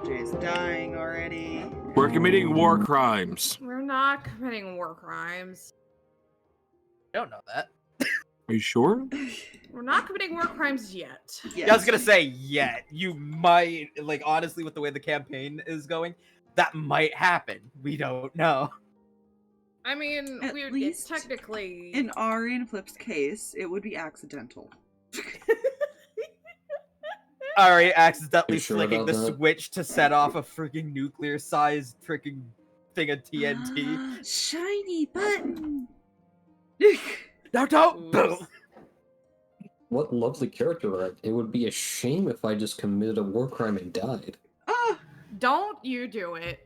Jay's dying already. We're committing war crimes. We're not committing war crimes. I don't know that. Are you sure? We're not committing war crimes yet. Yeah, I was gonna say yet. You might, like, honestly, with the way the campaign is going, that might happen. We don't know. I mean, At we're least technically in Ari and Flip's case, it would be accidental. Ari accidentally You sure flicking about the that? switch to set off a freaking nuclear-sized freaking thing of TNT. Shiny button! No, don't! Boom! Oops. What lovely character art. It would be a shame if I just committed a war crime and died. Ah! Don't you do it.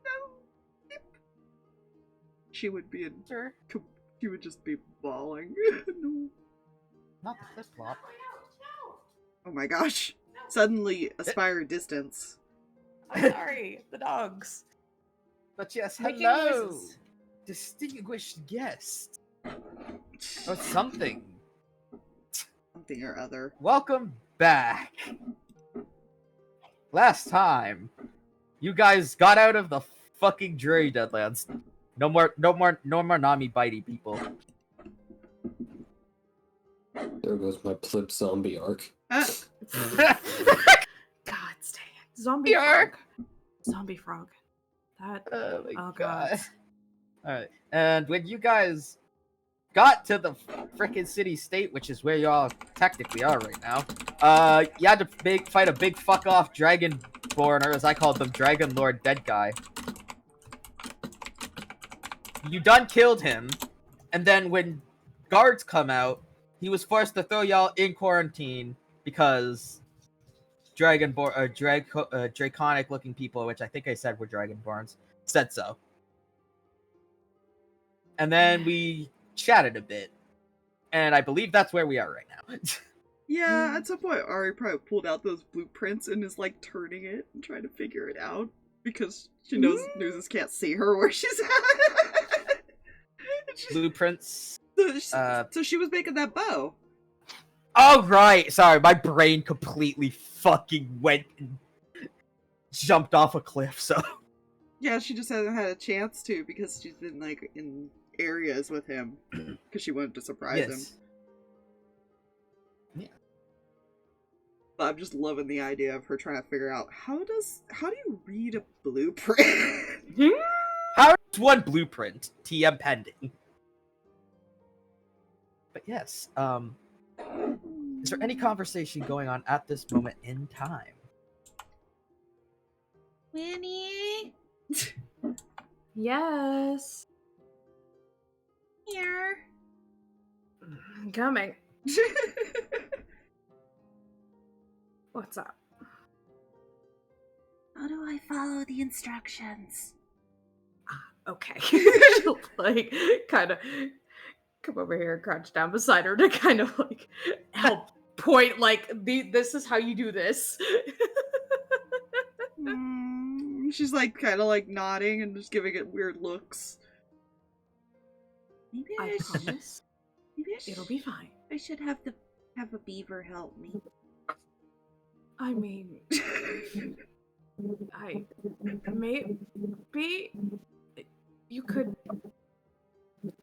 No! She would be in... Sure. She would just be bawling. No. Not the flip-flop. Oh my gosh. Suddenly, aspire distance. I'm sorry, the dogs. But yes, Making hello! noises. Distinguished guest. Or something. Something or other. Welcome back. Last time, you guys got out of the fucking dreary Deadlands. No more Nami bitey people. There goes my Plip zombie arc. Ah! God dang it. Zombie Yark. frog. Zombie frog. That. Oh my Oh, god. God. Alright, and when you guys got to the frickin' city state, which is where y'all technically are right now, you had to fight a big fuck off dragonborn, or as I called them, Dragon Lord Dead Guy. You done killed him, and then when guards come out, he was forced to throw y'all in quarantine because draconic looking people, which I think I said were dragonborns, said so. And then we chatted a bit, and I believe that's where we are right now. Yeah, at some point Ari probably pulled out those blueprints and is like turning it and trying to figure it out because she knows Nuzus can't see her where she's at. Blueprints. So she was making that bow. Oh, right. Sorry, my brain completely fucking went and jumped off a cliff, so. Yeah, she just hasn't had a chance to because she's been like in areas with him because she wanted to surprise him. Yeah. But I'm just loving the idea of her trying to figure out how do you read a blueprint? How does one blueprint? TM pending. But yes, is there any conversation going on at this moment in time? Winnie? Yes. Here. I'm coming. What's up? How do I follow the instructions? Okay. She'll like kind of come over here and crouch down beside her to kind of like help point like this is how you do this. She's like kind of like nodding and just giving it weird looks. Maybe I promise. It'll be fine. I should have a beaver help me. I mean, maybe you could.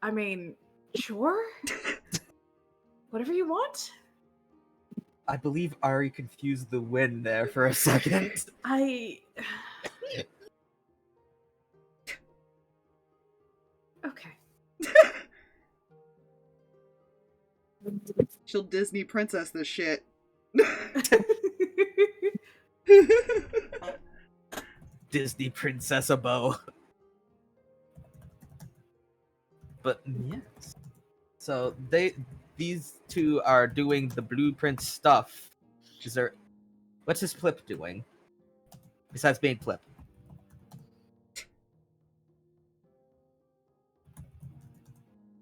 I mean, sure. Whatever you want. I believe Ari confused the win there for a second. Okay. She'll Disney princess this shit. Disney Princess a bow. But yes. So these two are doing the blueprint stuff. What's his Plip doing? Besides being Plip.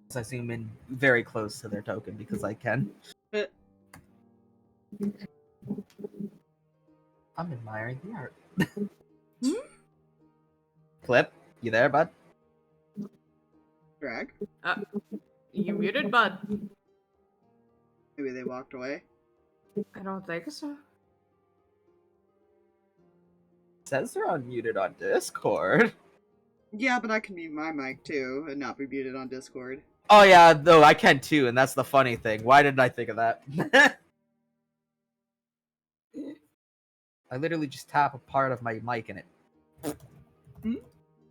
So I zoom in very close to their token because I can. I'm admiring the art. Plip, you there, bud? Drag? You muted, bud. Maybe they walked away. I don't think so. says they're unmuted on Discord. Yeah, but I can mute my mic too and not be muted on Discord. Oh yeah, no, I can too, and that's the funny thing. Why didn't I think of that? I literally just tap a part of my mic in it.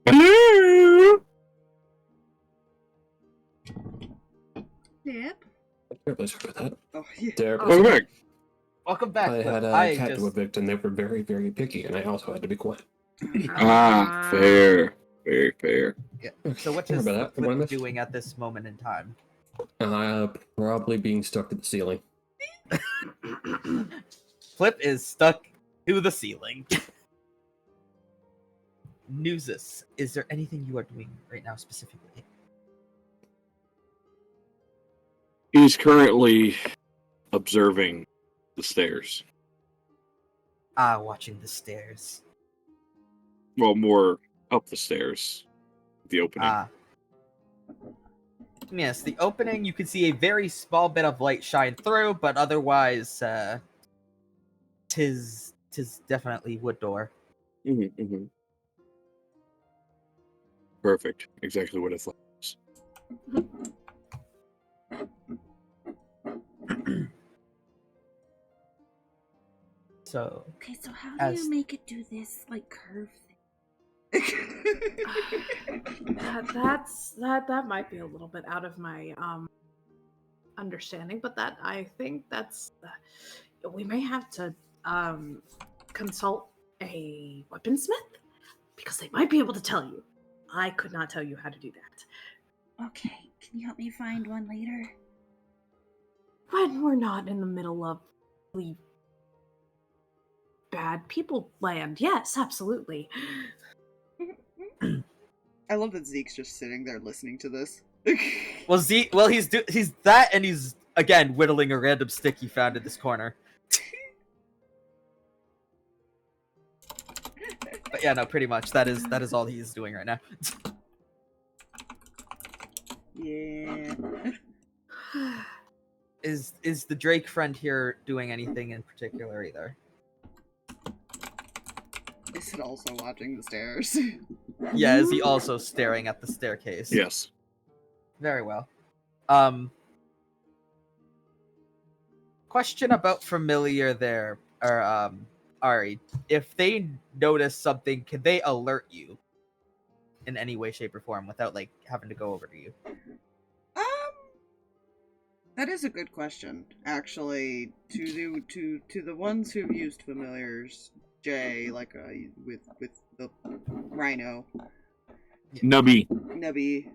Hello. Yep. Let's go with that. Oh, yeah. There, Welcome back. Welcome back. I Plip. had a I cat just... to evict, and they were very, very picky, and I also had to be quiet. Ah, fair. Very fair. Yeah. So what Sorry is about that. What I Plip missed? doing at this moment in time? Probably being stuck to the ceiling. Plip is stuck to the ceiling. Nuzus, is there anything you are doing right now specifically? He's currently observing the stairs. Ah, watching the stairs. Well, more up the stairs. The opening. Ah. Yes, the opening, you can see a very small bit of light shine through, but otherwise, tis definitely wood door. Mm-hmm. Perfect. Exactly what I thought. So, Okay, so how do As- you make it do this, like, curve thing? That might be a little bit out of my understanding, but I think that's we may have to consult a weaponsmith because they might be able to tell you. I could not tell you how to do that. Okay, can you help me find one later? When we're not in the middle of really bad people land, yes, absolutely. I love that Zeke's just sitting there listening to this. well, he's that, and he's again whittling a random stick he found in this corner. But yeah, no, pretty much that is all he is doing right now. Yeah. Is the Drake friend here doing anything in particular either? Is it also watching the stairs? Yeah, is he also staring at the staircase? Yes. Very well. Question about familiar there, or Ari. If they notice something, can they alert you in any way, shape, or form without like having to go over to you? That is a good question. Actually, to the ones who've used familiars, Jay, like with the rhino, Nubby. Nebby,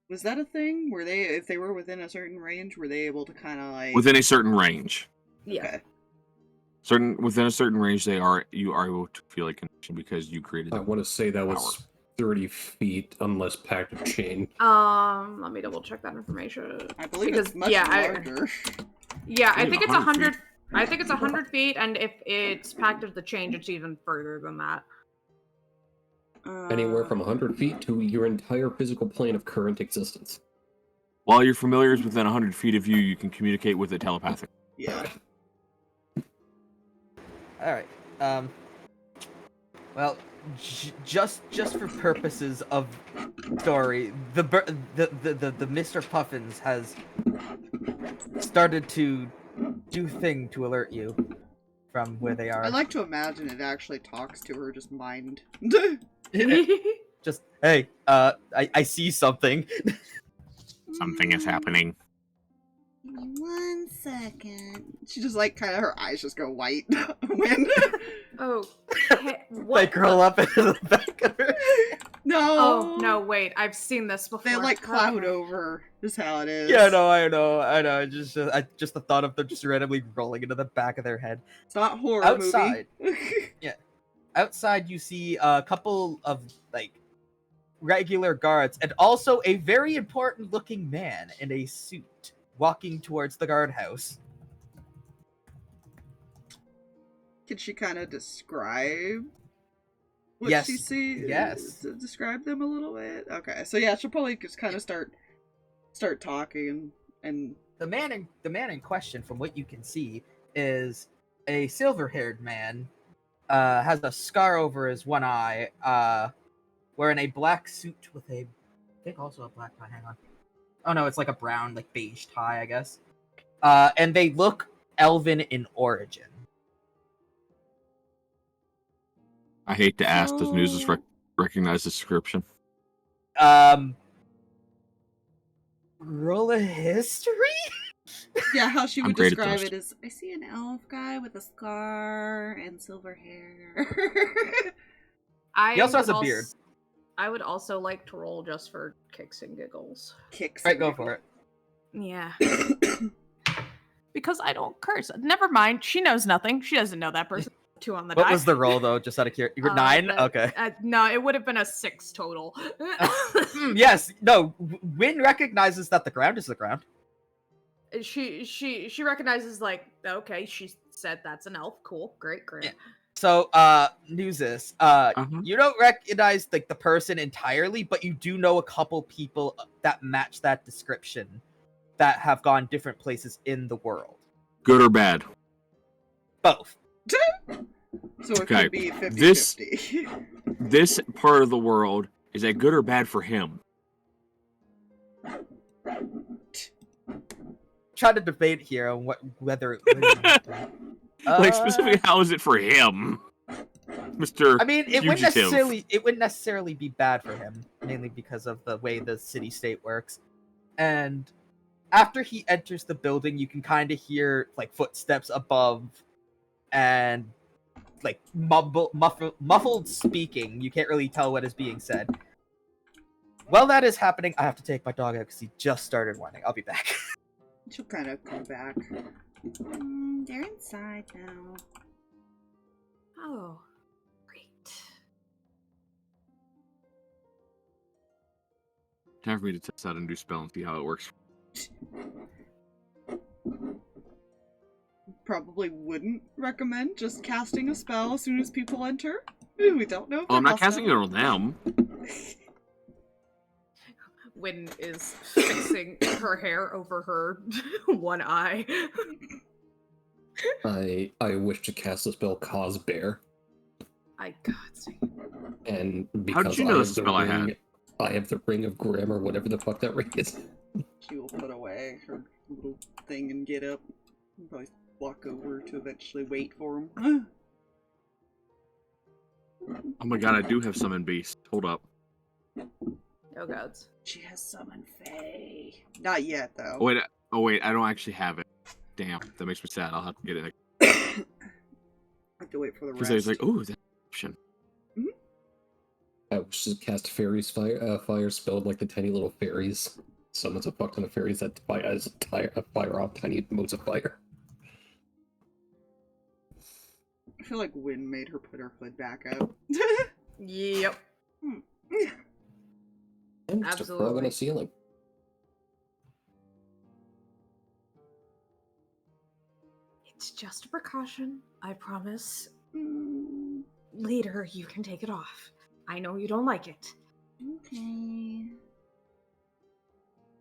was that a thing? Were they, if they were within a certain range, were they able to kind of like Within a certain range. Yeah. Okay. Within a certain range, you are able to feel a connection because you created I the want to say that was power. 30 feet, unless packed of chain. Let me double check that information. I believe Because, it's much yeah, larger. I think it's 100 100. I think it's 100 feet, and if it's packed of the change, it's even further than that. Anywhere from 100 feet to your entire physical plane of current existence. While your familiar is within 100 feet of you, you can communicate with it telepathically. Yeah. All right. Well, just for purposes of story, the Mr. Puffins has started to do thing to alert you from where they are. I like to imagine it actually talks to her, just mind. Just hey, I see something. Something is happening. Give me 1 second. She just like kind of, her eyes just go white when. Oh, They curl up into the back of her. No. Oh no! Wait, I've seen this before. They like cloud Okay. over. Is how it is. Yeah, no, I know. Just the thought of them just randomly rolling into the back of their head. It's not horror Outside. movie. Outside, you see a couple of like regular guards, and also a very important-looking man in a suit walking towards the guardhouse. Can she kind of describe what Yes, she sees? yes. Describe them a little bit. Okay, so yeah, she'll probably just kind of start talking and The man in question, from what you can see, is a silver-haired man, has a scar over his one eye, wearing a black suit with a, I think also a black tie. Hang on. Oh no, it's like a brown, like beige tie, I guess. And they look elven in origin. I hate to ask, does Nuzus So- recognize the description? Roll a history? Yeah, how she I'm would great at describe those. it is, I see an elf guy with a scar and silver hair. I He also has would a beard. I would also like to roll just for kicks and giggles. Kicks. Right, go for it. Yeah. Because I don't curse. Never mind. She knows nothing. She doesn't know that person. 2 on the What die. was the roll though? Just out of curiosity. 9? Okay. No, it would have been a 6 total. Yes. No. Wynn recognizes that the ground is the ground. She recognizes, like, okay, she said that's an elf. Cool, great. Yeah. So, Nuzus, you don't recognize like the person entirely, but you do know a couple people that match that description that have gone different places in the world. Good or bad? Both. So it Okay, could be 50-50. This part of the world, is that good or bad for him? Try to debate here on whether. Like, specifically, how is it for him? Mr. I mean, it Fugitive. wouldn't necessarily be bad for him, mainly because of the way the city-state works. And after he enters the building, you can kind of hear like footsteps above, and like muffled speaking. You can't really tell what is being said. While that is happening, I have to take my dog out because he just started whining. I'll be back. She'll kind of come back. They're inside now. Oh, great. Time for me to test out a new spell and see how it works. Probably wouldn't recommend just casting a spell as soon as people enter. Ooh, we don't know if Well, I'm they're not casting it on them. Wynn is fixing her hair over her one eye. I wish to cast the spell Cause Bear, God sake. and How because did you know I this have the spell I ring, had? I have the Ring of Grimm or whatever the fuck that ring is. She will put away her little thing and get up. And probably walk over to eventually wait for him. Oh my god, I do have Summon Beast. Hold up. Oh gods. She has summoned Faye. Not yet, though. Oh wait, I don't actually have it. Damn, that makes me sad. I'll have to get it. I have to wait for the Because rest. I was like, ooh, that's an option. I wish to cast Fairies Fire spelled like the tiny little fairies. Summons a fuck ton of fairies that fire off tiny motes of fire. I feel like Wynn made her put her hood back up. Yep. And just a frog on Absolutely. a ceiling. It's just a precaution, I promise. Mm, Later, you can take it off. I know you don't like it. okay.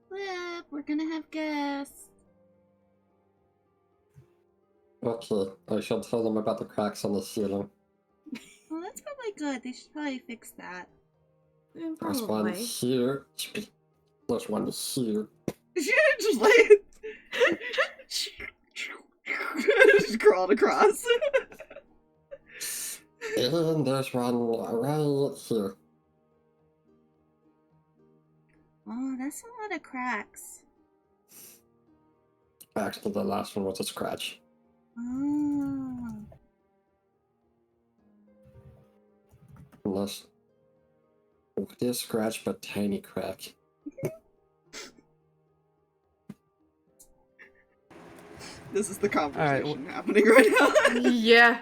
Plip, we're gonna have guests. Okay, I shall tell them about the cracks on the ceiling. Well, that's probably good. They should probably fix that. There's one Probably. here. There's one here. Just like just crawled across. And there's one right here. Oh, that's a lot of cracks. Actually, the last one was a scratch. Oh. Unless... This scratch, but tiny crack. This is the conversation Alright, happening right now. Yeah.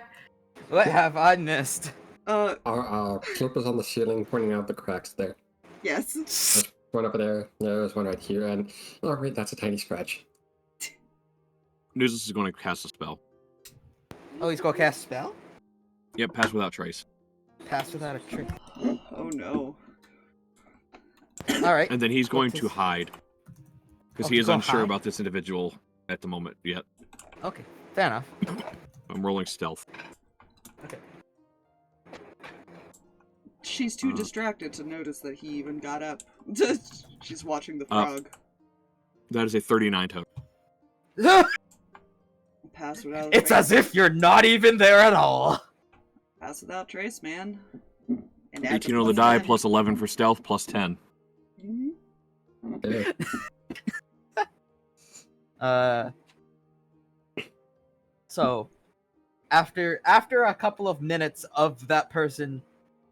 What have I missed? Our Plip is on the ceiling, pointing out the cracks there. Yes. There's one over there, there's one right here, and... Alright, that's a tiny scratch. Nuzus is going to cast a spell. Oh, he's gonna cast a spell? Yep, pass without trace. Pass without a trick. Oh no. Alright. And then he's going to What's hide. Because Oh, he is go unsure hide? about this individual at the moment yet. Okay, fair enough. I'm rolling stealth. She's too distracted to notice that he even got up. She's watching the frog. That is a 39 total. Pass without It's trace. as if you're not even there at all. Pass without trace, man. And add 18 on the die, plus 11 for stealth, plus 10. Mm-hmm. Yeah. So after a couple of minutes of that person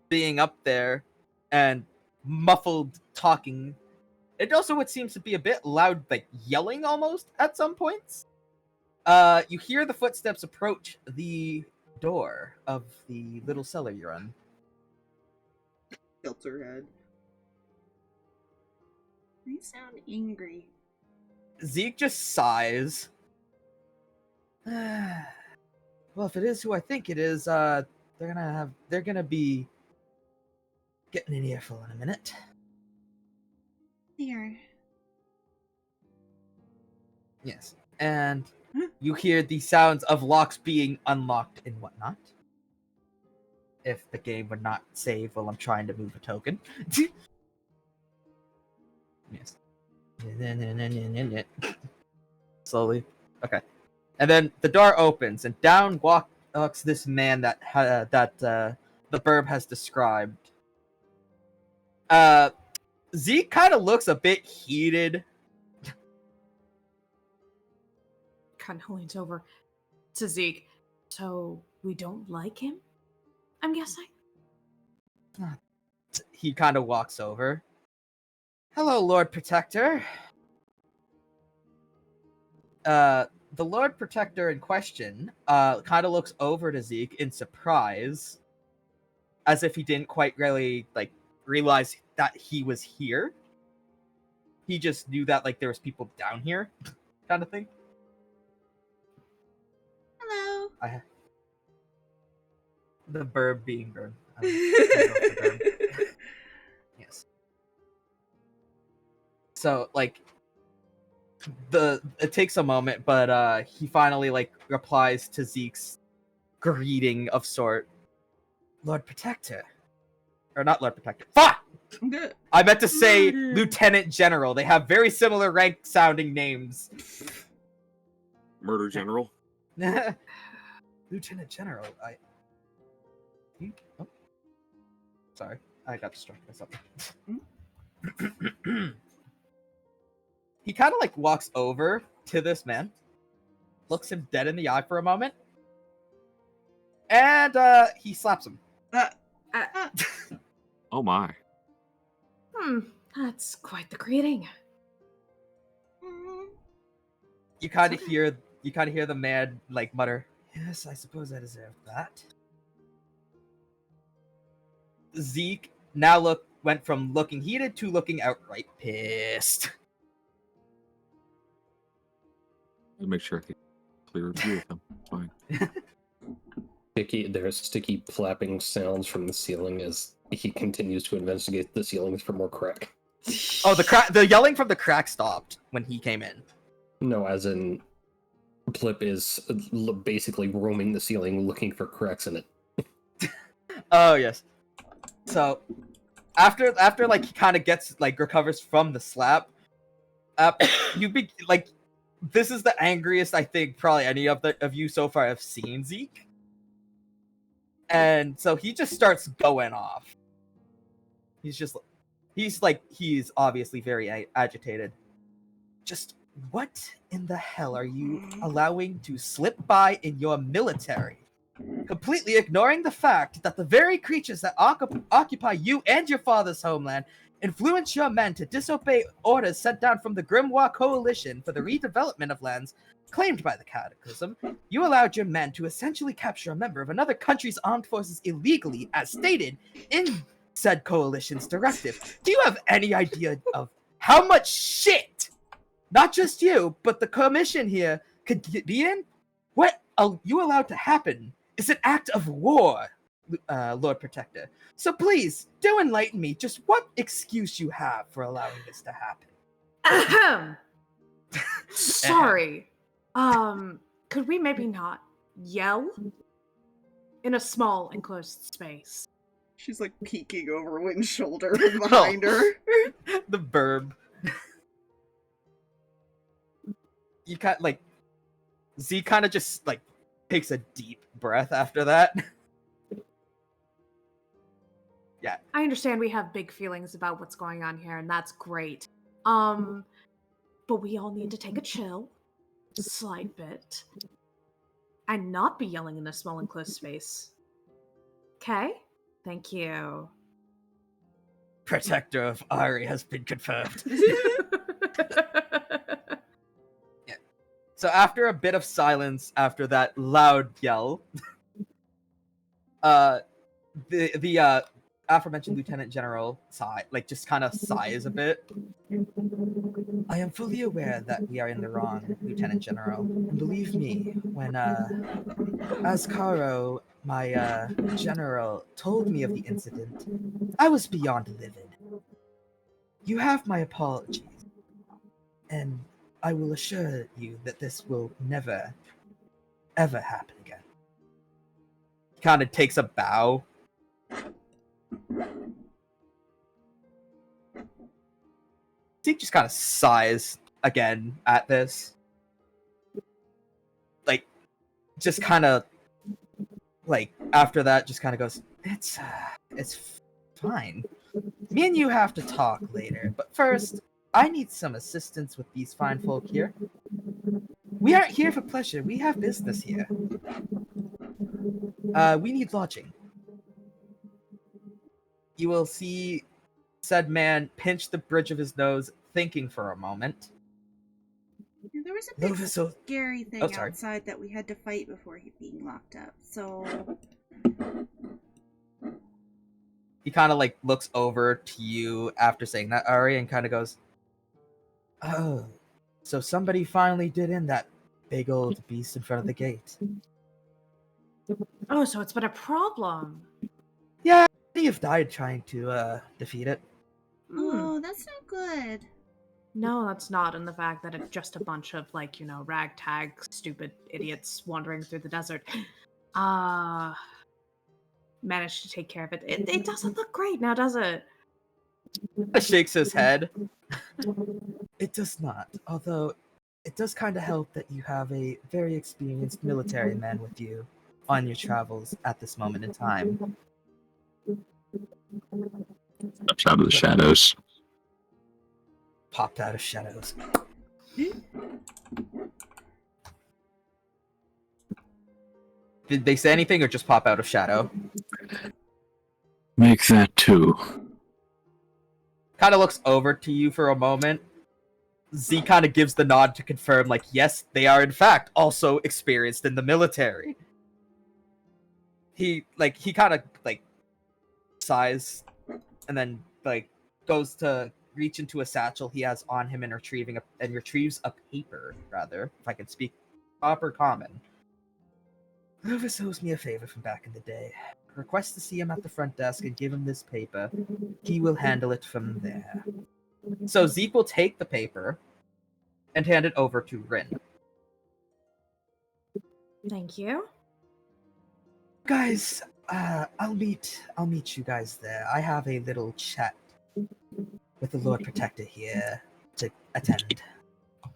being up there and muffled talking, it also seems to be a bit loud, like yelling almost at some points. You hear the footsteps approach the door of the little cellar you're in. Tilts her head. They sound angry. Zeke just sighs. Well, if it is who I think it is, they're gonna be getting an earful in a minute. Here. Yes, and you hear the sounds of locks being unlocked and whatnot. If the game would not save while I'm trying to move a token. Yes. Slowly. Okay. And then the door opens, and down walks this man that the burb has described. Zeke kind of looks a bit heated. Kind of leans over to Zeke. So we don't like him? I'm guessing. He kind of walks over. Hello, Lord Protector. The Lord Protector in question kind of looks over to Zeke in surprise, as if he didn't quite really realize that he was here. He just knew that there was people down here, kind of thing. Hello. The burb being burb. Burb. Yes. So it takes a moment, but he finally replies to Zeke's greeting of sort. Lord Protector. Or not Lord Protector. Fuck! Good. I meant to say Lieutenant General. They have very similar rank sounding names. Murder General. Lieutenant General, I think. Oh. Sorry, I got distracted by something. He kind of walks over to this man, looks him dead in the eye for a moment, and he slaps him. Oh my. That's quite the greeting. You kind of hear the man mutter, "Yes, I suppose I deserve that." Zeke now went from looking heated to looking outright pissed. I'll make sure I get a clear view of them. It's fine. There's sticky flapping sounds from the ceiling as he continues to investigate the ceilings for more crack. Oh, the yelling from the crack stopped when he came in. No, as in Plip is basically roaming the ceiling looking for cracks in it. Oh yes. So after he kind of gets recovers from the slap, this is the angriest I think probably any of you so far have seen Zeke. And so he just starts going off. He's obviously very agitated. Just what in the hell are you allowing to slip by in your military? Completely ignoring the fact that the very creatures that occupy you and your father's homeland influence your men to disobey orders sent down from the Grimoire Coalition for the redevelopment of lands claimed by the Cataclysm. You allowed your men to essentially capture a member of another country's armed forces illegally, as stated in said coalition's directive. Do you have any idea of how much shit, not just you, but the commission here could be in? What are you allowed to happen is an act of war, Lord Protector. So please, do enlighten me just what excuse you have for allowing this to happen. Sorry. Could we maybe not yell in a small enclosed space? She's like peeking over Wynn's shoulder from behind her. The burb. You kind like Z kind of just like takes a deep breath after that. Yeah. I understand we have big feelings about what's going on here, and that's great. But we all need to take a chill, slight bit, and not be yelling in a small enclosed space. Okay? Thank you. Protector of Ari has been confirmed. So after a bit of silence after that loud yell, the aforementioned Lieutenant General just kind of sighs a bit. I am fully aware that we are in the wrong, Lieutenant General. And believe me, when Ascaro, my general, told me of the incident, I was beyond livid. You have my apologies, and I will assure you that this will never, ever happen again. He kind of takes a bow. Zeke just kind of sighs again at this. Like, just kind of, like, after that, just kind of goes, it's fine. Me and you have to talk later, but first, I need some assistance with these fine folk here. We aren't here for pleasure, we have business here. We need lodging. You will see said man pinch the bridge of his nose, thinking for a moment. There was a big scary thing outside that we had to fight before being locked up, so... He kind of like looks over to you after saying that, Ari, and kind of goes, oh, so somebody finally did in that big old beast in front of the gate. Oh, so it's been a problem. Yeah, many have died trying to defeat it. Oh, that's not good. No, that's not. And the fact that it's just a bunch of, like, you know, ragtag, stupid idiots wandering through the desert. Managed to take care of it. It doesn't look great now, does it? Shakes his head. It does not, although it does kind of help that you have a very experienced military man with you on your travels at this moment in time. Steps out of the shadows. Popped out of shadows. Did they say anything or just pop out of shadow? Make that too. Kind of looks over to you for a moment. Z kind of gives the nod to confirm, like, yes, they are in fact also experienced in the military. He kind of, like, sighs and then, like, goes to reach into a satchel he has on him and retrieves a paper, rather, if I can speak proper common. Nuzus owes me a favor from back in the day. Request to see him at the front desk and give him this paper. He will handle it from there. So Zeke will take the paper and hand it over to Rin. Thank you. Guys, I'll meet you guys there. I have a little chat with the Lord Protector here to attend. I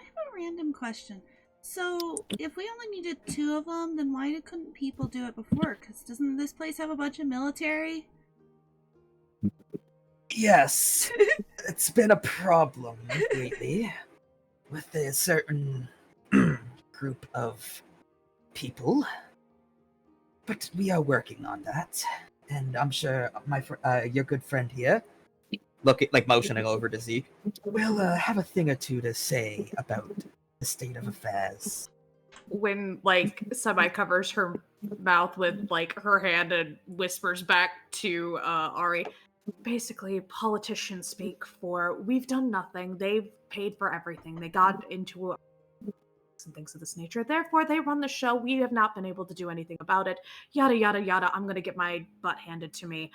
have a random question. So, if we only needed 2 of them, then why couldn't people do it before? Because doesn't this place have a bunch of military? Yes, it's been a problem lately with a certain group of people, but we are working on that, and I'm sure your good friend here, motioning over to Zeke, will have a thing or two to say about the state of affairs. When, like, Semi covers her mouth with, like, her hand and whispers back to Ari. Basically, politicians speak for, we've done nothing, they've paid for everything, they got into and things of this nature, therefore they run the show, we have not been able to do anything about it, yada yada yada, I'm gonna get my butt handed to me.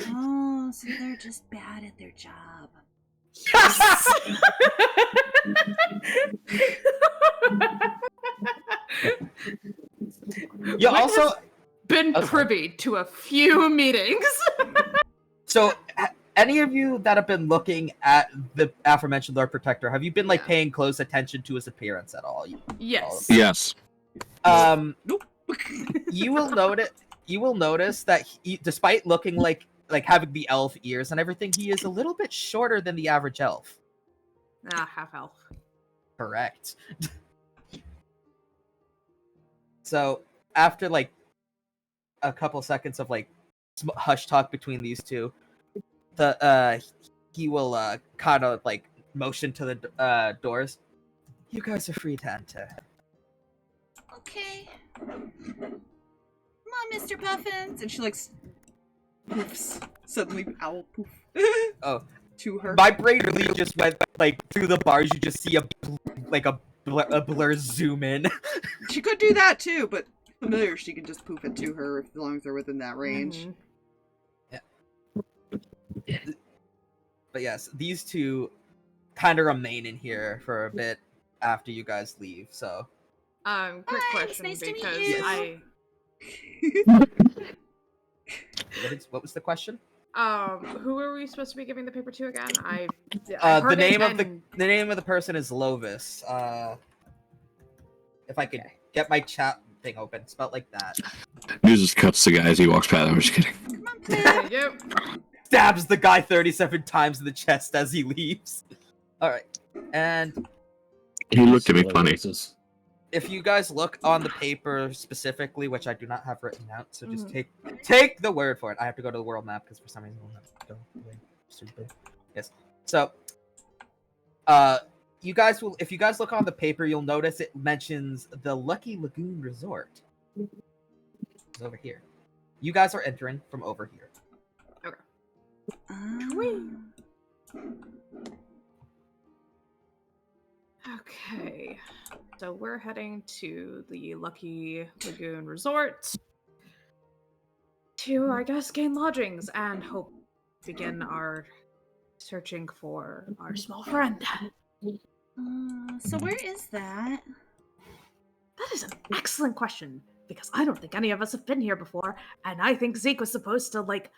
Oh, so they're just bad at their job. Yes! You also been Okay. privy to a few meetings. So, any of you that have been looking at the aforementioned Lord Protector, have you been like Yeah. paying close attention to his appearance at all? Yes. Yes. Nope. You will notice that he, despite looking like having the elf ears and everything, he is a little bit shorter than the average elf. Half elf. Correct. So after like a couple seconds of like hush talk between these two, he will kind of like motion to the doors. You guys are free to enter. Okay. Come on, Mr. Puffins. And she like poofs. Suddenly, owl poof. Oh, to her. my brain really just went like through the bars. You just see a blur zoom in. She could do that too, but familiar, she can just poof it to her as long as they're within that range. But yes, these two kind of remain in here for a bit after you guys leave. So, Quick Hi, question it's nice to meet because you. what was the question? Who are we supposed to be giving the paper to again? I The heard name it of and- the name of the person is Lovis. If I could get my chat thing open, spelled like that. Nuzus cuts the guy as he walks past. I'm just kidding. Come on, There Plip. you go. Stabs the guy 37 times in the chest as he leaves. All right, and He looked at me Similar funny. races. if you guys look on the paper specifically, which I do not have written out, so just Mhm. take the word for it. I have to go to the world map because for some reason I have to go away. Stupid. Yes. So, you guys will, if you guys look on the paper, you'll notice it mentions the Lucky Lagoon Resort. It's over here. You guys are entering from over here. Okay, so we're heading to the Lucky Lagoon Resort to, I guess, gain lodgings and hope begin our searching for our small friend. So where is that? That is an excellent question because I don't think any of us have been here before, and I think Zeke was supposed to like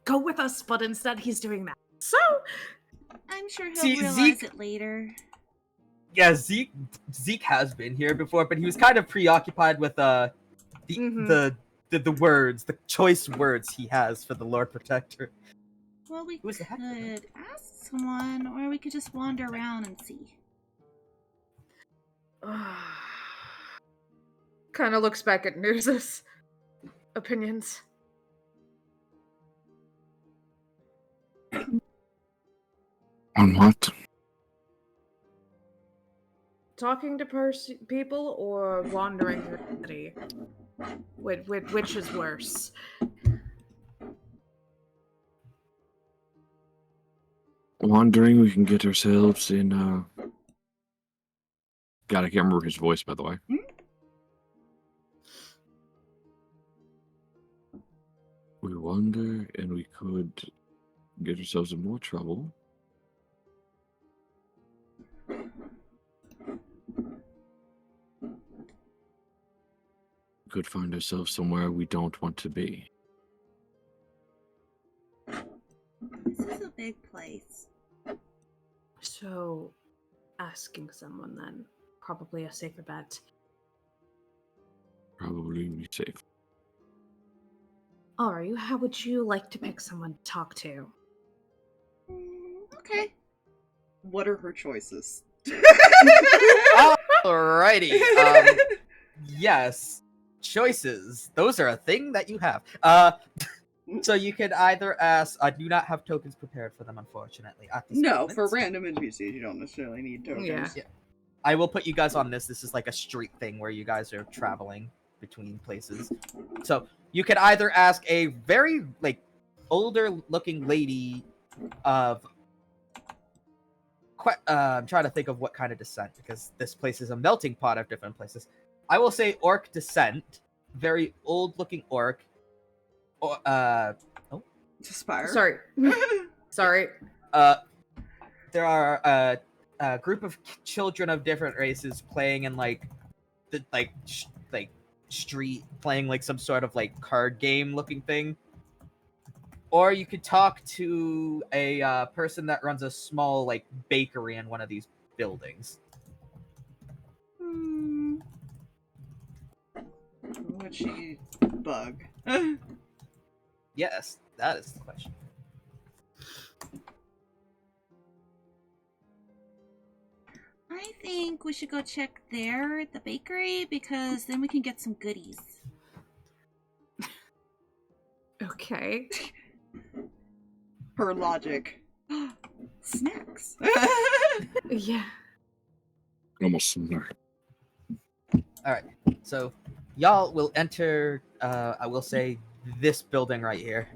go with us, but instead he's doing that. So I'm sure he'll See, realize Zeke- it later. Yeah, Zeke has been here before, but he was kind of preoccupied with the words, the choice words he has for the Lord Protector. Well, we Who's the heck of it? could ask someone, or we could just wander around and see. kind of looks back at Nuzus' opinions. On what? Talking to people or wandering through the city? Which is worse? Wandering, we can get ourselves in, God, I can't remember his voice, by the way. We wander, and we could get ourselves in more trouble. We could find ourselves somewhere we don't want to be. This is a big place. So, asking someone then, probably a safer bet. Probably be safe. Ari, how would you like to pick someone to talk to? Okay. What are her choices? Alrighty. Yes. Choices. Those are a thing that you have. So you could either ask. I do not have tokens prepared for them, unfortunately. At this No, moment. for random NPCs, you don't necessarily need tokens. Yeah. I will put you guys on this. This is like a street thing where you guys are traveling between places. So you could either ask a very like older looking lady of I'm trying to think of what kind of descent because this place is a melting pot of different places. I will say orc descent, very old looking orc. Or Aspire. Sorry. Sorry. there are a group of children of different races playing in like street playing like some sort of like card game looking thing. Or you could talk to a person that runs a small like bakery in one of these buildings. Would she bug? Yes, that is the question. I think we should go check there at the bakery because then we can get some goodies. Okay. Her logic. Snacks. Yeah. Almost similar. Alright, so y'all will enter, I will say, this building right here.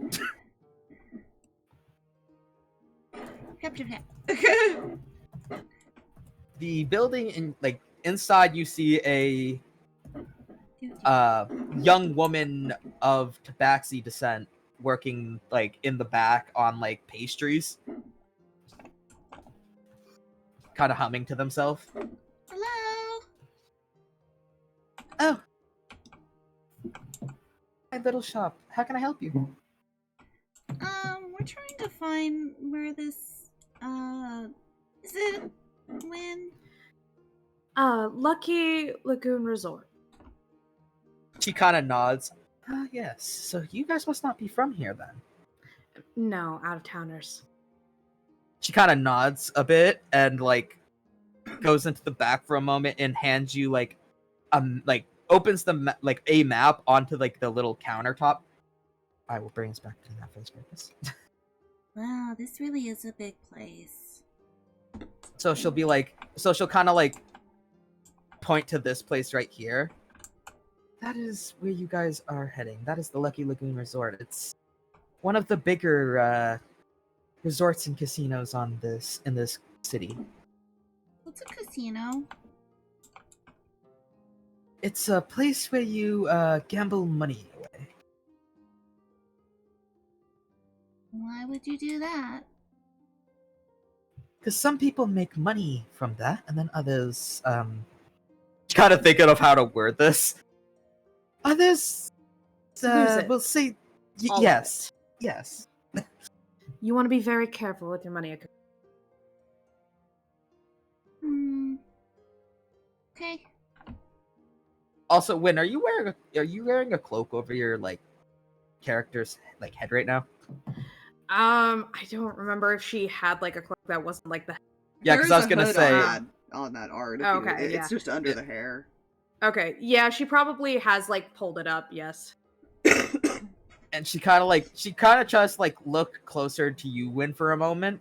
Hep, hep, hep. The building, in like inside you see a young woman of Tabaxi descent working like in the back on like pastries, kind of humming to themselves. Hello. Oh, my little shop. How can I help you? We're trying to find where this is it when Lucky Lagoon Resort. She kind of nods. Ah, yes. So you guys must not be from here then. No, out of towners. She kind of nods a bit and like goes into the back for a moment and hands you like opens the like a map onto like the little countertop. I will bring us back to that for this purpose. wow, this really is a big place. So she'll be like, so she'll kind of like point to this place right here. That is where you guys are heading. That is the Lucky Lagoon Resort. It's one of the bigger resorts and casinos in this city. What's a casino? It's a place where you gamble money away. Why would you do that? Because some people make money from that, and then others, kind of thinking of how to word this. Others, Lose it. we'll say, All of yes, yes. You want to be very careful with your money. Okay. Also, Win, are you wearing a cloak over your like character's like head right now? I don't remember if she had like a cloak that wasn't like the. Yeah, because I was gonna say. on that art. Okay, It's yeah. just under the hair. Okay, yeah, she probably has like pulled it up. Yes. And she kind of tries to like look closer to you, Win, for a moment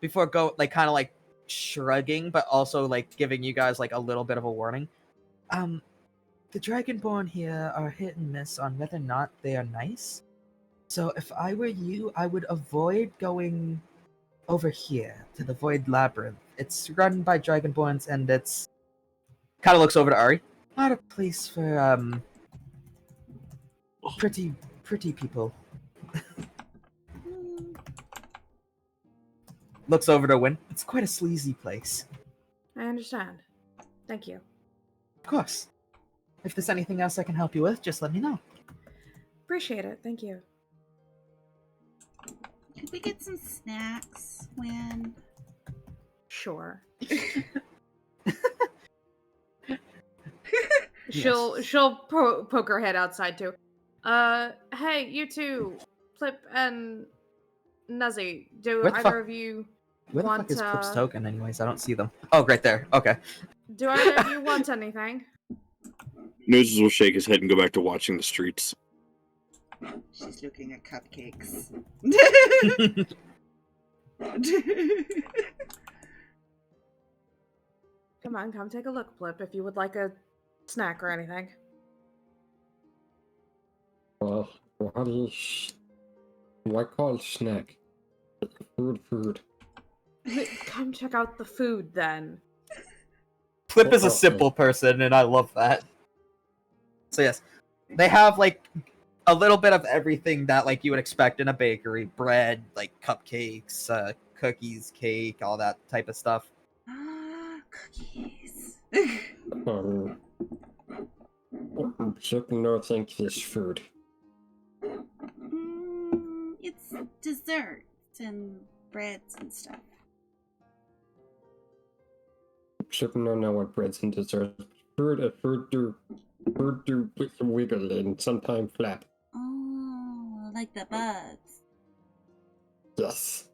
before kind of like shrugging, but also like giving you guys like a little bit of a warning. The Dragonborn here are hit and miss on whether or not they are nice. So if I were you, I would avoid going over here to the Void Labyrinth. It's run by Dragonborns, and it's kind of looks over to Ari. Not a place for pretty people. Looks over to Win. It's quite a sleazy place. I understand. Thank you. Of course. If there's anything else I can help you with, just let me know. Appreciate it. Thank you. Could we get some snacks when? Sure. Yes. She'll poke her head outside too. Hey, you two, Plip and Nuzzy, do Where the either fuck- of you Where the want fuck is Plip's to? token anyways? I don't see them. Oh, right there. Okay. Do either of you want anything? Nuzus will shake his head and go back to watching the streets. She's looking at cupcakes. Come take a look, Plip, if you would like a snack or anything. Well, what is... Why call it snack? Food. Come check out the food then. Plip is a simple person, and I love that. So yes, they have like a little bit of everything that like you would expect in a bakery: bread, like cupcakes, cookies, cake, all that type of stuff. Cookies. Look north think this food. It's desserts and breads and stuff. Look no know what breads and desserts. Food do wiggle and sometimes flap. Oh, like the bugs. Yes.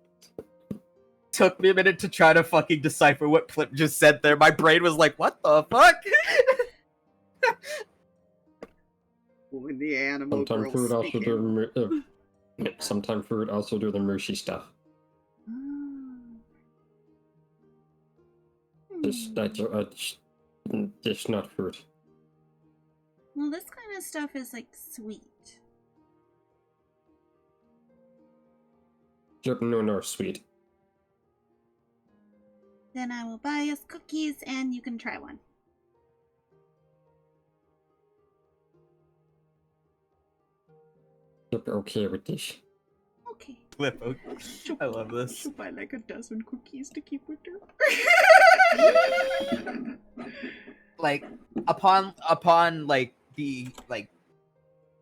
Took me a minute to try to fucking decipher what Plip just said there. My brain was like, what the fuck? When the animal Sometimes girls food also speaking. do sometimes food also do the mushy stuff. It's not fruit. Well, this kind of stuff is like sweet. No, sweet. Then I will buy us cookies and you can try one. Okay with this. Okay. Plip, okay. I love this. She'll buy like a dozen cookies to keep with her. Like, upon like the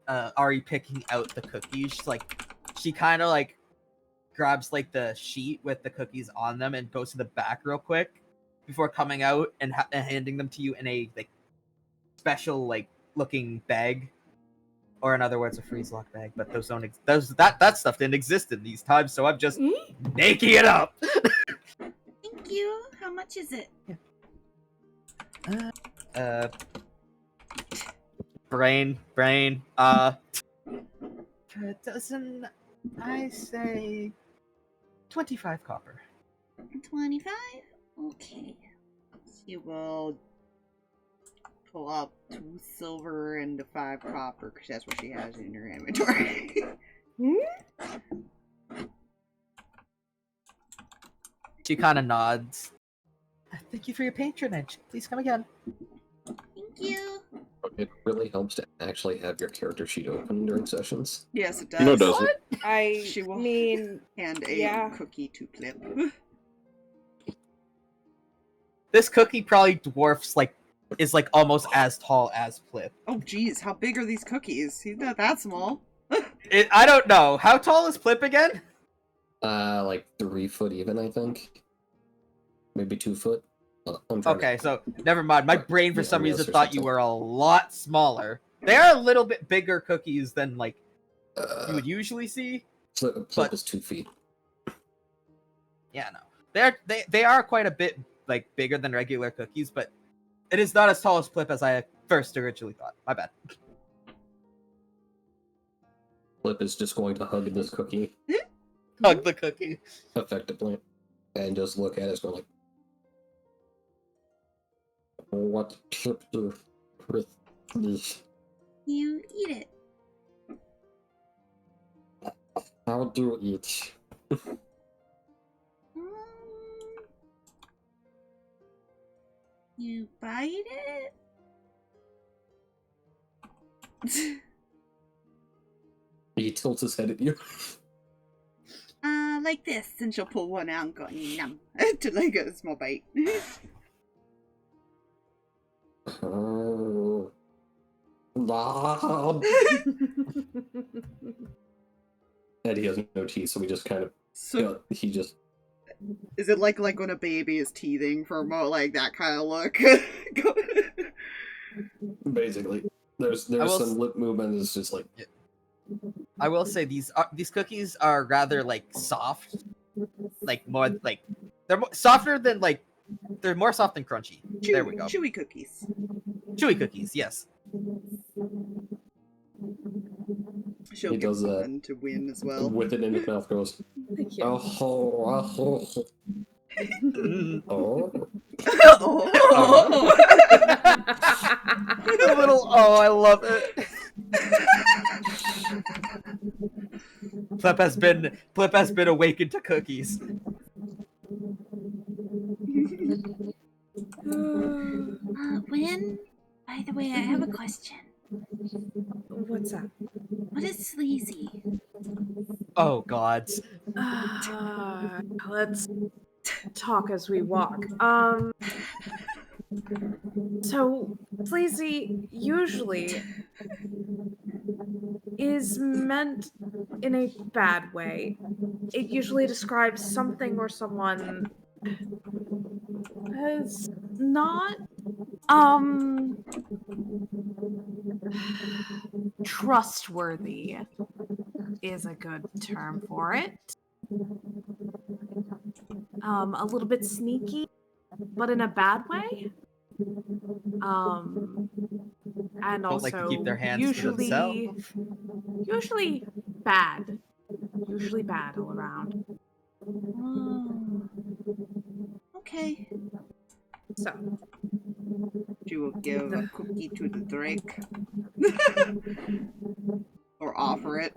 Ari picking out the cookies, she kind of like grabs like the sheet with the cookies on them and goes to the back real quick before coming out and handing them to you in a like special like looking bag, or in other words, a freeze lock bag. But those don't that stuff didn't exist in these times, so I'm just making it up. Thank you. How much is it? Brain. For a dozen, I say 25 copper. 25? Okay. She will pull out 2 silver and 5 copper, because that's what she has in her inventory. She kind of nods. Thank you for your patronage. Please come again. Thank you. It really helps to actually have your character sheet open during sessions. Yes, it does. No, it doesn't. She will mean, hand a yeah. cookie to Plip. This cookie probably dwarfs is almost as tall as Plip. Oh, geez, how big are these cookies? He's not that small. I don't know. How tall is Plip again? Like 3 foot even, I think. Maybe 2 foot. Okay, so never mind. My brain for Yeah, some yes, reason or thought you something. were a lot smaller. They are a little bit bigger cookies than you would usually see. Plip is 2 feet. Yeah, no. They are quite a bit bigger than regular cookies, but it is not as tall as Plip as I first originally thought. My bad. Plip is just going to hug this cookie Hug the cookie. effectively and just look at it going like, what Plip do with this? You eat it. How do you eat? You bite it? He tilts his head at you. Like this, and she'll pull one out and go yum to like a small bite. And he has no teeth, so we just kind of he just Is it like when a baby is teething for more like that kind of look? basically there's some lip movement. It's just like I will say these cookies are rather soft, more they're softer than they're more soft than crunchy. There we go. Chewy cookies. Chewy cookies, yes. She'll He give does that. one to win as well. with it in his mouth goes, Thank you. oh. Oh. A little I love it. Plip has been awakened to cookies. Win? By the way, I have a question. What's that? What is sleazy? Oh god. Let's talk as we walk. So, Sleazy, usually is meant in a bad way. It usually describes something or someone as not trustworthy is a good term for it. A little bit sneaky, but in a bad way. And Don't like to keep also their hands to usually bad. Usually bad all around. Oh. Okay. So, She will give a cookie to the Drake. Or offer it.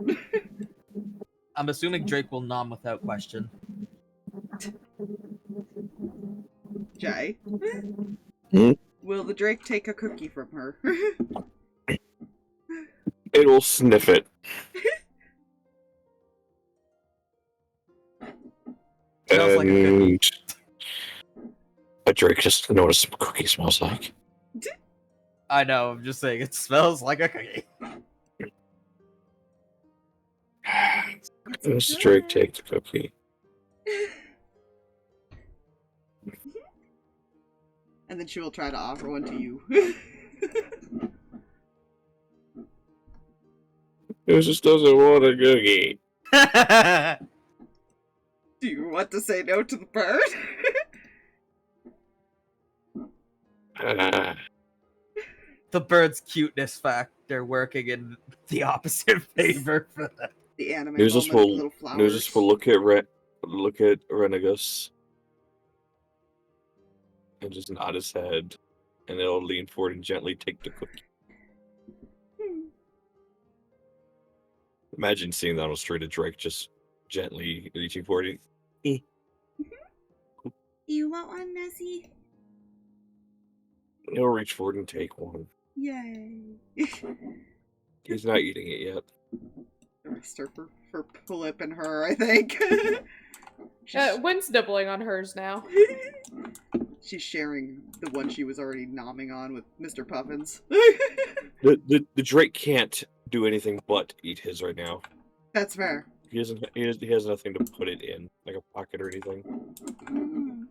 I'm assuming Drake will nom without question. Jay. Hmm? Will the Drake take a cookie from her? It will sniff it. Smells like a cookie. And a Drake just noticed what cookie smells like. I know, I'm just saying, it smells like a cookie. Does Drake take the cookie? And then she will try to offer one to you. It just doesn't want a cookie. Do you want to say no to the bird? The bird's cuteness factor working in the opposite favor for them. The anime Nuzus moment, will, little flowers. Nuzus will look at Renegus and just nod his head, and it'll lean forward and gently take the cookie. Imagine seeing that on the street of Drake just gently reaching forward. Do you want one, Nessie? He'll reach forward and take one. Yay. He's not eating it yet. The rest are for Plip and her, I think. Wynn's nibbling on hers now. She's sharing the one she was already nomming on with Mr. Puffins. The Drake can't do anything but eat his right now. That's fair. He has nothing to put it in, like a pocket or anything. Mm.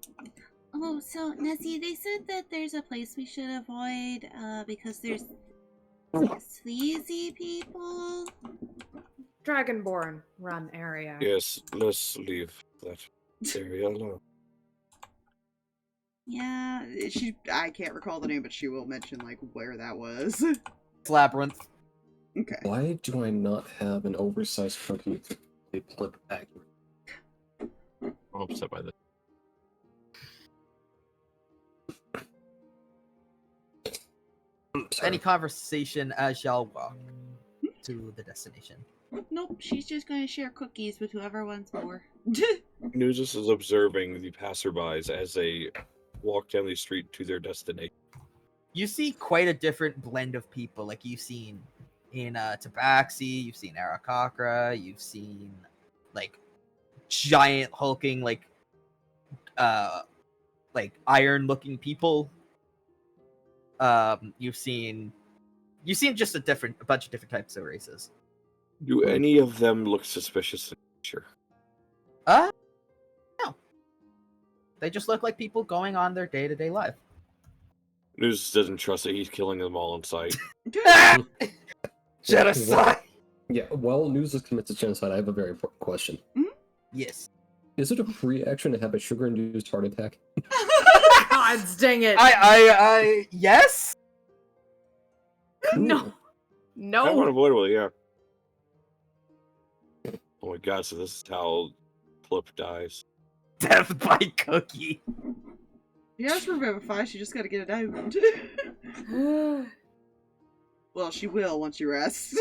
Oh, so Nessie, they said that there's a place we should avoid because there's sleazy people. Dragonborn run area. Yes, let's leave that area alone. Yeah, I can't recall the name, but she will mention, like, where that was. It's Labyrinth. Okay. Why do I not have an oversized cookie to play Plip accurate? I'm upset by this. Any conversation as y'all walk to the destination. Nope, she's just gonna share cookies with whoever wants more. Nuzus is observing the passerbys as they walk down the street to their destination. You see quite a different blend of people. Like you've seen in Tabaxi, you've seen Arakakra, you've seen like giant hulking like iron looking people. You've seen just a bunch of different types of races. Do any of them look suspicious in nature? No. They just look like people going on their day-to-day life. Nuzus doesn't trust that he's killing them all in sight. Genocide! Yeah, while Nuzus commits a genocide, I have a very important question. Yes. Is it a free action to have a sugar-induced heart attack? God dang it! I yes? No. That No. unavoidable, yeah. Oh my god, so this is how Plip dies. Death by cookie. She has Revivify, she just gotta get it out. Well, she will once she rests.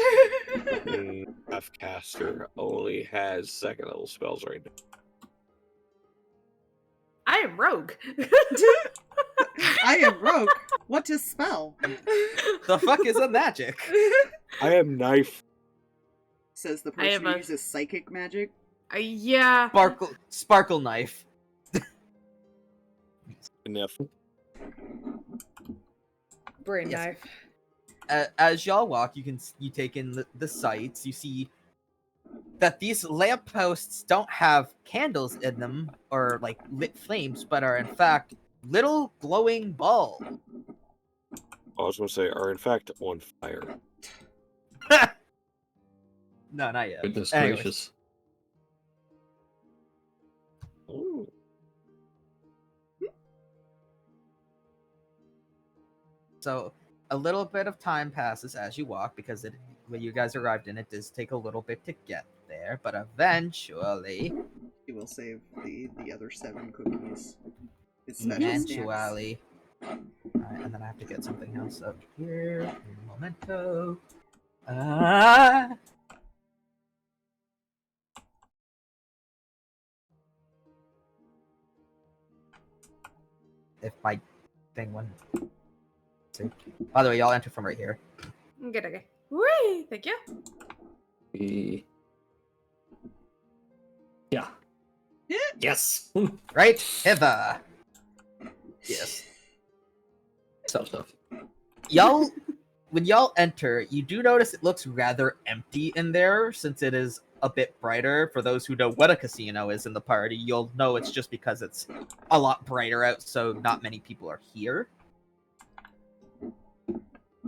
F-Caster only has second level spells right now. I am rogue. I am rogue. What is spell? The fuck is a magic? I have knife. Says the I have person who a- uses psychic magic. Yeah. Sparkle knife. Enough. Brain Yes. knife. as y'all walk, you take in the sights. You see that these lampposts don't have candles in them or like lit flames, but are in fact little glowing balls. I was going to say, are in fact on fire. No, not yet. Goodness Anyways. gracious. Ooh. So a little bit of time passes as you walk because when you guys arrived in, it does take a little bit to get there, but eventually, He will save the other 7 cookies. His special snacks. Alright, and then I have to get something else up here. Un momento. If my thing went. By the way, y'all enter from right here. Good, okay. Whee! Thank you. Yeah. Yes. Right hither. Yes. Stuff. Y'all, when y'all enter, you do notice it looks rather empty in there since it is a bit brighter. For those who know what a casino is in the party, you'll know it's just because it's a lot brighter out, so not many people are here.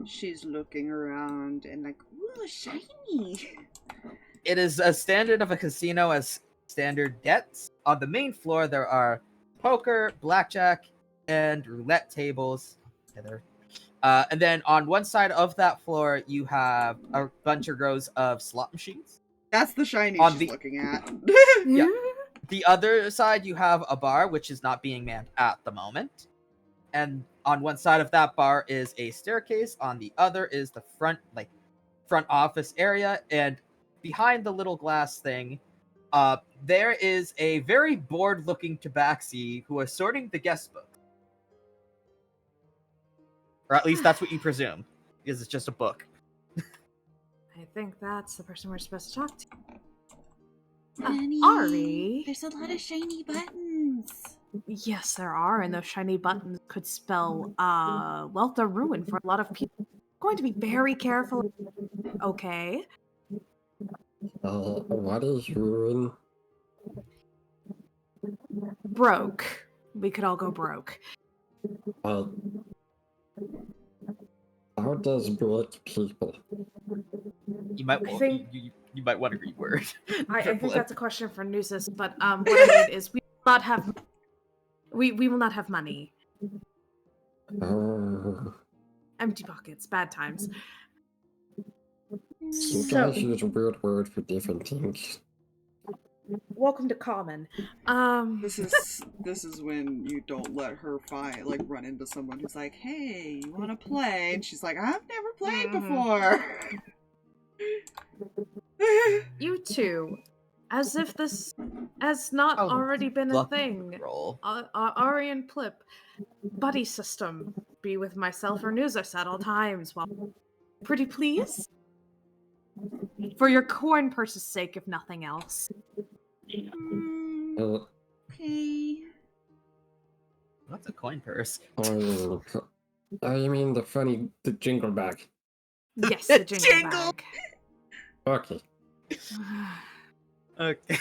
She's looking around and like, ooh, shiny. It is a standard of a casino as standard debts. On the main floor, there are poker, blackjack, and roulette tables. And then on one side of that floor, you have a bunch of rows of slot machines. That's the shiny On she's the- looking at. Yeah. The other side, you have a bar, which is not being manned at the moment. And on one side of that bar is a staircase. On the other is the front office area. And behind the little glass thing, there is a very bored-looking tabaxi who is sorting the guest book. Or at least that's what you presume, because it's just a book. I think that's the person we're supposed to talk to. Honey, Ari? there's a lot of shiny buttons. Yes, there are, and those shiny buttons could spell wealth or ruin for a lot of people. Going to be very careful. Okay. What is ruin? Broke. We could all go broke. How does broke people? You might I think- you might want to reword. I think that's a question for Nuzus, but what I mean is we will not have we will not have money. Empty pockets, bad times. You So- guys use a weird word for different things. Welcome to common. This is when you don't let her run into someone who's like, "Hey, you want to play?" And she's like, "I've never played before." You two, as if this has not Oh, already been a lucky thing. roll. Ari and Plip, buddy system. Be with myself or Nuzus at all times. Well, pretty please? For your corn purse's sake, if nothing else. Okay. What's a coin purse? You mean the jingle bag? Yes, the jingle, Jingle! bag. Okay. Okay.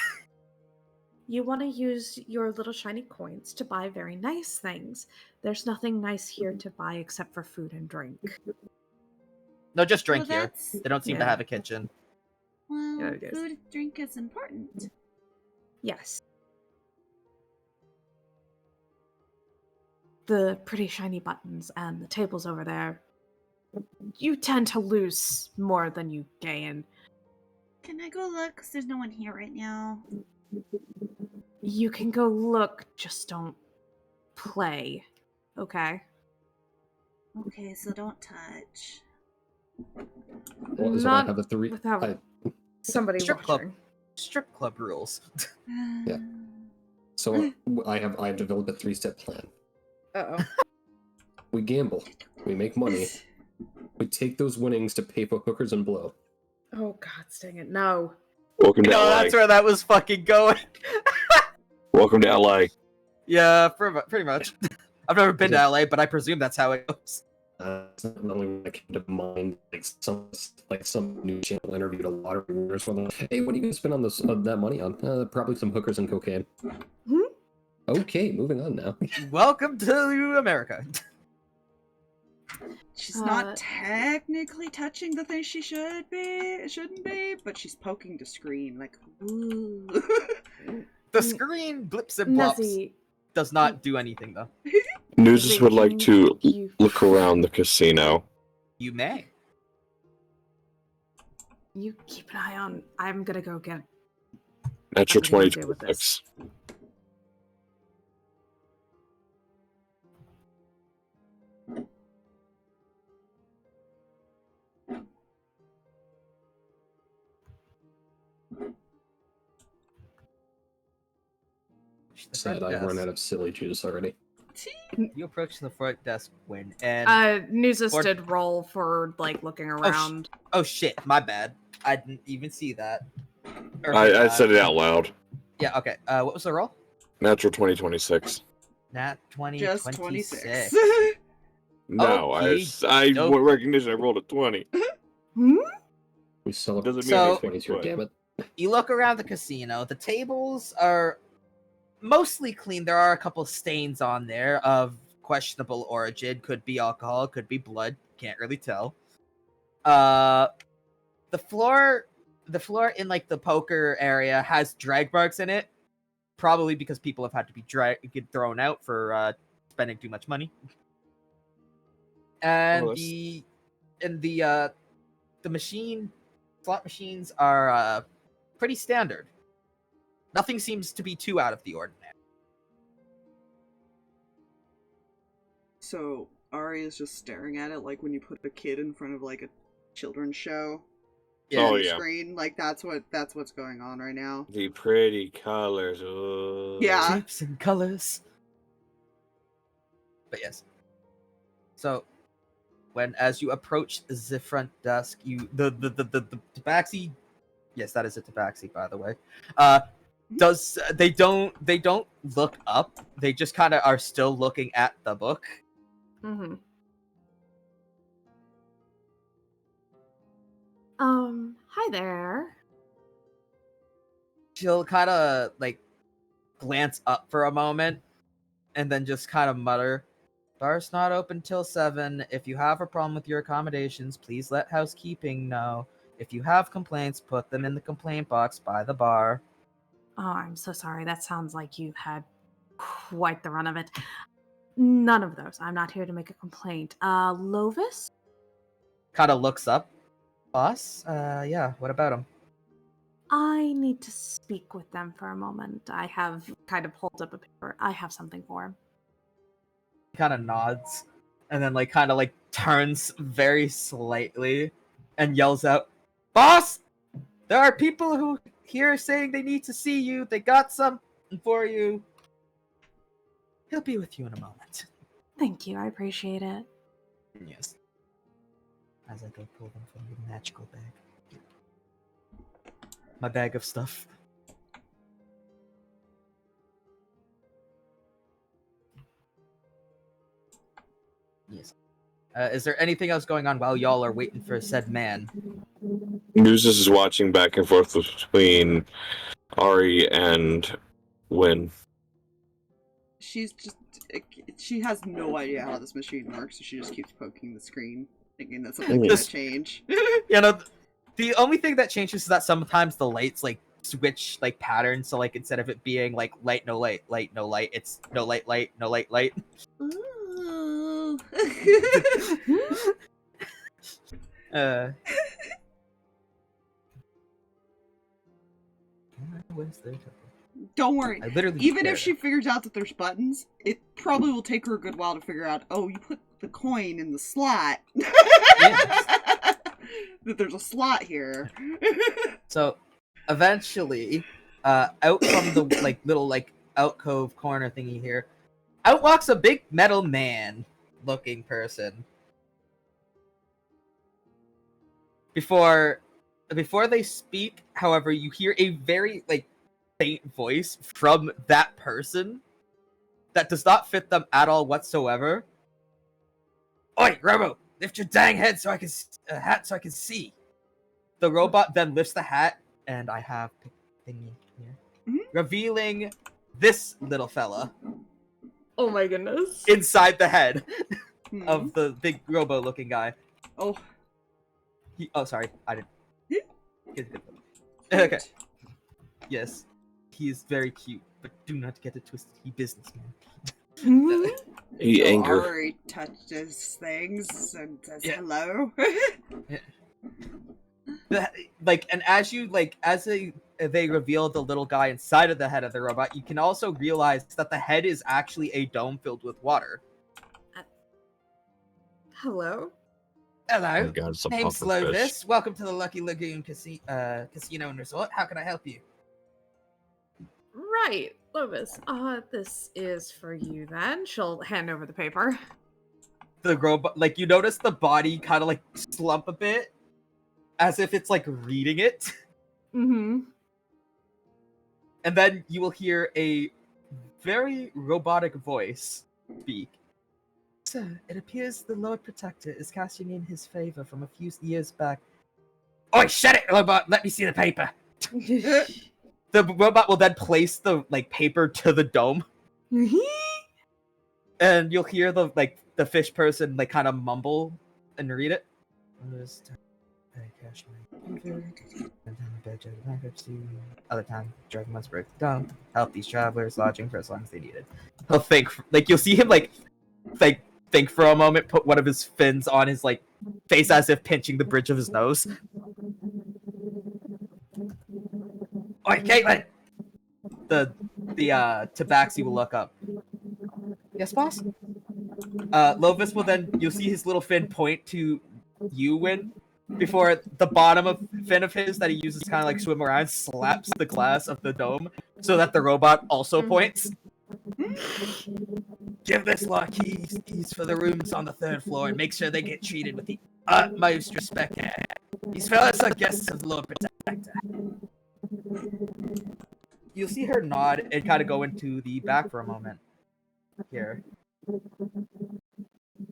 You want to use your little shiny coins to buy very nice things. There's nothing nice here to buy except for food and drink. No, just drink Well, here. that's- They don't seem to Yeah. have a kitchen. Well, Yeah, it is. food, drink is important. Yes. The pretty shiny buttons and the tables over there. You tend to lose more than you gain. Can I go look? Because there's no one here right now. You can go look, just don't play. Okay? Okay, so don't touch. Well, so I Not have the three. without somebody Strip club. watching. Strip club rules. Yeah. So I have developed a 3-step plan. Uh-oh. We gamble. We make money. We take those winnings to pay for hookers and blow. Oh god, dang it. No. Welcome to No, LA. that's where that was fucking going. Welcome to LA. Yeah, pretty much. I've never been to LA, but I presume that's how it goes. It's not really what came to mind. Like some news channel interviewed a lottery winner or something. Hey, what are you gonna spend on that money on? Probably some hookers and cocaine. Okay, moving on now. Welcome to America. She's not technically touching the thing she shouldn't be, but she's poking the screen like, ooh. The screen blips and blops. Nezzy, Does not do anything though. Nuzus would like to you- look around the casino. You may. you keep an eye on. I'm gonna go get. Natural I'm gonna deal with 2026. Sad I've run out of silly juice already. You approach the front desk, Win, and Nuzus Or- did roll for like looking around. oh shit, my bad. I didn't even see that. Or, I said it out loud. Yeah. Okay. What was the roll? Natural 2026. Nat 20. Just 26. 26. No, Okey I doke. want recognition. I rolled a 20. We celebrate Doesn't mean so, anything, 20s here, but- damn it. You look around the casino. The tables are mostly clean. There are a couple stains on there of questionable origin. Could be alcohol, could be blood. Can't really tell. The floor in like the poker area has drag marks in it, probably because people have had to be get thrown out for spending too much money. And Oh, the slot machines are pretty standard. Nothing seems to be too out of the ordinary. So Ari is just staring at it like when you put a kid in front of like a children's show. Yeah. Oh, on the yeah. Screen. Like that's what's going on right now. The pretty colors. Oh. Yeah. Shapes and colors. But yes. So as you approach the front desk, the tabaxi, yes, that is a tabaxi, by the way. They don't look up. They just kind of are still looking at the book. Mm-hmm. Hi there. She'll kind of like glance up for a moment and then just kind of mutter, "Bar's not open till 7. If you have a problem with your accommodations, please let housekeeping know. If you have complaints, put them in the complaint box by the bar." Oh, I'm so sorry. That sounds like you've had quite the run of it. None of those. I'm not here to make a complaint. Lovis? Kind of looks up. "Boss? Yeah, what about him?" I need to speak with them for a moment. I have kind of holds up a paper. I have something for him. He kind of nods and then kind of turns very slightly and yells out, "Boss! There are people who here saying they need to see you. They got something for you. He'll be with you in a moment." Thank you. I appreciate it. Yes. As I go pull them from the magical bag. My bag of stuff. Yes. Is there anything else going on while y'all are waiting for said man? Nuzus is watching back and forth between Ari and Win. She has no idea how this machine works, so she just keeps poking the screen, thinking that something's gonna change. You know, the only thing that changes is that sometimes the lights switch patterns. So instead of it being light, no light, light, no light, it's no light, light, no light, light. Ooh. Don't worry. I literally Even care. if she figures out that there's buttons, it probably will take her a good while to figure out, oh, you put the coin in the slot. That there's a slot here. So eventually, out from the little alcove corner thingy here, out walks a big metal man looking person. Before they speak, however, you hear a very faint voice from that person that does not fit them at all whatsoever. Oi, Robo, lift your dang head so I can hat so I can see. The robot then lifts the hat, and I have thingy here, revealing this little fella Oh my goodness. inside the head of the big Robo-looking guy. Oh. Oh, sorry, I didn't. Okay. Yes, he is very cute, but do not get it twisted. He businessman. He So anger. Ari touches things and says Yeah. hello. And as they reveal the little guy inside of the head of the robot, you can also realize that the head is actually a dome filled with water. Hello. Hello, Oh God, it's a name's puffer fish. Slovis. Welcome to the Lucky Lagoon Casino and Resort. How can I help you? Right, Lovis. This is for you then. She'll hand over the paper. The robot, like, you notice the body kind of like slump a bit, as if it's like reading it, Mm-hmm. and then you will hear a very robotic voice speak. Sir, it appears the Lord Protector is casting in his favor from a few years back. Oi, shut it, robot! Let me see the paper. The robot will then place the paper to the dome, and you'll hear the fish person kind of mumble and read it. Other time, driving must break the dome. Help these travelers lodging for as long as they need it. He'll think you'll see him think for a moment, put one of his fins on his face as if pinching the bridge of his nose. Oi, Caitlin! The tabaxi will look up. Yes, boss? Lovis will then, you'll see his little fin point to you, Win, before the bottom of fin of his that he uses to kind of swim around slaps the glass of the dome so that the robot also points. Give this lot keys for the rooms on the 3rd floor and make sure they get treated with the utmost respect. These fellas are guests of the Lord Protector. You'll see her nod and kind of go into the back for a moment. Here.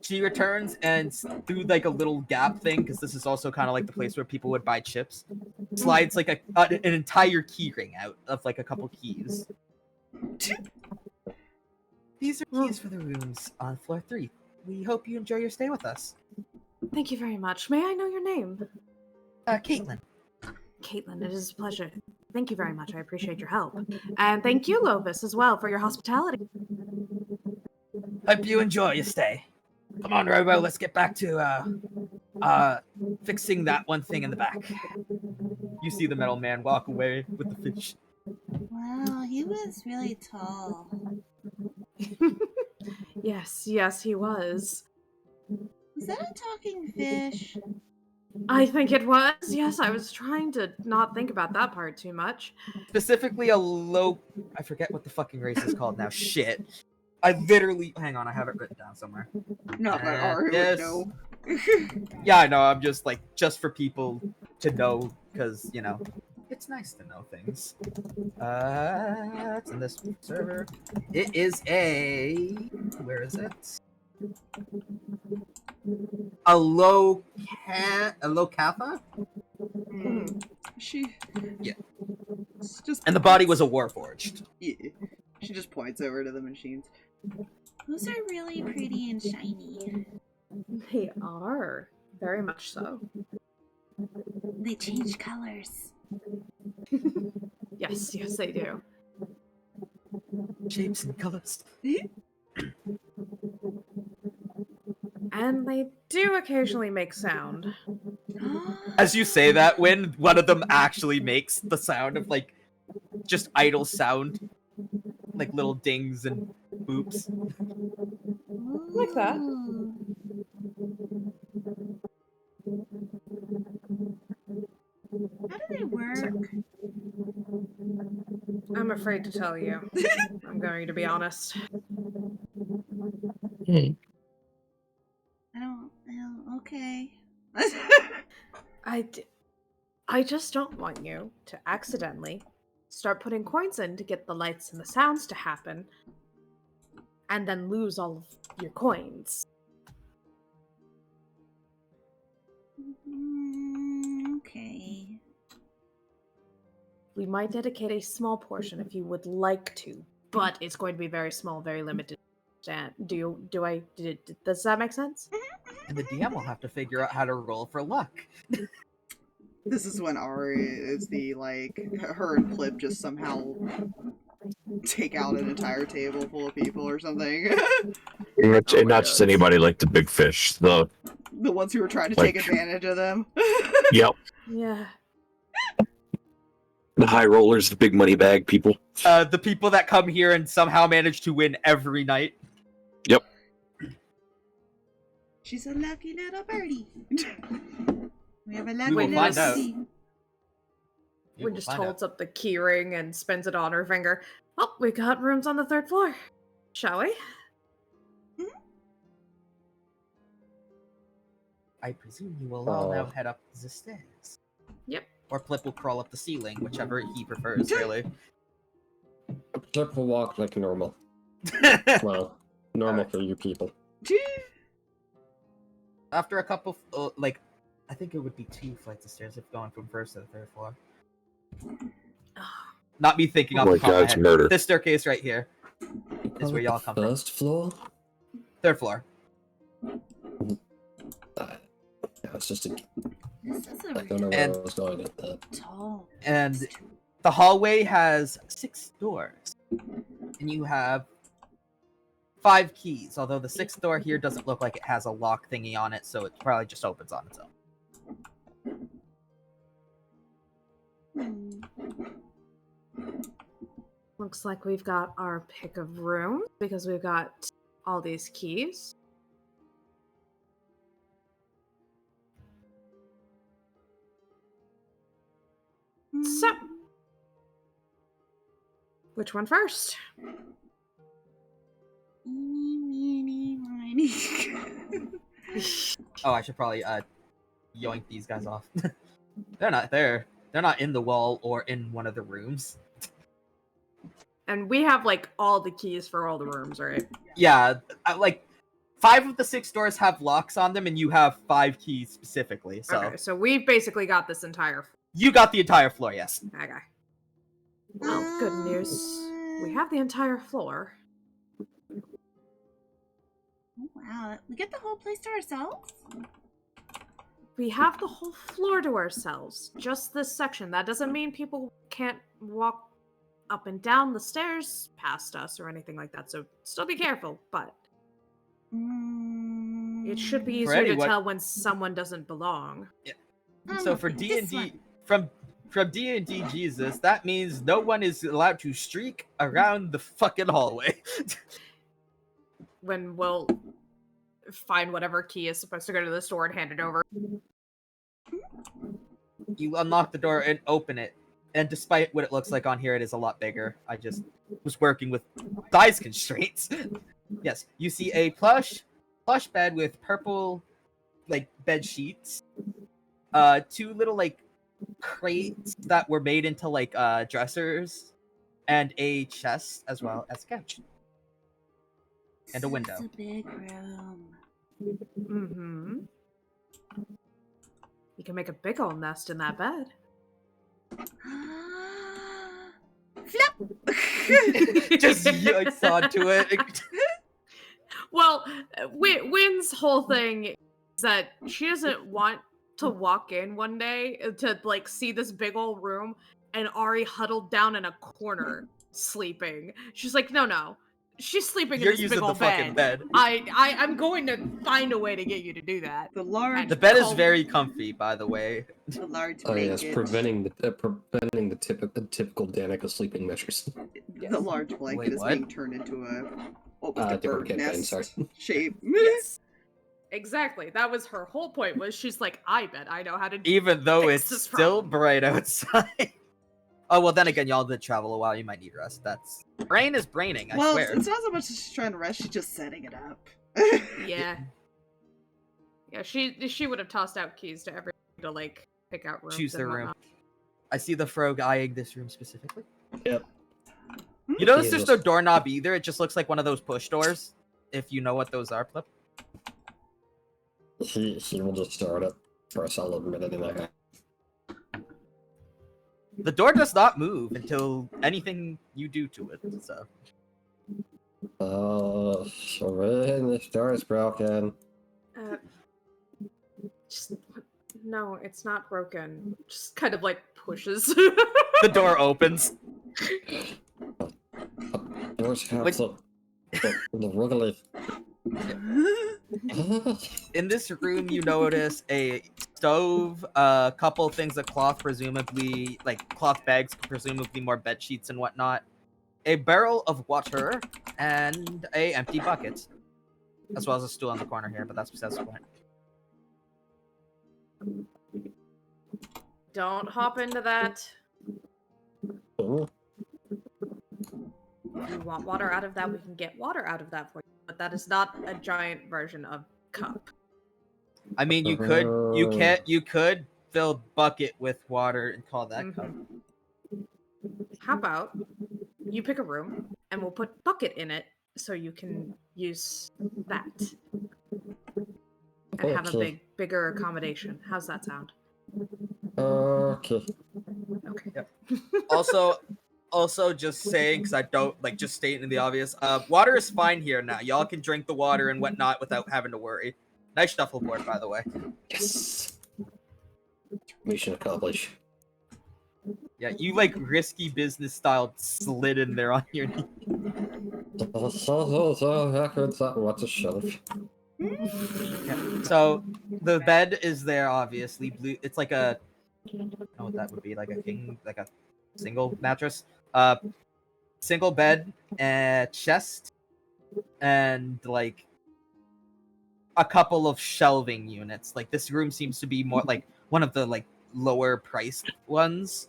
She returns and through a little gap thing, because this is also kind of the place where people would buy chips, slides an entire key ring out of a couple keys. These are keys for the rooms on floor 3. We hope you enjoy your stay with us. Thank you very much. May I know your name? Caitlin. Caitlin, it is a pleasure. Thank you very much. I appreciate your help. And thank you, Lovis, as well, for your hospitality. Hope you enjoy your stay. Come on, Robo, let's get back to fixing that one thing in the back. You see the metal man walk away with the fish. Wow, he was really tall. Yes, he was. Was that a talking fish? I think it was. Yes, I was trying to not think about that part too much. Specifically I forget what the fucking race is called now. Shit. I literally... Hang on, I have it written down somewhere. Not that Ari would know. Yeah, I know, I'm just just for people to know, because, it's nice to know things. It's in this server. It is a... Where is it? A Lokatha? She... Yeah. Just And the body was a Warforged. Yeah. She just points over to the machines. Those are really pretty and shiny. They are. Very much so. They change colors. Yes, they do. Shapes and colors. And they do occasionally make sound. As you say that, when one of them actually makes the sound of just idle sound, little dings and boops. Like that. Ooh. How do they work? I'm afraid to tell you. I'm going to be honest. Okay. I just don't want you to accidentally start putting coins in to get the lights and the sounds to happen, and then lose all of your coins. We might dedicate a small portion if you would like to, but it's going to be very small, very limited. Does that make sense? And the DM will have to figure out how to roll for luck. This is when Ari is her and Plip just somehow take out an entire table full of people or something. And not just anybody like the big fish. The ones who were trying to take advantage of them. Yep. Yeah. The high rollers, the big money bag people. The people that come here and somehow manage to win every night. Yep. She's a lucky little birdie. We have a lucky We will little find out. birdie. Wynn just holds up the key ring and spins it on her finger. Oh, we got rooms on the 3rd floor. Shall we? I presume you will all now head up the stairs. Yep. Or Plip will crawl up the ceiling, whichever he prefers, really. Plip will walk like normal. Well, normal for you people. After a couple, I think it would be 2 flights of stairs if going from 1st to the 3rd floor. Not me thinking Oh off my the top of god, my it's head. murder. This staircase right here is where y'all come from. First floor? 3rd floor. Yeah, it's just a... This is a I don't know where I was going with that. tall. And the hallway has 6 doors. And you have 5 keys, although the 6th door here doesn't look like it has a lock thingy on it, so it probably just opens on its own. Looks like we've got our pick of rooms because we've got all these keys. So, which one first? Eeny, meeny, miny. Oh, I should probably yoink these guys off. They're not there. They're not in the wall or in one of the rooms. And we have all the keys for all the rooms, right? Yeah, 5 of the 6 doors have locks on them, and you have 5 keys specifically. So Okay, so we've basically got this entire. you got the entire floor, yes. Okay. Well, good news. We have the entire floor. Oh, wow, we get the whole place to ourselves? We have the whole floor to ourselves. Just this section. That doesn't mean people can't walk up and down the stairs past us or anything like that. So still be careful, but it should be easier to tell when someone doesn't belong. Yeah. So for D&D, from D&D Jesus, that means no one is allowed to streak around the fucking hallway. When we'll find whatever key is supposed to go to the store and hand it over. You unlock the door and open it. And despite what it looks like on here, it is a lot bigger. I just was working with size constraints. Yes, you see a plush bed with purple, bed sheets. 2 little, crates that were made into, dressers. And a chest, as well as a couch. And a window. It's a big room. Mm-hmm. You can make a big old nest in that bed. Flop! Just yoinks onto it. Well, Wynn's whole thing is that she doesn't want to walk in one day to see this big old room and Ari huddled down in a corner sleeping. She's like, no. She's sleeping You're in this using big old the fucking bed. I'm going to find a way to get you to do that. The bed is very comfy, by the way. The large Oh yes, blanket. preventing the typical Danica sleeping measures. The large blanket Wait, is what? being turned into a Different bird campaign, nest sorry. shape. Yes. Exactly. That was her whole point. Was she's like, I bet I know how to do Even though fix it's this still problem. bright outside. Oh, well, then again, y'all did travel a while. You might need rest. That's... Brain is braining, I Well, swear. it's not so much as she's trying to rest, she's just setting it up. Yeah. Yeah, she would have tossed out keys to everyone to pick out rooms. Choose and their room. whatnot. I see the frog eyeing this room specifically. Yep. You notice He there's is no doorknob either. It just looks like one of those push doors. If you know what those are, Plip. He will just start it for a solid minute and a half. The door does not move until anything you do to it. So. This door is broken. Just no, it's not broken. Just kind of like pushes. The door opens. Doors have Wait. the wriggly. In this room, you notice a stove, a couple things of cloth, presumably like cloth bags, presumably more bed sheets and whatnot, a barrel of water, and a empty bucket, as well as a stool in the corner here. But that's besides the point. Don't hop into that. Oh, If you want water out of that, we can get water out of that for you. But that is not a giant version of cup. I mean, you could fill bucket with water and call that cup. How about you pick a room and we'll put bucket in it so you can use that and have a bigger accommodation. How's that sound? Okay. Okay. Yep. Also, just saying, because I don't just stating the obvious. Water is fine here now. Y'all can drink the water and whatnot without having to worry. Nice shuffleboard, by the way. Yes. Mission accomplished. Yeah, you risky business style slid in there on your knee. What a shelf. Yeah. So the bed is there, obviously. Blue. It's like a. I don't know what that would be, like a king, like a single mattress. Single bed, chest, and a couple of shelving units. This room seems to be more one of the lower priced ones.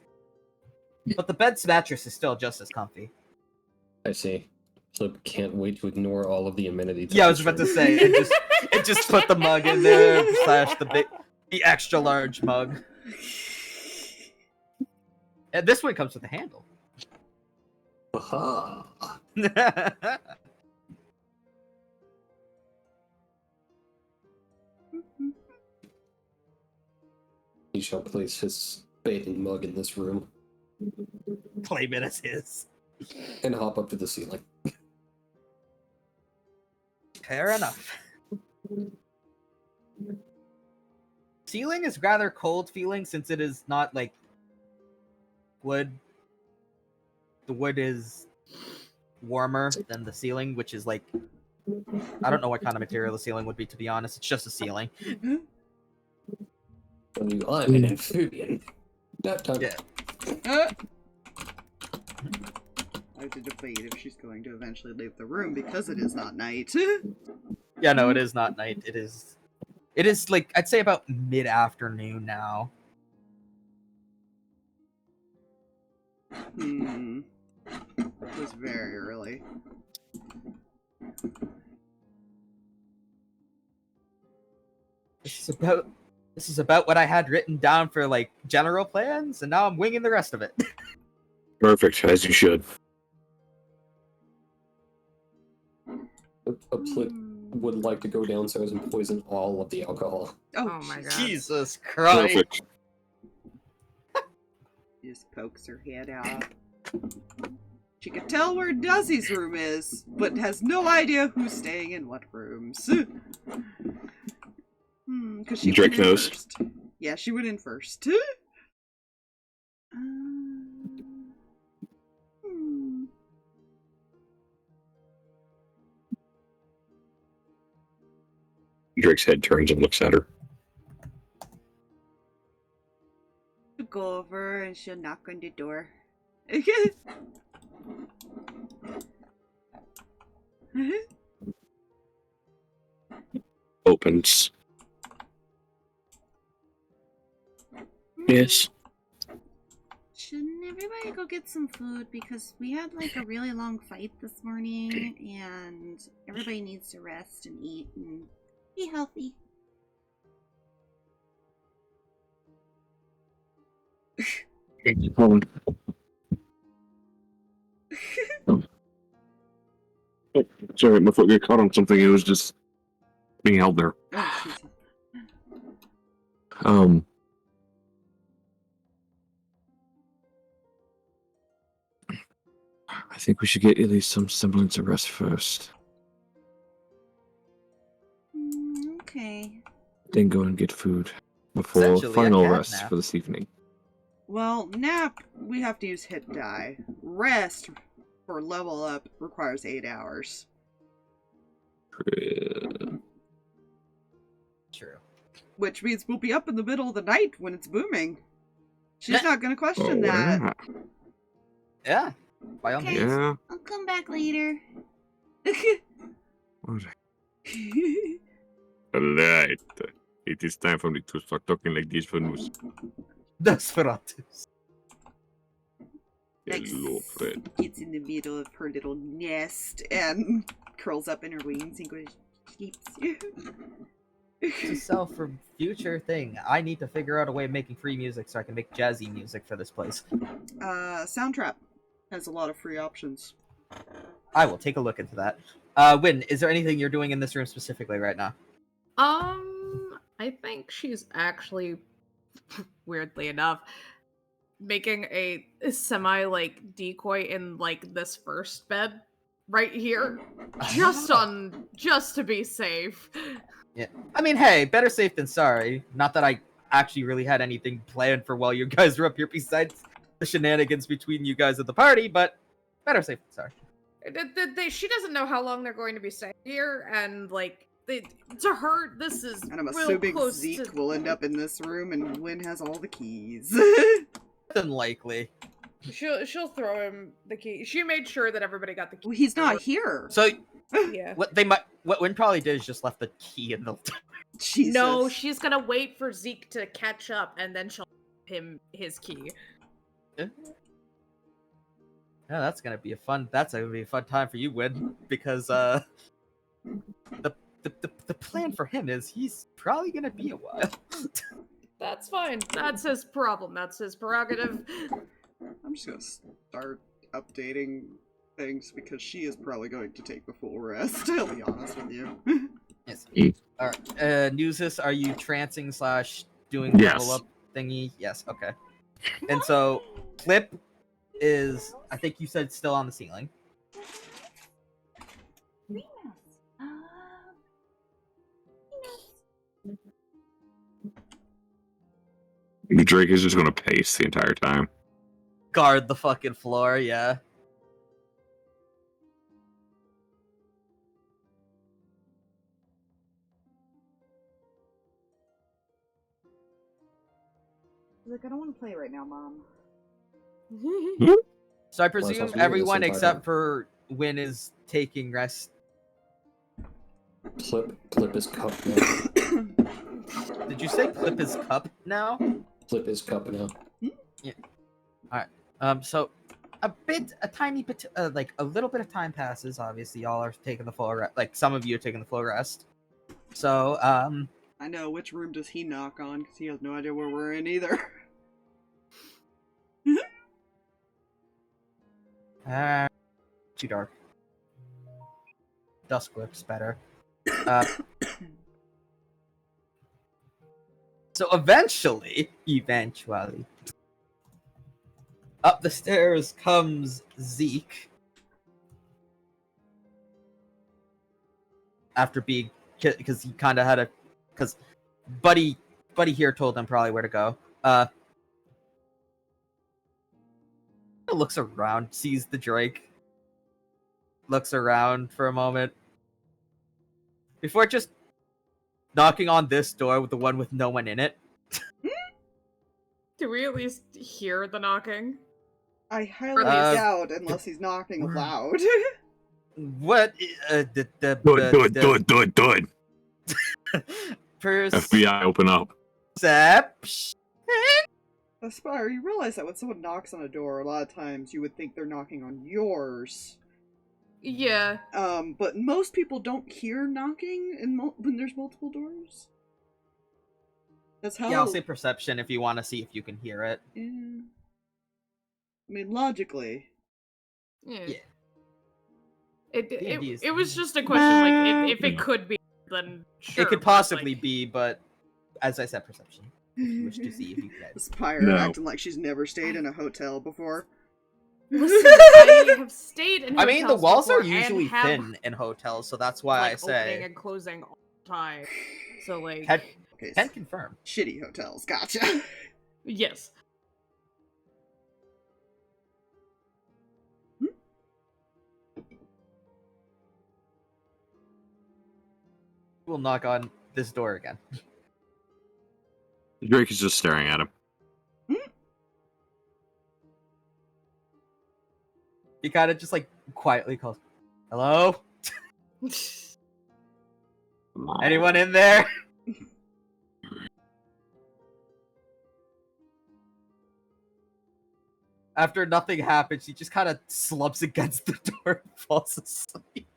But the bed's mattress is still just as comfy. I see. So can't wait to ignore all of the amenities. Yeah, I was about to say it just put the mug in there / the extra large mug. And this one comes with a handle. Aha. He shall place his bathing mug in this room Claim it as his. and hop up to the ceiling. Fair enough. Ceiling is rather cold feeling since it is not wood. The wood is warmer than the ceiling, which is I don't know what kind of material the ceiling would be, to be honest. It's just a ceiling. I'm an amphibian. Nap time. Yeah. I have to debate if she's going to eventually leave the room because it is not night. Yeah, no, it is not night. It is I'd say about mid-afternoon now. It was very early. This is about what I had written down for general plans, and now I'm winging the rest of it. Perfect, as you should. A Plip would like to go downstairs and poison all of the alcohol. Oh my god. Jesus Christ. Perfect. Just pokes her head out. She could tell where Duzzy's room is, but has no idea who's staying in what rooms. Because she Drake went in knows. first. Yeah, she went in first. Drake's head turns and looks at her. She'll go over and she'll knock on the door. Opens. Yes. Shouldn't everybody go get some food? Because we had a really long fight this morning and everybody needs to rest and eat and be healthy. Sorry, my foot got caught on something. It was just being held there. I think we should get at least some semblance of rest first. Okay. Then go and get food before Essentially, a final cat rest nap. for this evening. Well, nap, we have to use hit die. Rest for level up requires 8 hours. True. Which means we'll be up in the middle of the night when it's booming. She's Yeah. not gonna question Oh, that. Yeah. By all Okay. means. Yeah. I'll come back later. Alright. It is time for me to start talking like this for news. Nosferatus. Like, Hello, friend. gets in the middle of her little nest and curls up in her wings and goes sleeps. To sell for future thing. I need to figure out a way of making free music so I can make jazzy music for this place. Soundtrap has a lot of free options. I will take a look into that. Win, is there anything you're doing in this room specifically right now? I think she's actually, weirdly enough, making a semi like decoy in like this first bed right here, just to be safe. Yeah. I mean, hey, better safe than sorry. Not that I actually really had anything planned for while you guys were up here besides the shenanigans between you guys at the party, but better safe than sorry. She doesn't know how long they're going to be staying here, and like to her, this is And I'm real assuming close Zeke to... will end up in this room and Wynn has all the keys. Unlikely. She'll throw him the key. She made sure that everybody got the key. Well, he's not here. So Yeah. what Win probably did is just left the key in the Jesus. No, she's gonna wait for Zeke to catch up, and then she'll give him his key. Yeah, that's gonna be a fun time for you, Win, because the plan for him is he's probably gonna be a while. That's fine. That's his problem. That's his prerogative. I'm just gonna start updating things because she is probably going to take the full rest. I'll be honest with you. Yes. Alright. Nuzus, are you trancing / doing Yes. level up thingy? Yes, okay. And so Plip is, I think you said, still on the ceiling. Drake is just gonna pace the entire time. Guard the fucking floor, yeah. Like, I don't want to play right now, Mom. So I sounds presume weird, everyone this entire except time. for Win is taking rest. Plip is cup now. Did you say Plip is cup now? Plip is cup now. So a tiny bit, like a little bit of time passes. Obviously, y'all are taking the full rest. Like some of you are taking the full rest. So, I know, which room does he knock on? Because he has no idea where we're in either. Too dark. Dusk looks better. So eventually, up the stairs comes Zeke. After being, because he kind of had because Buddy here told them probably where to go. Looks around, sees the Drake. Looks around for a moment. Before just knocking on this door with the one with no one in it. Do we at least hear the knocking? I highly doubt unless he's knocking loud. What? Do it. FBI, open up. Perception. Aspire, you realize that when someone knocks on a door, a lot of times you would think they're knocking on yours. Yeah. But most people don't hear knocking when there's multiple doors. That's how. Yeah, I'll say perception if you want to see if you can hear it. Yeah. I mean, logically. Yeah. Yeah. It was just a question, like, if it could be, then sure. It could but, possibly like, be, but as I said, perception. If you wish to see if you can. Aspire No. acting like she's never stayed in a hotel before. Listen, I have stayed in I mean, the hotels walls are before and usually have, thin in hotels, so that's why like, I say. opening and closing all the time. So, like, Okay, Can confirm. shitty hotels. Gotcha. yes. We'll knock on this door again. Drake is just staring at him. He kind of just like quietly calls, "Hello? Anyone in there?" After nothing happens, he just kind of slumps against the door and falls asleep.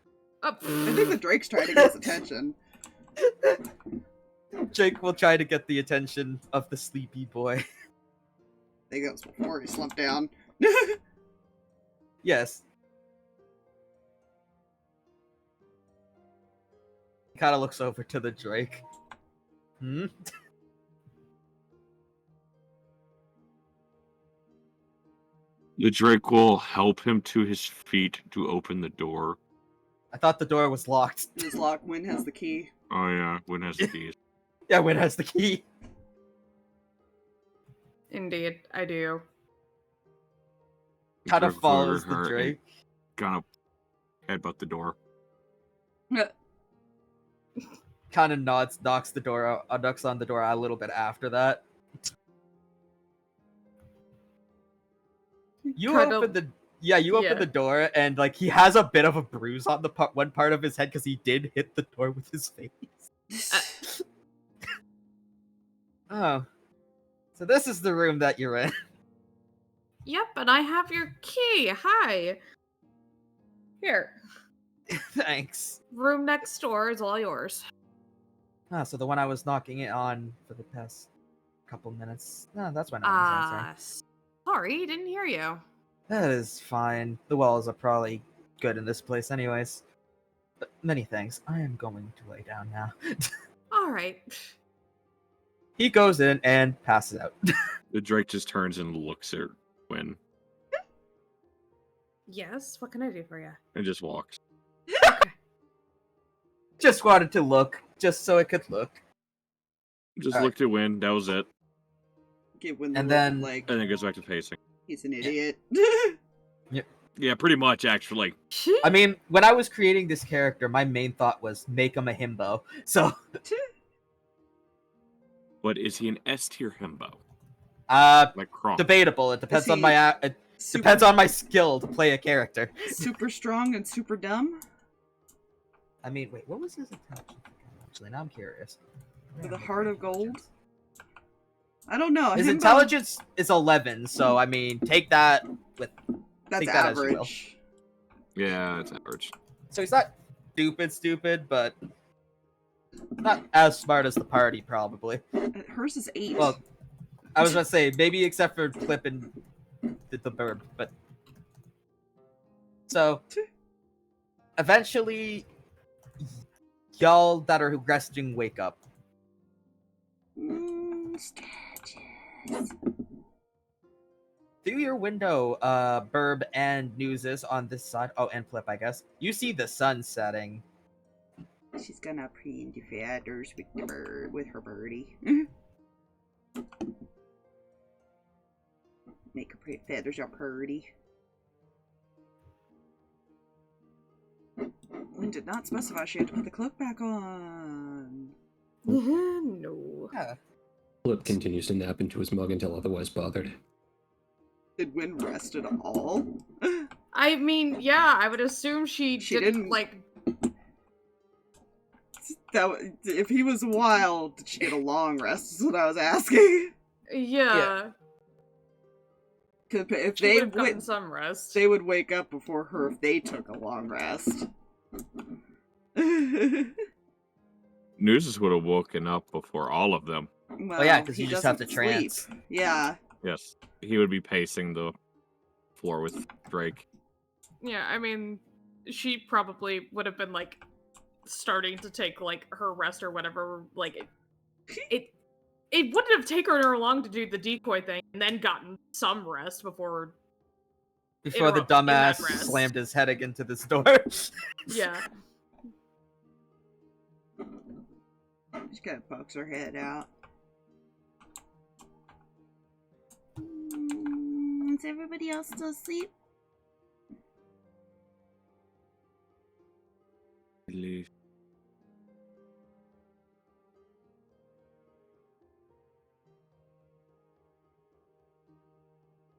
I think the Drake's trying to get his attention. Jake will try to get the attention of the sleepy boy. I think that was before he slumped down. Yes. He kind of looks over to the Drake. Hmm? The Drake will help him to his feet to open the door. I thought the door was locked. It is locked. Wynn has the key. Oh yeah, Wynn has the keys. Yeah, Wynn has the key. Indeed, I do. Kind of Drake follows the her and Drake. Gonna headbutt the door. Kind of knocks the door out, knocks on the door a little bit after that. You Kinda- open the door, and like he has a bit of a bruise on the one part of his head because he did hit the door with his face. Oh, so this is the room that you're in. Yep, and I have your key. Hi. Here. Thanks. Room next door is all yours. Ah, so the one I was knocking it on for the past couple minutes. No, that's why no one's answering. Sorry, didn't hear you. That is fine. The walls are probably good in this place anyways. But many thanks. I am going to lay down now. All right. He goes in and passes out. The Drake just turns and looks at Wynn Yes, what can I do for you? and just walks. Just wanted to look, just so it could look. Just Alright. looked at Wynn, that was it. Give Wynn the And look then- like And then goes back to pacing. he's an idiot. Yeah, pretty much actually. I mean, when I was creating this character, my main thought was make him a himbo. So, But is he an S tier himbo? Like Kronk? debatable. It depends on he my it depends on my skill to play a character. super strong and super dumb I mean, wait, what was his intelligence? Actually, now I'm curious. with a heart of gold. I don't know. His Himbo- intelligence is 11, so I mean, take that with. That's take that as you will. average. Yeah, it's average. So he's not stupid, but not as smart as the party, probably. Hers is 8. Well, I was gonna say maybe except for Plip and the bird, but so eventually, y'all that are resting wake up. Sketches. Through your window, Burb and Nuzus on this side. Oh, and Plip, I guess. You see the sun setting. She's gonna preen the feathers with the bird, with her birdie. Make her pretty feathers are pretty. Lynn did not specify she had to put the cloak back on. No. Yeah. Flip continues to nap into his mug until otherwise bothered. Did Wynn rest at all? I mean, yeah, I would assume she didn't- like. If he was wild, did she get a long rest? Is what I was asking. Yeah. Because if She they would have gotten went, some rest. they would wake up before her if they took a long rest. Nuzus would have woken up before all of them. Well, Oh yeah, because he you just have to doesn't sleep. trance. Yeah. Yes. He would be pacing the floor with Drake. Yeah, I mean, she probably would have been like starting to take like her rest or whatever. Like it wouldn't have taken her long to do the decoy thing and then gotten some rest before Before the In that dumbass rest. slammed his head into this door. Yeah. She kind of pokes her head out. Is everybody else still asleep? Leave.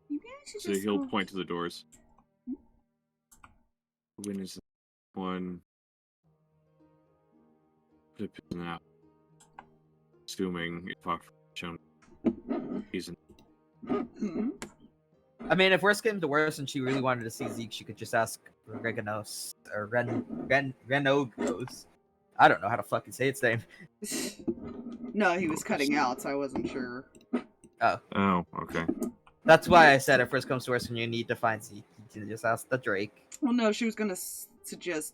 Maybe I should So just he'll go... point to the doors. When is one? Plip is now. Assuming if I've shown he's in. I mean, if worse came to worse and she really wanted to see Zeke, she could just ask Reganos or Renogos. I don't know how to fucking say its name. No, he was cutting out, so I wasn't sure. Oh, okay. That's why I said if worse comes to worse and you need to find Zeke, you can just ask the Drake. Well, no, she was gonna suggest.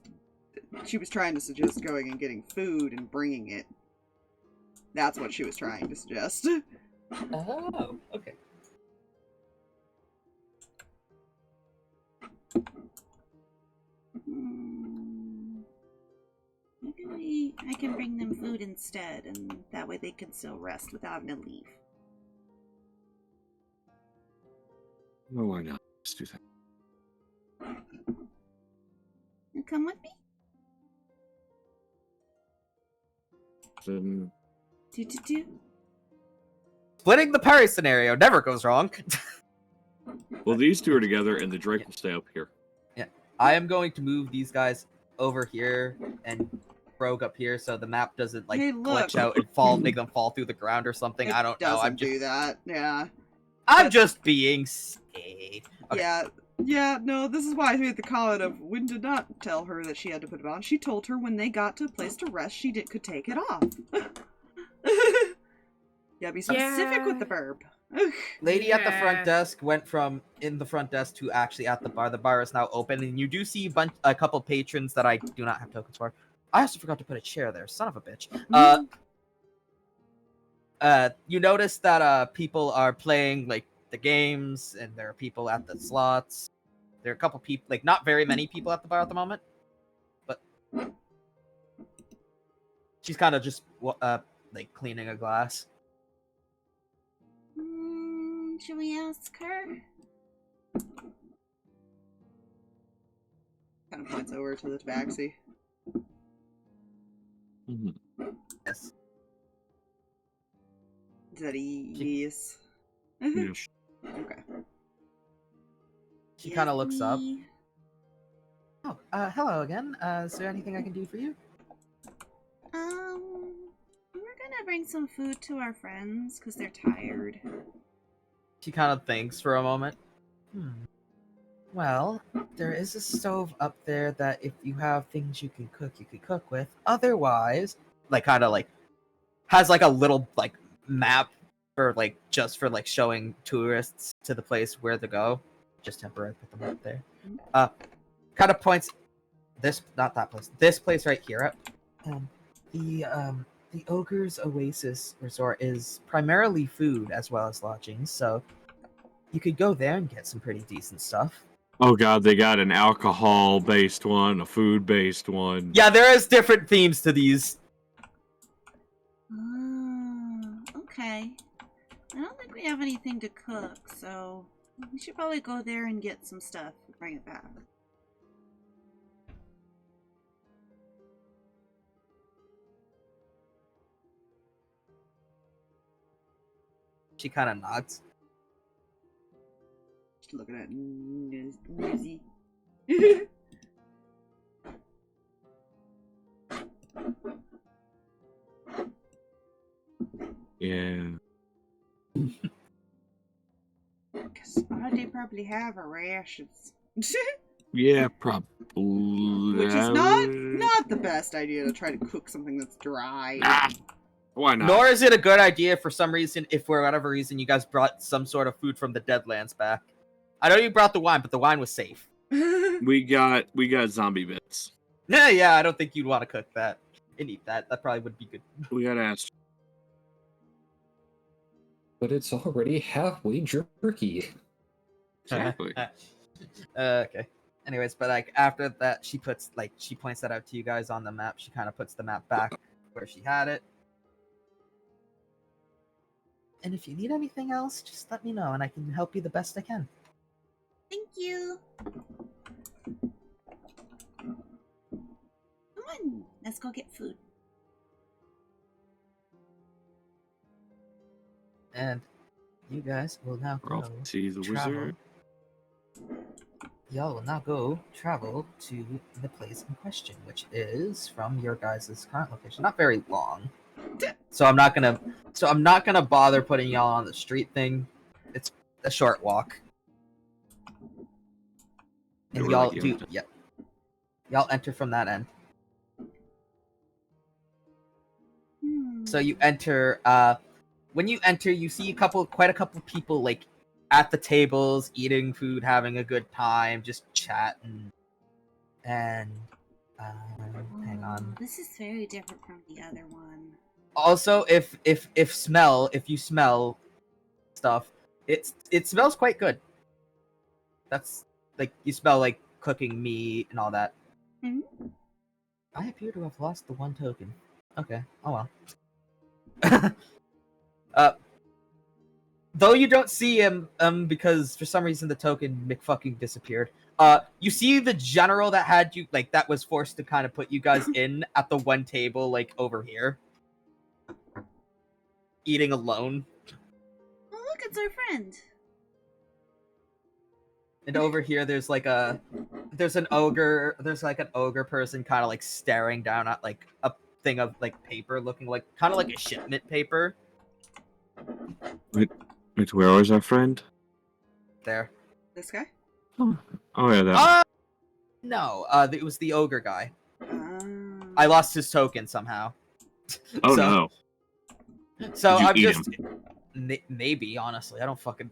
She was trying to suggest going and getting food and bringing it. That's what she was trying to suggest. Oh, okay. Maybe I can bring them food instead, and that way they can still rest without having to leave. Well, why not? Let's do that. You come with me? Then Do. Splitting the parry scenario never goes wrong. well, these two are together, and the Drake will stay up here. I am going to move these guys over here and Rogue up here so the map doesn't like Hey, look. glitch out and make them fall through the ground or something. It I don't know. doesn't do that. Yeah. I'm just being safe. Okay. Yeah. Yeah, no, this is why I made the comment of Wynn did not tell her that she had to put it on. She told her when they got to a place to rest, could take it off. Yeah, be specific with the verb. Lady at the Yeah. front desk went from in the front desk to actually at the bar. The bar is now open, and you do see a couple patrons that I do not have tokens for. I also forgot to put a chair there. Son of a bitch. You notice that people are playing like the games, and there are people at the slots. There are a couple people, like not very many people at the bar at the moment, but she's kind of just like cleaning a glass. Should we ask her? Kind of points over to the tabaxi. Mm-hmm. Yes. Is that a yes? Yes. Okay. She kind of looks up. Me. Oh, hello again. Is there anything I can do for you? We're gonna bring some food to our friends because they're tired. She kind of thinks for a moment. Well, there is a stove up there that if you have things you can cook with. Otherwise, like kind of like has like a little like map for like just for like showing tourists to the place where to go. Just temporarily put them up there. Kind of points this not that place. This place right here. The Ogre's Oasis Resort is primarily food as well as lodging, so you could go there and get some pretty decent stuff. Oh god, they got an alcohol-based one, a food-based one. Yeah, there is different themes to these. Okay. I don't think we have anything to cook, so we should probably go there and get some stuff and bring it back. She kind of nods. Just looking at Newsy. Yeah. Because they probably have a rations. Yeah, probably. Which is not the best idea to try to cook something that's dry. Nah, why not? Nor is it a good idea for some reason if for whatever reason you guys brought some sort of food from the Deadlands back. I know you brought the wine, but the wine was safe. We got zombie bits. Yeah, I don't think you'd want to cook that and eat that. That probably would be good. We gotta ask. But it's already halfway jerky. Exactly. Okay. Anyways, but like after that, she points that out to you guys on the map. She kind of puts the map back where she had it. And if you need anything else, just let me know, and I can help you the best I can. Thank you. Come on, let's go get food. And you guys will now We're off go to see the travel. wizard. Y'all will now go travel to the place in question, which is from your guys' current location. Not very long. So I'm not gonna bother putting y'all on the street thing. It's a short walk. And we're y'all like, do y'all enter from that end. So you enter when you enter you see quite a couple people like at the tables, eating food, having a good time, just chatting. And hang on. This is very different from the other one. Also, if you smell stuff, it smells quite good. That's like you smell like cooking meat and all that. Mm-hmm. I appear to have lost the one token. Okay. Oh well. Though you don't see him, because for some reason the token McFucking disappeared. You see the general that had you, like, that was forced to kind of put you guys in at the one table, like, over here. Eating alone. Oh, look, it's our friend. And over here, there's an ogre person kind of, like, staring down at, like, a thing of, like, paper looking like, kind of like a shipment paper. Wait, where was our friend? There. This guy? Oh yeah, that. No, it was the ogre guy. Um, I lost his token somehow. Oh no. So Did you I'm eat just maybe honestly, I don't fucking.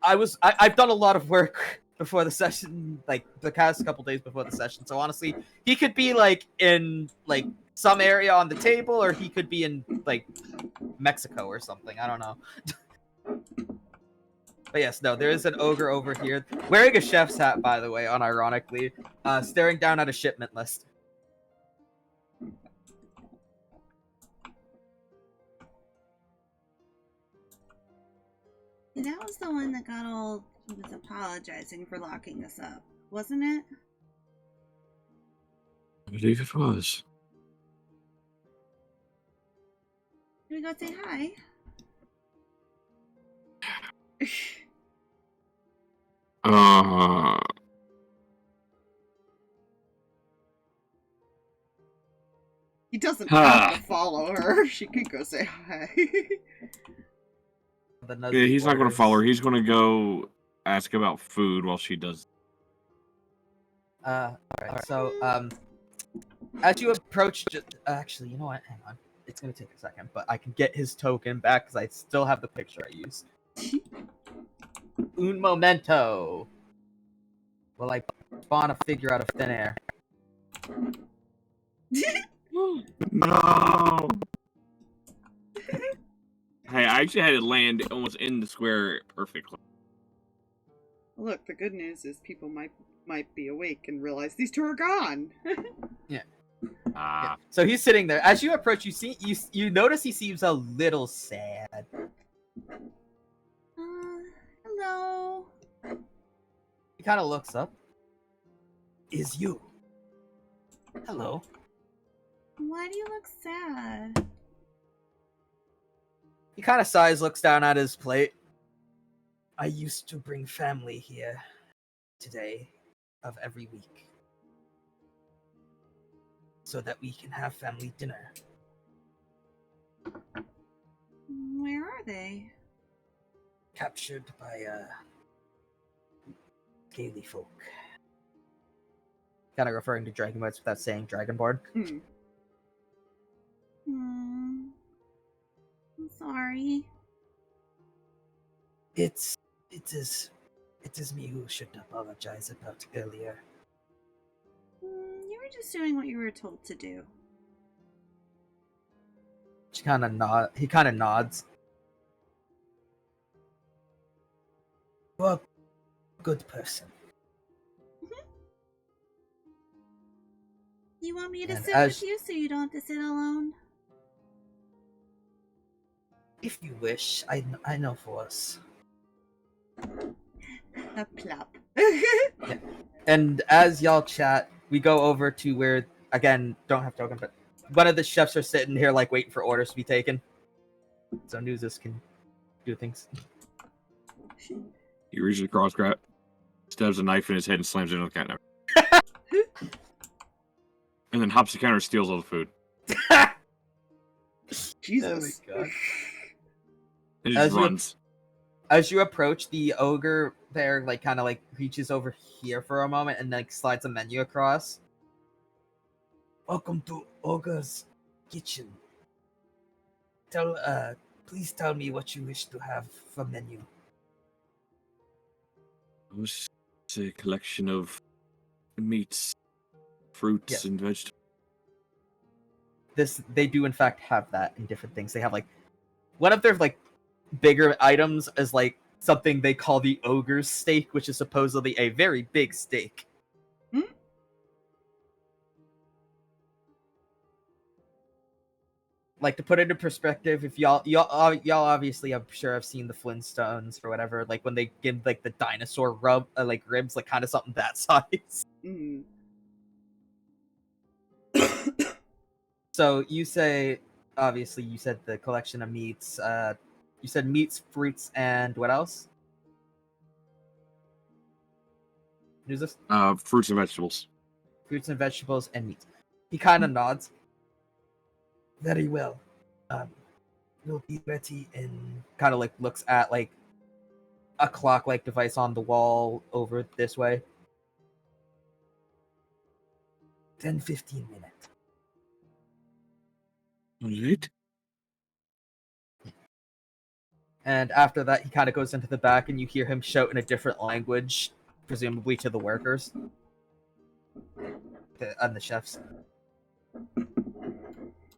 I've done a lot of work before the session, like the past couple days before the session. So honestly, he could be like in like some area on the table, or he could be in like Mexico or something. I don't know. But yes, no, there is an ogre over here wearing a chef's hat, by the way, unironically, staring down at a shipment list. That was the one that got all. He was apologizing for locking us up, wasn't it? I believe it was. Should we go say hi? He doesn't have to follow her. She could go say hi. Yeah, he's not going to follow her. He's going to go ask about food while she does. Alright, so, as you approach, actually, you know what, hang on. It's gonna take a second, but I can get his token back, because I still have the picture I used. Un momento! Will I spawn a figure out of thin air? No! Hey, I actually had it land almost in the square perfectly. Look, the good news is people might be awake and realize these two are gone. Yeah. Yeah. So he's sitting there. As you approach, you notice he seems a little sad. Hello. He kind of looks up. Is you? Hello. Why do you look sad? He kind of sighs, looks down at his plate. I used to bring family here today of every week so that we can have family dinner. Where are they? Captured by Gaily folk. Kind of referring to Dragonborns without saying Dragonborn. I'm sorry. It is me who should apologize about earlier. You were just doing what you were told to do. He kind of nods. You are a good person. You want me to And sit as- with you so you don't have to sit alone? If you wish, I know for us. A plop. And as y'all chat, we go over to where, again, don't have token, but one of the chefs are sitting here, like, waiting for orders to be taken. So Nuzus can do things. He reaches across, stabs a knife in his head, and slams it into the counter. And then hops the counter and steals all the food. Jesus. Oh my god. And just runs. As you approach, the ogre there, like, kind of, like, reaches over here for a moment and, like, slides a menu across. Welcome to Ogre's Kitchen. Please tell me what you wish to have for menu. It's a collection of meats, fruits, Yes. and vegetables. They do in fact have that in different things. They have, like, one of their, like, bigger items is, like, something they call the ogre's steak, which is supposedly a very big steak. Like, to put it in perspective, if y'all obviously, I'm sure, have seen the Flintstones or whatever, like when they give, like, the dinosaur like ribs, like, kind of something that size. Mm. So you say, obviously, you said the collection of meats. You said meats, fruits, and what else? Nuzus? Fruits and vegetables. Fruits and vegetables and meat. He kind of nods. Very well. We'll be ready in... Kind of, like, looks at, like, a clock-like device on the wall over this way. 10-15 minutes. Alright. And after that, he kind of goes into the back, and you hear him shout in a different language, presumably to the workers. And the chefs.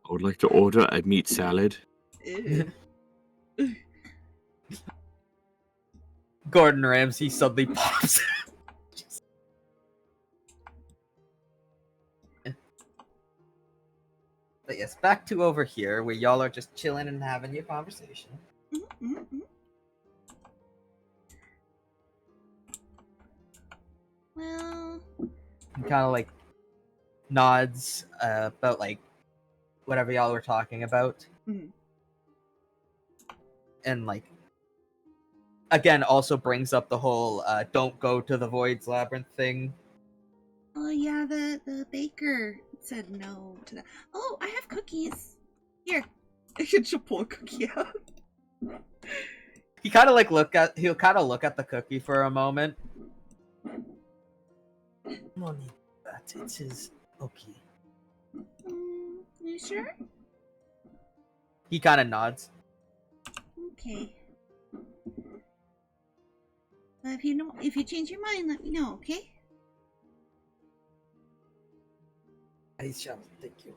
I would like to order a meat salad. Ew. Gordon Ramsay suddenly pops. But yes, back to over here, where y'all are just chilling and having your conversation. Well, He kind of, like, nods about, like, whatever y'all were talking about. Mhm. And, like, again, also brings up the whole don't go to the Void's Labyrinth thing. oh yeah, the baker said no to that. Oh, I have cookies. Here. She'll pull a cookie out. He kind of, like, he'll kind of look at the cookie for a moment. No need that. It is okay. You sure? He kind of nods. Okay. But if you change your mind, let me know, okay? I shall. Thank you.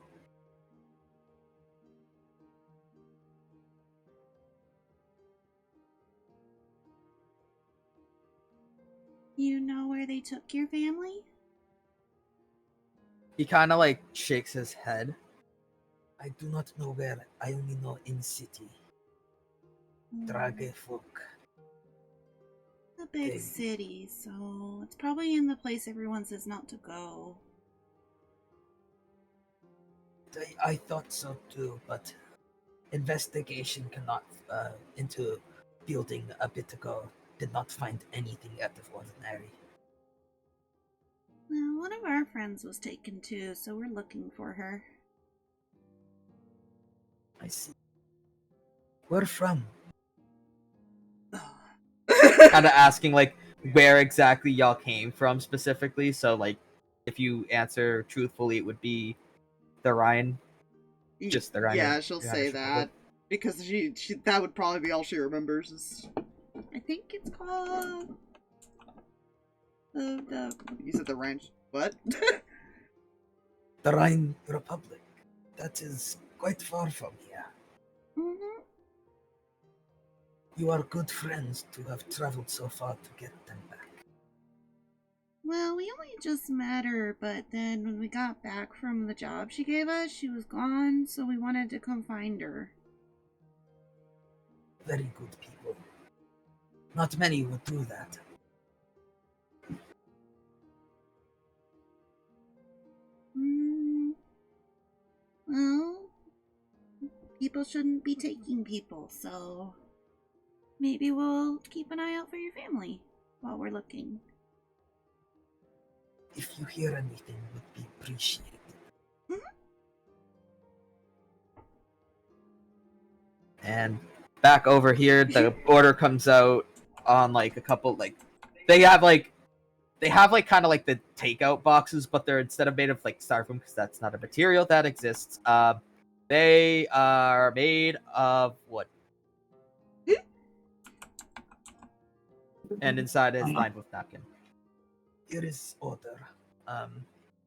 You know where they took your family? He kind of, like, shakes his head. I do not know where. I only know in city. Dragefolk. A big They- city, so it's probably in the place everyone says not to go. I thought so too, but investigation cannot into building a bit ago did not find anything out of ordinary. Well, one of our friends was taken too, so we're looking for her. I see. Where from? Kind of asking, like, where exactly y'all came from specifically. So, like, if you answer truthfully, it would be the Rhine. Just the Rhine. Yeah, she'll say that. Because she that would probably be all she remembers is I think it's called the you said the ranch. What? The Rhine Republic. That is quite far from here. Mm-hmm. You are good friends to have traveled so far to get them back. Well, we only just met her, but then when we got back from the job she gave us, she was gone, so we wanted to come find her. Very good people. Not many would do that. Well, people shouldn't be taking people, so maybe we'll keep an eye out for your family while we're looking. If you hear anything, would be appreciated. And back over here, the order comes out on like a couple they have kind of like the takeout boxes, but they're instead of made of like styrofoam because that's not a material that exists. They are made of wood, and inside is lined with napkin. Here is order.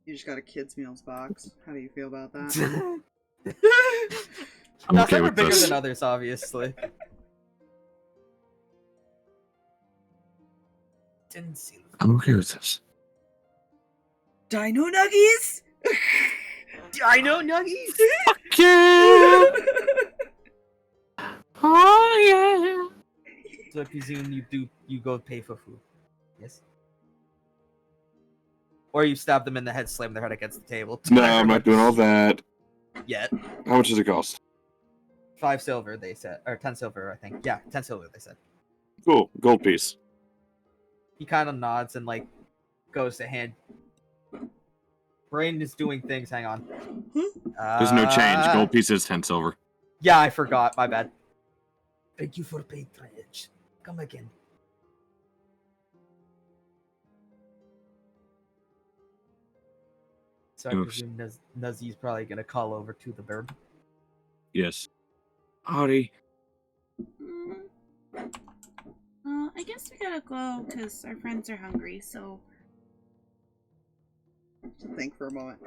You just got a kids' meals box. How do you feel about that? I'm No, okay some are with bigger this. than others, obviously. I'm okay with this. Dino nuggies? Dino nuggies? Yeah. Oh yeah. So I presume you go pay for food. Yes. Or you stab them in the head, slam their head against the table. No, I'm not doing all that. Yet. How much does it cost? 5 silver, they said. Or 10 silver, I think. Yeah, 10 silver, they said. Cool, gold piece. He kind of nods and, goes to hand. Brain is doing things, hang on. There's no change. Gold piece is 10 silver. Yeah, I forgot, my bad. Thank you for patronage. Come again. So I Oops. presume Nuzzie's probably gonna call over to the bird. Yes. Howdy. I guess we gotta go because our friends are hungry, so... Just think for a moment.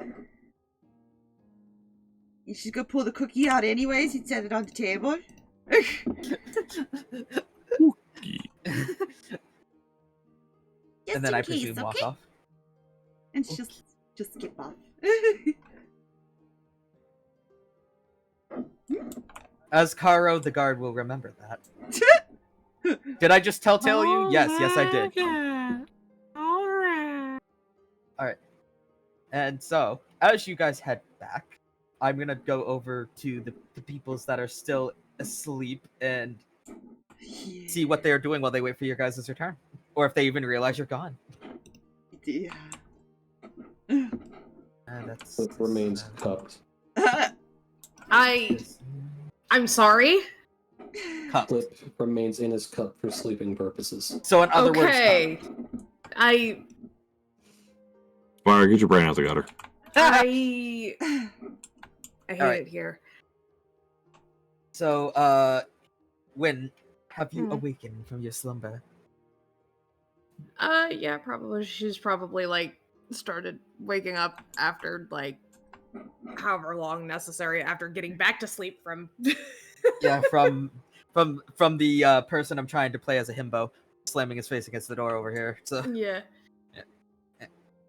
She's gonna pull the cookie out anyways and set it on the table. Just And then in I case, presume walk okay? off. And just skip off. As Caro, the guard, will remember that. Did I just tell you? Yes, I did. Yeah. Alright. Alright. And so, as you guys head back, I'm gonna go over to the peoples that are still asleep and see what they're doing while they wait for your guys' return. Or if they even realize you're gone. Yeah. That's Plip remains cupped. I'm sorry. cupped. Plip remains in his cup for sleeping purposes. So in other words, Okay. cupped. Spire, get your brain out the gutter. I hate Alright. it here. So, when have you Hmm. awakened from your slumber? Yeah, probably. She's probably started waking up after however long necessary after getting back to sleep from. Yeah, from the person I'm trying to play as a himbo, slamming his face against the door over here. So Yeah.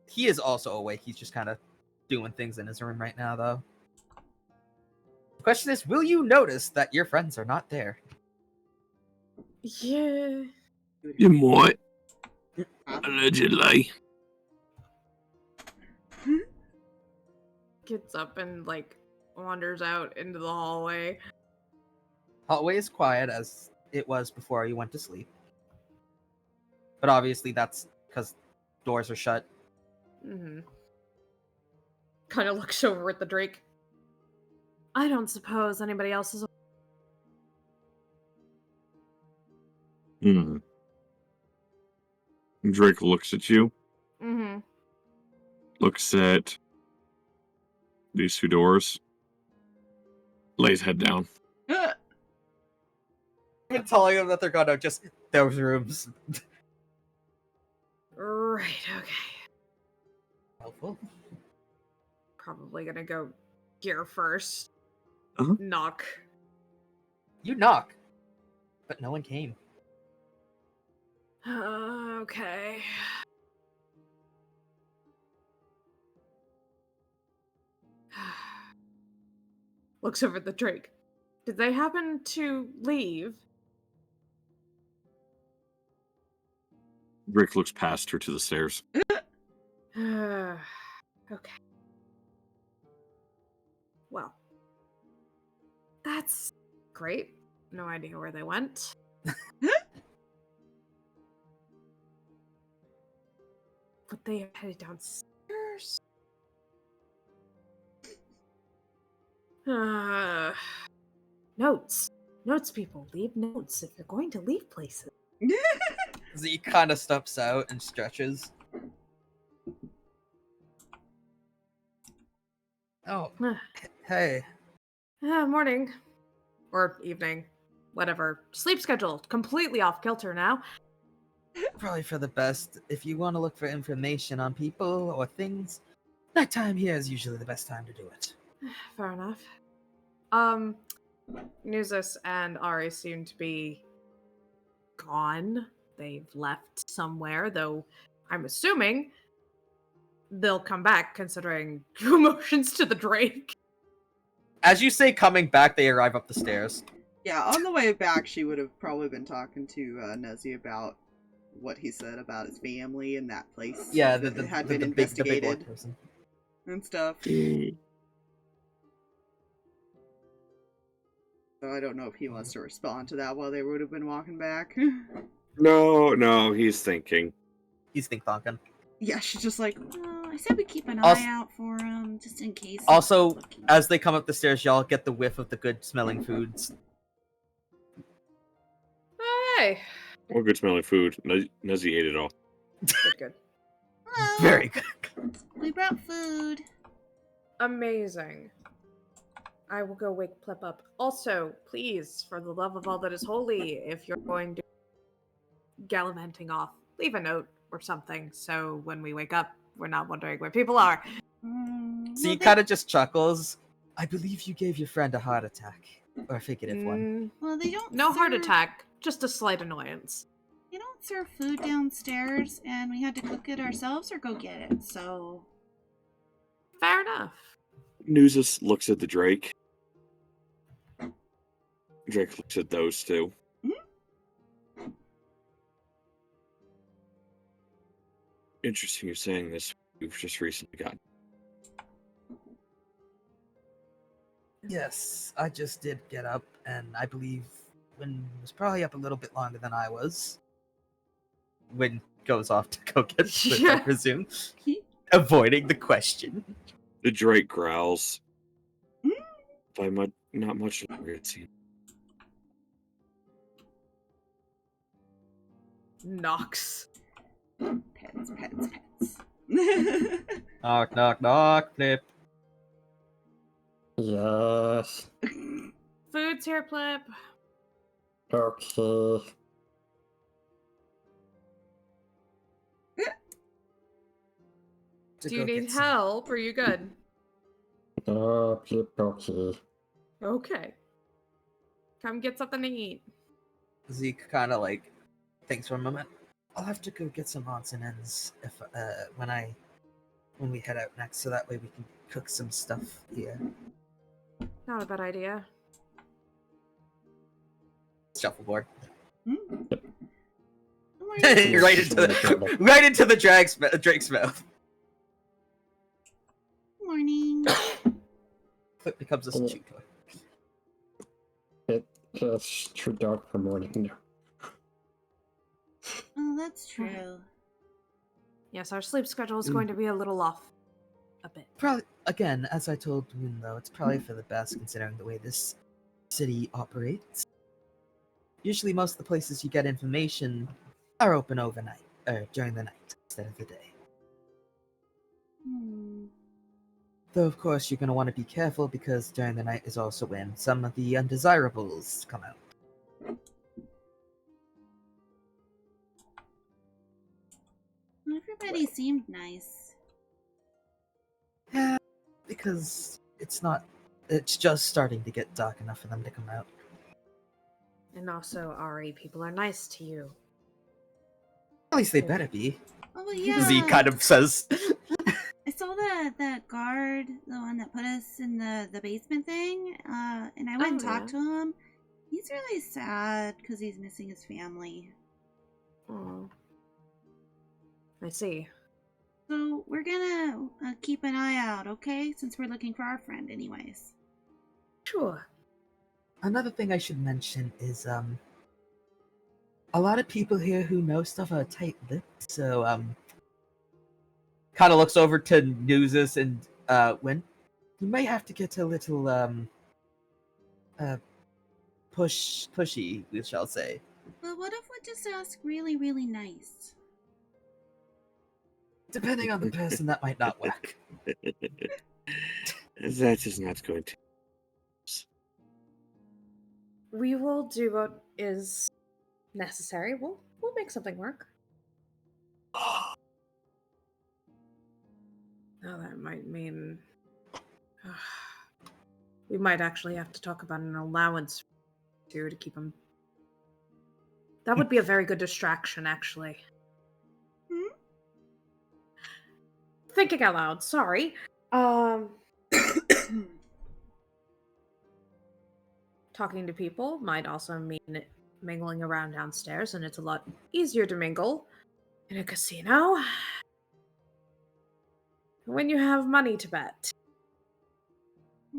he is also awake. He's just kind of doing things in his room right now, though. The question is, will you notice that your friends are not there? Yeah. You might. Allegedly. Gets up and wanders out into the hallway. Hallway is quiet as it was before you went to sleep. But obviously that's because doors are shut. Mm-hmm. Kind of looks over at the Drake. I don't suppose anybody else is. Drake looks at you, Mm-hmm. looks at these two doors, lays head down. I've been telling them that they're gonna just those rooms. Right, okay. Helpful. Probably gonna go here first. Uh-huh. Knock. You knock, but no one came. Okay. looks over at the Drake. Did they happen to leave? Rick looks past her to the stairs. Okay. Well, that's great. No idea where they went. But they are headed downstairs. Notes. Notes, people. Leave notes if you're going to leave places. Zeke kind of steps out and stretches. Oh, hey. Morning. Or evening. Whatever. Sleep schedule. Completely off kilter now. Probably for the best. If you want to look for information on people or things, nighttime here is usually the best time to do it. Fair enough. Nuzus and Ari seem to be gone. They've left somewhere, though I'm assuming they'll come back, considering emotions to the Drake. As you say coming back, they arrive up the stairs. Yeah, on the way back, she would have probably been talking to Nezzy about what he said about his family and that place. Yeah, that had been the investigated big old person. and stuff. So I don't know if he wants to respond to that while they would have been walking back. No, he's thinking. He's think-thonking. Yeah, she's just like, I said we keep an Also- eye out for him, just in case. he's Also, looking. as they come up the stairs, y'all get the whiff of the good-smelling foods. Hey! Or good smelling food. Nezzy ate it all. Good. Hello. Very good. We brought food. Amazing. I will go wake Plip up. Also, please, for the love of all that is holy, if you're going to gallivanting off, leave a note or something, so when we wake up, we're not wondering where people are. So he kind of just chuckles. I believe you gave your friend a heart attack. Or a figurative one. Well, they don't. No heart serve- attack, just a slight annoyance. They don't serve food downstairs, and we had to cook it ourselves or go get it. So Fair enough. Nuzus looks at the Drake. Drake looks at those two. Interesting you're saying this. We've just recently gotten. Yes, I just did get up, and I believe Wynn was probably up a little bit longer than I was. Wynn goes off to go get food, I Yeah. presume. Avoiding the question. The Drake growls. By not much longer, it seems. Knocks. pets, pets, pets. Knock, knock, knock, Plip. Yes. Food's here, Plip. Okay. To Do you go need get some- help? Or are you good? Okay. Okay. Come get something to eat. Zeke kind of like thinks for a moment. I'll have to go get some odds and ends if when we head out next, so that way we can cook some stuff here. Not a bad idea. Shuffleboard. Morning. right into the Drake's mouth. Morning. Flip becomes a chew toy. It's too dark for morning now. Oh, that's true. Yes, our sleep schedule is going to be a little off. A bit. Probably again, as I told Moon, though, it's probably for the best considering the way this city operates. Usually, most of the places you get information are open overnight, or during the night instead of the day. Though, of course, you're going to want to be careful because during the night is also when some of the undesirables come out. Everybody seemed nice. Yeah, because it's just starting to get dark enough for them to come out. And also, Ari, people are nice to you. At least they better be. Oh, yeah. Z kind of says. I saw saw that guard, the one that put us in the basement thing, and I went and talked to him. He's really sad because he's missing his family. Oh. I see. So we're gonna keep an eye out, okay? Since we're looking for our friend anyways. Sure. Another thing I should mention is, a lot of people here who know stuff are tight-lipped, so, kind of looks over to Nuzus and, Win. You may have to get a little, pushy, we shall say. But what if we just ask really, really nice? Depending on the person, that might not work. That is not going to. We will do what is necessary. We'll make something work. Now that might mean we might actually have to talk about an allowance to keep him. That would be a very good distraction, actually. Thinking out loud. Sorry. Talking to people might also mean mingling around downstairs, and it's a lot easier to mingle in a casino when you have money to bet.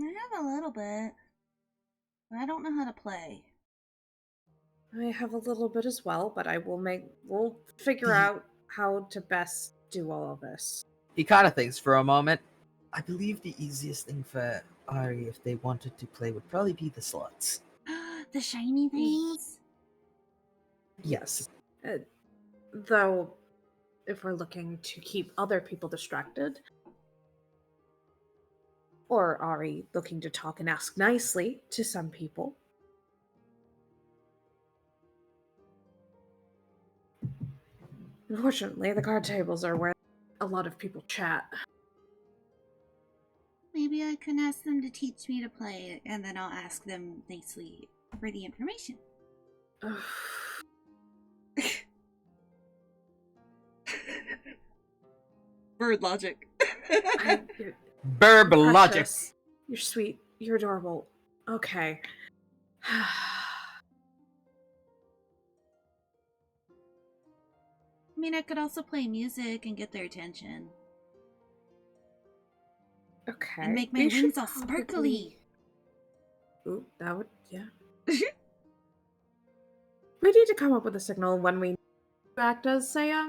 I have a little bit, but I don't know how to play. I have a little bit as well, but we'll figure out how to best do all of this. He kind of thinks for a moment. I believe the easiest thing for Ari, if they wanted to play, would probably be the slots. The shiny things? Yes. Though, if we're looking to keep other people distracted, or Ari looking to talk and ask nicely to some people, unfortunately, the card tables are where a lot of people chat. Maybe I can ask them to teach me to play, and then I'll ask them nicely for the information. Bird logic. Burb logic. Precious. You're sweet. You're adorable. Okay. I mean, I could also play music and get their attention. Okay. And make my We should wings all probably- sparkly. Ooh, that would, yeah. We need to come up with a signal when we act as a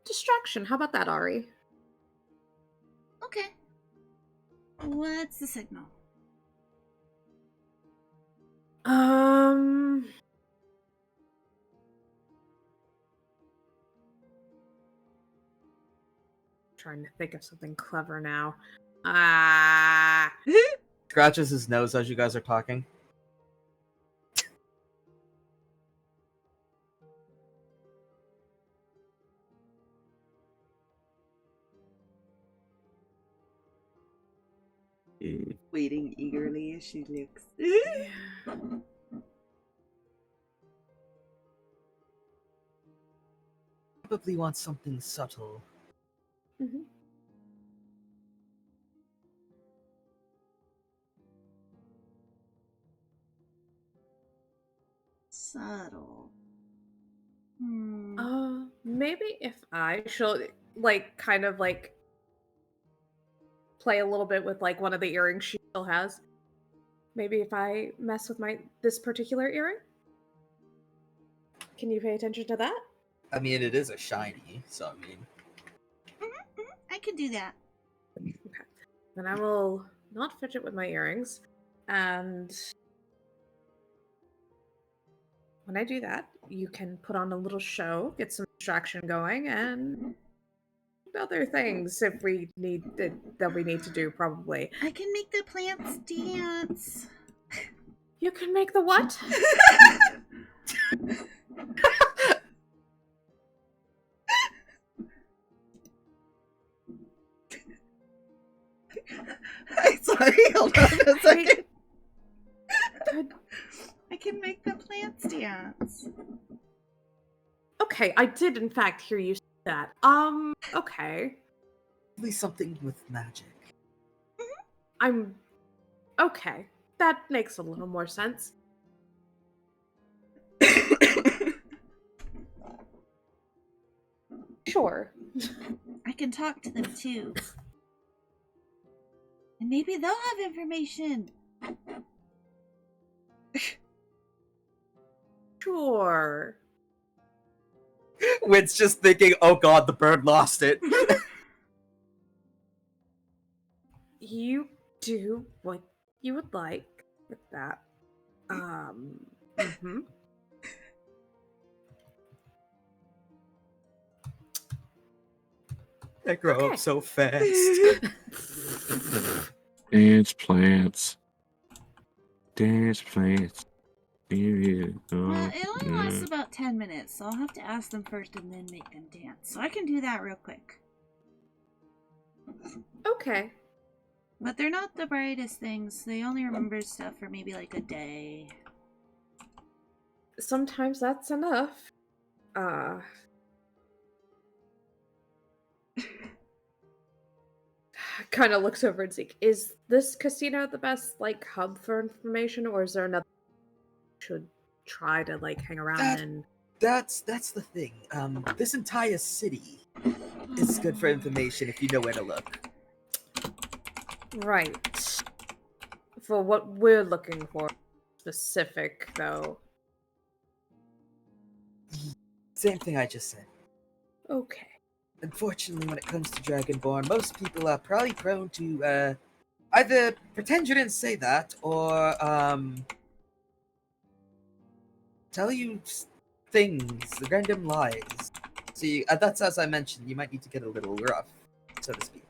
distraction. How about that, Ari? Okay. What's the signal? Trying to think of something clever now. Scratches his nose as you guys are talking. Waiting eagerly as she looks. Probably want something subtle. Mhm. Subtle. Maybe if I should, kind of, play a little bit with, one of the earrings she still has. Maybe if I mess with this particular earring? Can you pay attention to that? I mean, it is a shiny, so I mean... I can do that. Okay. Then I will not fidget with my earrings, and when I do that, you can put on a little show, get some distraction going, and other things if we need that we need to do, probably. I can make the plants dance. You can make the what? Sorry, hold on a second. I can make the plants dance. Okay, I did in fact hear you say that. Okay. Probably something with magic. I'm okay. That makes a little more sense. Sure. I can talk to them too. And maybe they'll have information. Sure. Wit's just thinking, oh god, the bird lost it. You do what you would like with that. Mhm. They grow Okay. up so fast. Dance plants. Dance plants. Well, it only lasts about 10 minutes, so I'll have to ask them first and then make them dance. So I can do that real quick. Okay. But they're not the brightest things. They only remember stuff for maybe like a day. Sometimes that's enough. Kind of looks over at Zeke. Is this casino the best like hub for information, or is there another should try to like hang around in? That's the thing. This entire city is good for information if you know where to look. Right. For what we're looking for, specific though. Same thing I just said. Okay. Unfortunately, when it comes to Dragonborn, most people are probably prone to either pretend you didn't say that or tell you things, random lies. See, that's as I mentioned. You might need to get a little rough, so to speak.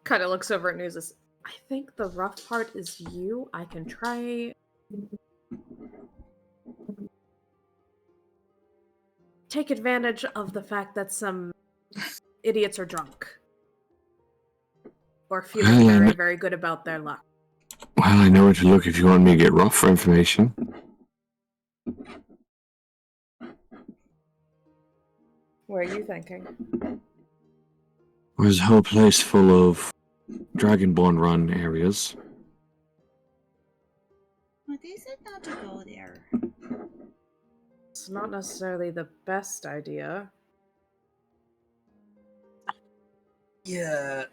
Kind of looks over at Nuzus. I think the rough part is you. I can try. Take advantage of the fact that some idiots are drunk. Or feeling very, very good about their luck. Well, I know where to look if you want me to get rough for information. Where are you thinking? There's a whole place full of Dragonborn run areas. But they said not to go there. It's not necessarily the best idea. Yeah,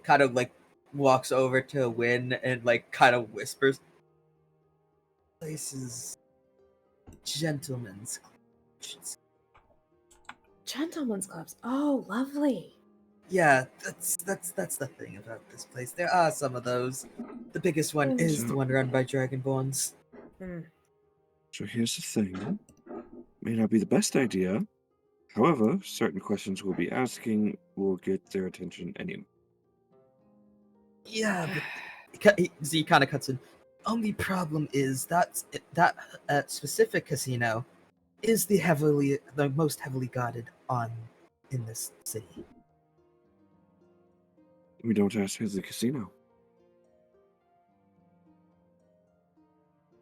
kind of like walks over to Win and like kind of whispers. Place is gentlemen's club. Gentlemen's clubs. Oh, lovely. Yeah, that's the thing about this place. There are some of those. The biggest one is the one run by Dragonborns. So here's the thing. May not be the best idea. However, certain questions we'll be asking will get their attention anyway. Yeah, but Z kind of cuts in. Only problem is that specific casino is the most heavily guarded in this city. We don't ask who's the casino.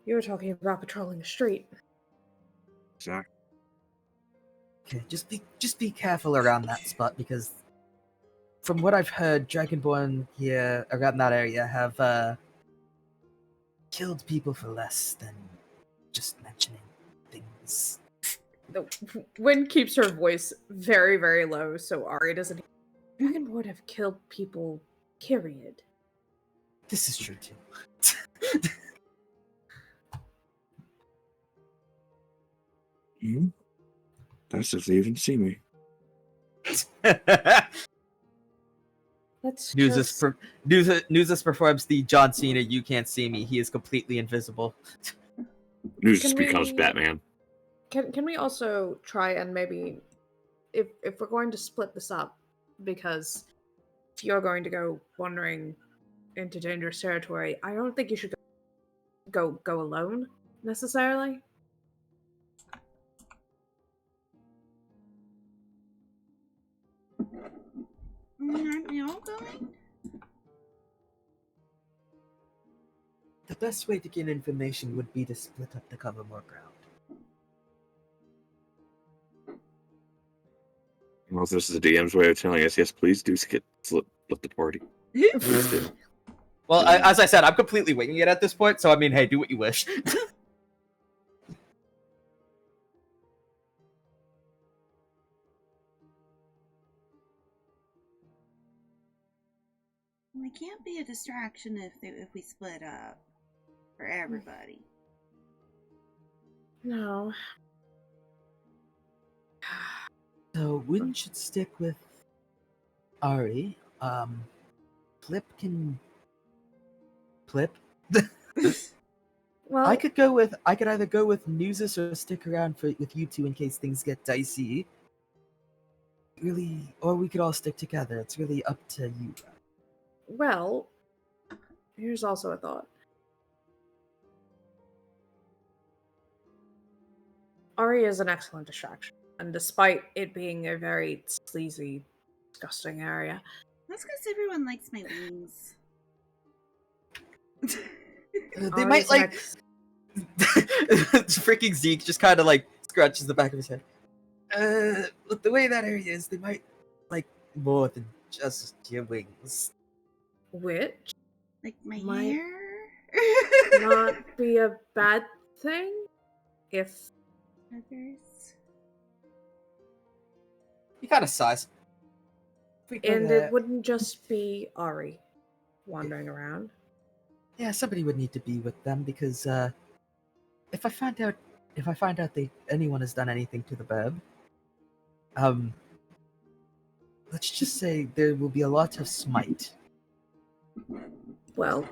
You were talking about patrolling the street. Exactly. Okay, just be careful around that spot because, from what I've heard, Dragonborn here around that area have killed people for less than just mentioning things. Wynn keeps her voice very, very low, so Ari doesn't. Dragonborn have killed people. Period. This is true too. That's if they even see me. Let's Nuzus performs the John Cena "You can't see me." He is completely invisible. Nuzus becomes Batman. Can we also try and maybe, if we're going to split this up, because if you're going to go wandering into dangerous territory, I don't think you should go alone necessarily. Aren't we all going? The best way to get information would be to split up to cover more ground. Well, if this is the DM's way of telling us, yes, please do split the party. Please do. Well, as I said, I'm completely winging it at this point, so I mean, hey, do what you wish. Well, it can't be a distraction if we split up for everybody. No. So, Win should stick with Ari. Plip can... Plip? Well, I could either go with Nuzus or stick around with you two in case things get dicey. Really, or we could all stick together. It's really up to you. well, here's also a thought. Ari is an excellent distraction, and despite it being a very sleazy, disgusting area, That's because everyone likes my wings. They might Ari's an like... Freaking Zeke just kind of like scratches the back of his head. With the way that area is, they might like more than just your wings. which Like my Might hair? not be a bad thing if Others. You got a size. and it wouldn't just be Ari wandering around. Yeah, somebody would need to be with them because if I find out anyone has done anything to the burb, let's just say there will be a lot of smite. Well,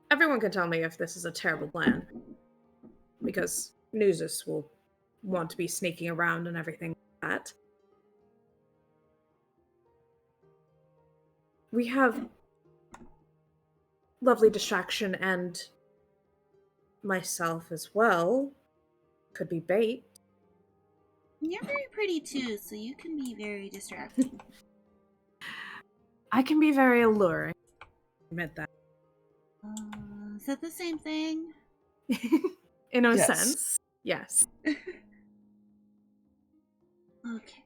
everyone can tell me if this is a terrible plan, because Nuzus will want to be sneaking around and everything like that. We have lovely distraction and myself as well. Could be bait. You're very pretty too, so you can be very distracting. I can be very alluring. Admit that. Is that the same thing? In a Yes. sense, yes. Okay.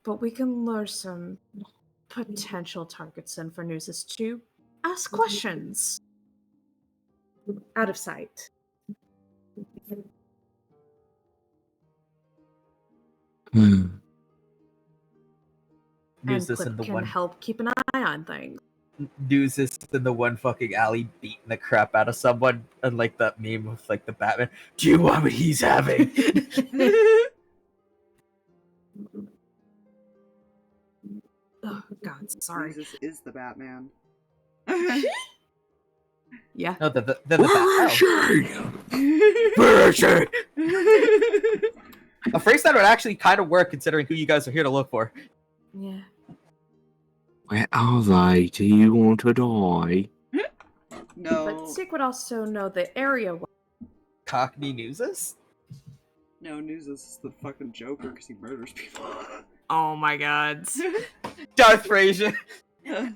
But we can lure some potential targets in for Nuzus to ask questions. Out of sight. Hmm. And Nuzus Plip in the can one help keep an eye on things. Nuzus in the one fucking alley beating the crap out of someone, and like that meme of like the Batman. Do you want what he's having? Oh, God, sorry. Jesus is the Batman. Yeah. No, they're the Bat. Where is she? A phrase that would actually kind of work considering who you guys are here to look for. Yeah. Where are they? Do you want to die? No. But Zeke would also know the area. Cockney Nuzus? No, Nuzus is the fucking Joker because he murders people. Oh my God. Darth Frazier.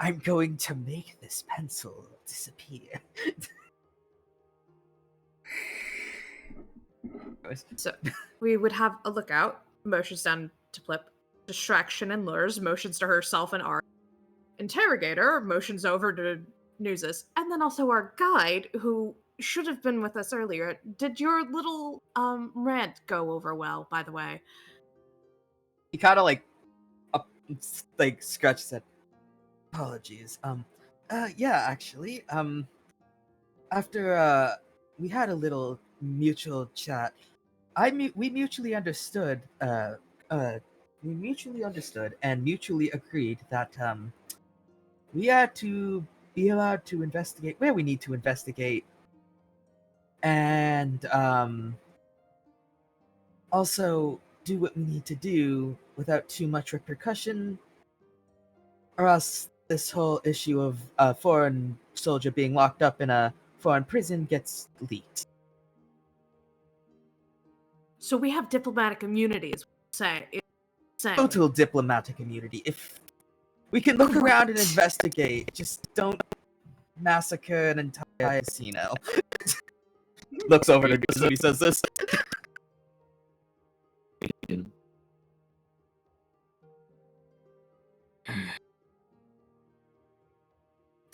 I'm going to make this pencil disappear. So we would have a lookout, motions down to Plip, distraction and lures, motions to herself and our interrogator, motions over to Nuzus, and then also our guide, who should have been with us earlier. Did your little rant go over well, by the way? He kind of like scratched his head. Apologies. Yeah, actually, after we had a little mutual chat, we mutually understood and mutually agreed that we had to be allowed to investigate where we need to investigate, and also do what we need to do without too much repercussion, or else this whole issue of a foreign soldier being locked up in a foreign prison gets leaked. So we have diplomatic immunity, is what you're saying. Total diplomatic immunity. If we can look around and investigate, just don't massacre an entire casino. Looks over to Nuzus when he says this.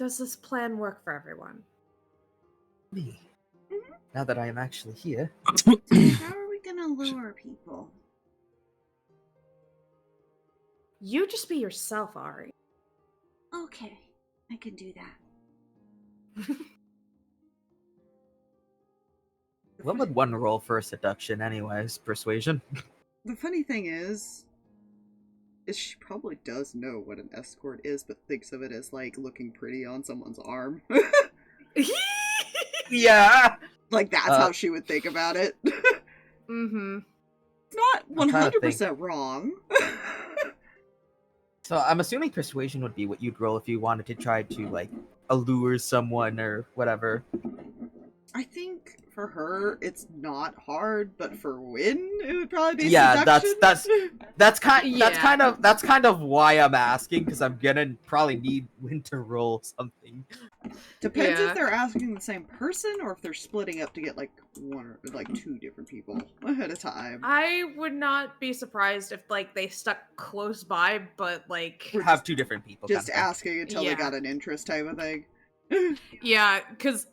does this plan work for everyone? Me. Now that I am actually here. How are we gonna lure people? You just be yourself, Ari. Okay, I can do that. What would one roll for a seduction anyways? Persuasion? The funny thing is she probably does know what an escort is, but thinks of it as like looking pretty on someone's arm. Yeah! Like that's how she would think about it. Mm-hmm. It's not I'm trying to 100% wrong. So I'm assuming persuasion would be what you'd roll if you wanted to try to, like, allure someone or whatever. I think for her it's not hard, but for Win it would probably be Yeah, seduction. that's kind of why I'm asking, because I'm gonna probably need Win to roll something. Depends Yeah. if they're asking the same person or if they're splitting up to get like one or like two different people at a time. I would not be surprised if like they stuck close by, but like Have two different people. Just kind of thing. asking until Yeah. they got an interest type of thing. yeah, because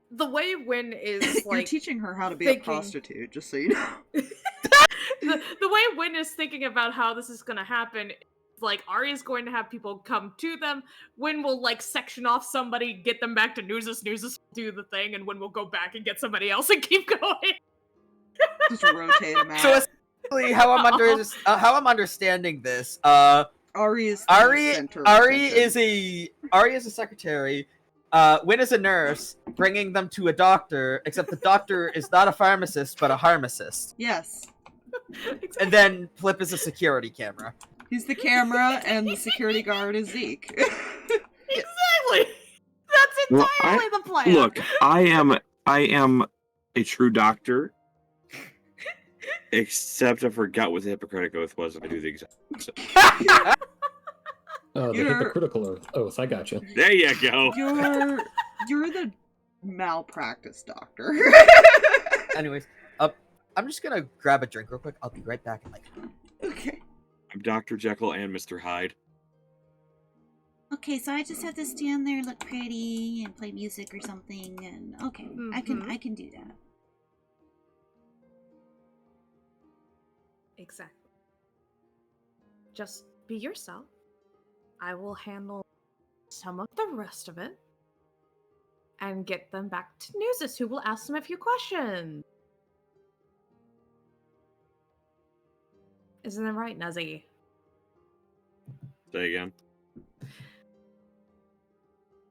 the way Win is You're like teaching her how to be a thinking- prostitute, just so you know. the way Win is thinking about how this is gonna happen, like Arya's going to have people come to them. Win will like section off somebody, get them back to Nuzus. Nuzus will do the thing, and Win will go back and get somebody else and keep going. Just rotate them out. So essentially, how I'm understanding this, Ari is the Ari center of attention. Ari is a secretary. Win is a nurse, bringing them to a doctor, except the doctor is not a pharmacist, but a pharmacist. Yes. And then Plip is a security camera. He's the camera, and the security guard is Zeke. Exactly. That's Well, entirely the plan. Look, I am a true doctor. Except I forgot what the Hippocratic Oath was, and I do the exact same. The You're- hypocritical oath. I got you. There you go. You're the malpractice doctor. Anyways, I'm just gonna grab a drink real quick. I'll be right back. Okay. I'm Dr. Jekyll and Mr. Hyde. Okay, so I just have to stand there, look pretty, and play music or something, and okay, I can do that. Exactly. Just be yourself. I will handle some of the rest of it and get them back to Nuzus, who will ask them a few questions. Isn't that right, Nuzzy? Say again.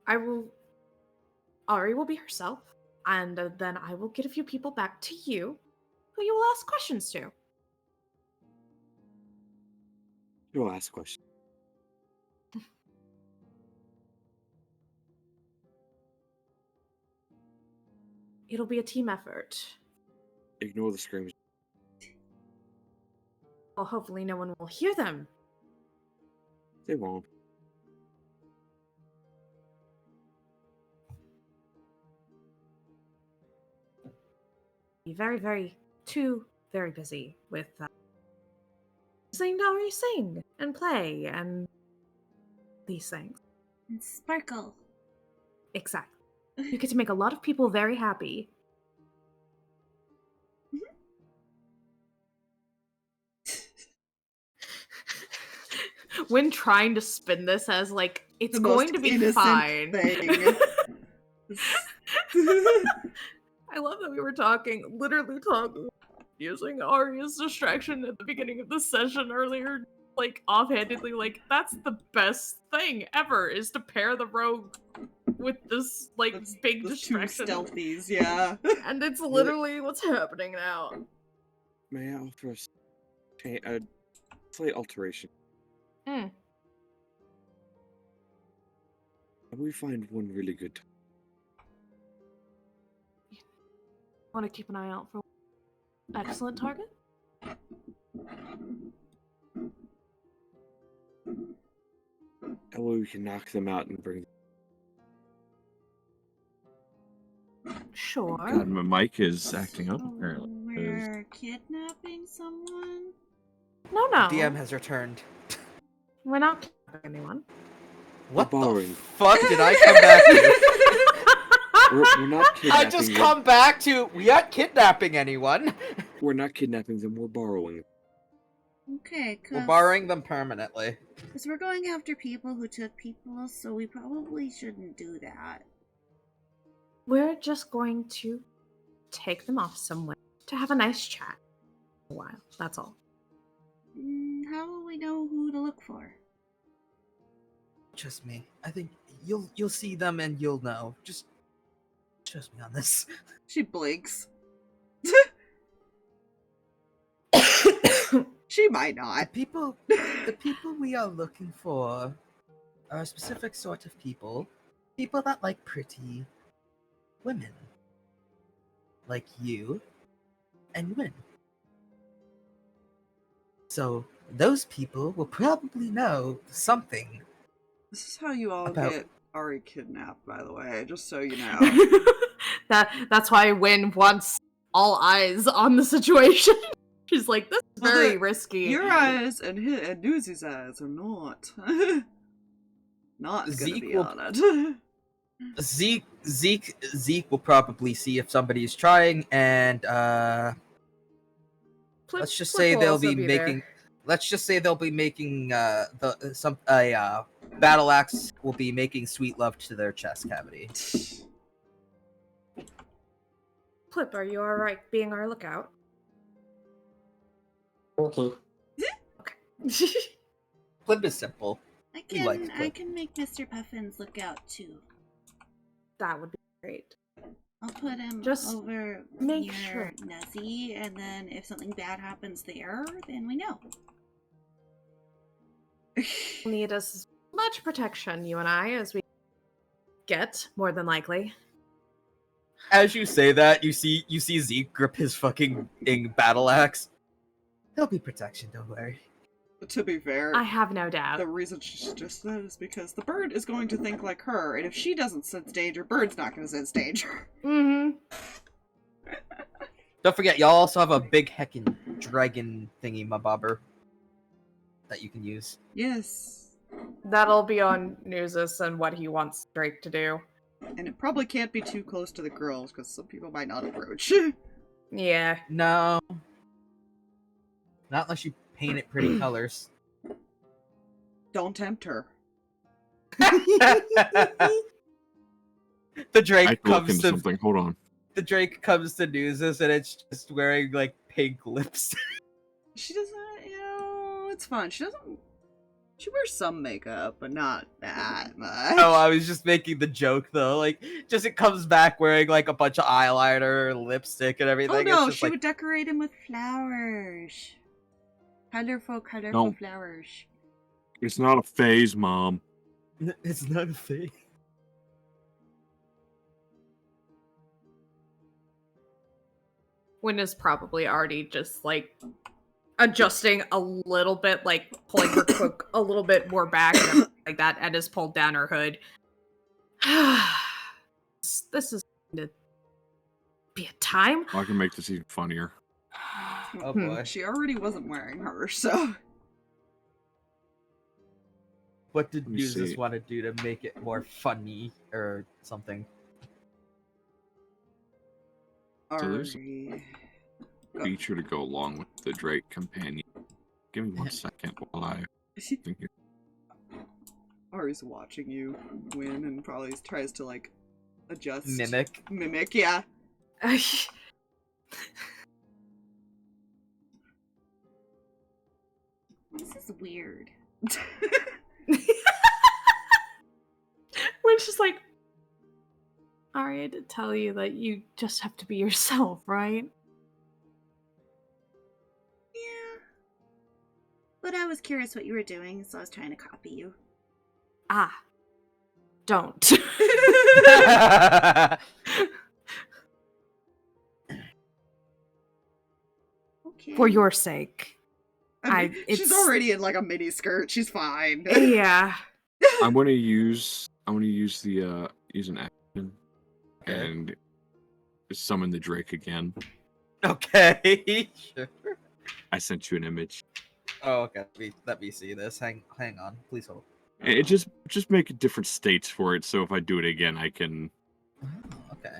Ari will be herself, and then I will get a few people back to you, who you will ask questions to. You'll ask questions. It'll be a team effort. Ignore the screams. Well, hopefully no one will hear them. They won't. Be very, very busy with listening to Ari sing and play and these things. And sparkle. Exactly. You get to make a lot of people very happy. When trying to spin this as like it's The going most to be innocent fine. thing. I love that we were literally talking, using Arya's distraction at the beginning of the session earlier, like offhandedly, like that's the best thing ever is to pair the rogue with this like big The two distraction. stealthies, yeah. And it's literally what's happening now. May I offer a slight alteration? Mm. And we find one really good time. Want to keep an eye out for excellent target? That way we can knock them out and bring. Sure. God, my mic is acting up apparently. We're kidnapping someone? No. DM has returned. We're not kidnapping anyone. What the borrowing. fuck did I come back to? We're not I kidnapping just them. come back to, we aren't kidnapping anyone. We're not kidnapping them, we're borrowing them. Okay, We're cause borrowing them permanently. we're going after people who took people, so we probably shouldn't do that. We're just going to take them off somewhere to have a nice chat for a while. That's all. How will we know who to look for? Trust me. I think you'll see them and you'll know. Just trust me on this. She blinks. She might The not. people we are looking for are a specific sort of people. People that like pretty women. Like you and Win. So those people will probably know something. This is how you all About- get Ari kidnapped, by the way, just so you know. That's why Wynn wants all eyes on the situation. She's like, this is Well, very risky. Your eyes and Nuzzy's eyes are not. Not gonna Zeke be will- on it. Zeke will probably see if somebody is trying, and let's just say they'll be making. Let's just say they'll be making battle axe will be making sweet love to their chest cavity. Plip, are you alright being our lookout? Okay. Plip is simple. I We like can Plip. make Mr. Puffins look out too. That would be great. I'll put him Just over make near sure. Nuzzy, and then if something bad happens there, then we know. We'll need as much protection, you and I, as we get, more than likely. As you say that, you see Zeke grip his fucking battle axe. There'll be protection, don't worry. To be fair, I have no doubt. the reason she suggests that is because the bird is going to think like her, and if she doesn't sense danger, bird's not going to sense danger. Mm-hmm. Don't forget, y'all also have a big heckin' dragon thingy mabobber that you can use. Yes. That'll be on Nuzus and what he wants Drake to do. And it probably can't be too close to the girls, because some people might not approach. Yeah. No. Not unless you paint it pretty colors. Don't tempt her. The Drake I can look comes into to something. Hold on. the Drake comes to Nuzus and it's just wearing like pink lipstick. She doesn't, it's fun. She wears some makeup, but not that much. Oh, I was just making the joke though. Like, just it comes back wearing like a bunch of eyeliner, lipstick, and everything. Oh It's no, just she like, would decorate him with flowers. Colorful No. flowers. It's not a phase, Mom. it's not a thing. Wynn is probably already just like adjusting a little bit, like pulling her cloak a little bit more back and everything like that, and has pulled down her hood. This is going to be a time. I can make this even funnier. Oh boy. She already wasn't wearing her, so. What did Let me Nuzus see. want to do to make it more funny or something? So there's- Ari. Feature to go along with the Drake companion. Give me 1 second while I think here. Ari's watching you win and probably tries to like adjust. Mimic. Yeah. This is weird. Wynn's just like, Ari, I did tell you that you just have to be yourself, right? Yeah. But I was curious what you were doing, so I was trying to copy you. Ah. Don't. Okay. For your sake. I mean, she's it's- already in like a mini skirt. She's fine. Yeah. I'm gonna use the use an action and summon the Drake again. Okay. Sure. I sent you an image. Oh, okay. Let me see this. Hang on. Please hold. It just make different states for it, so if I do it again, I can. Oh, okay.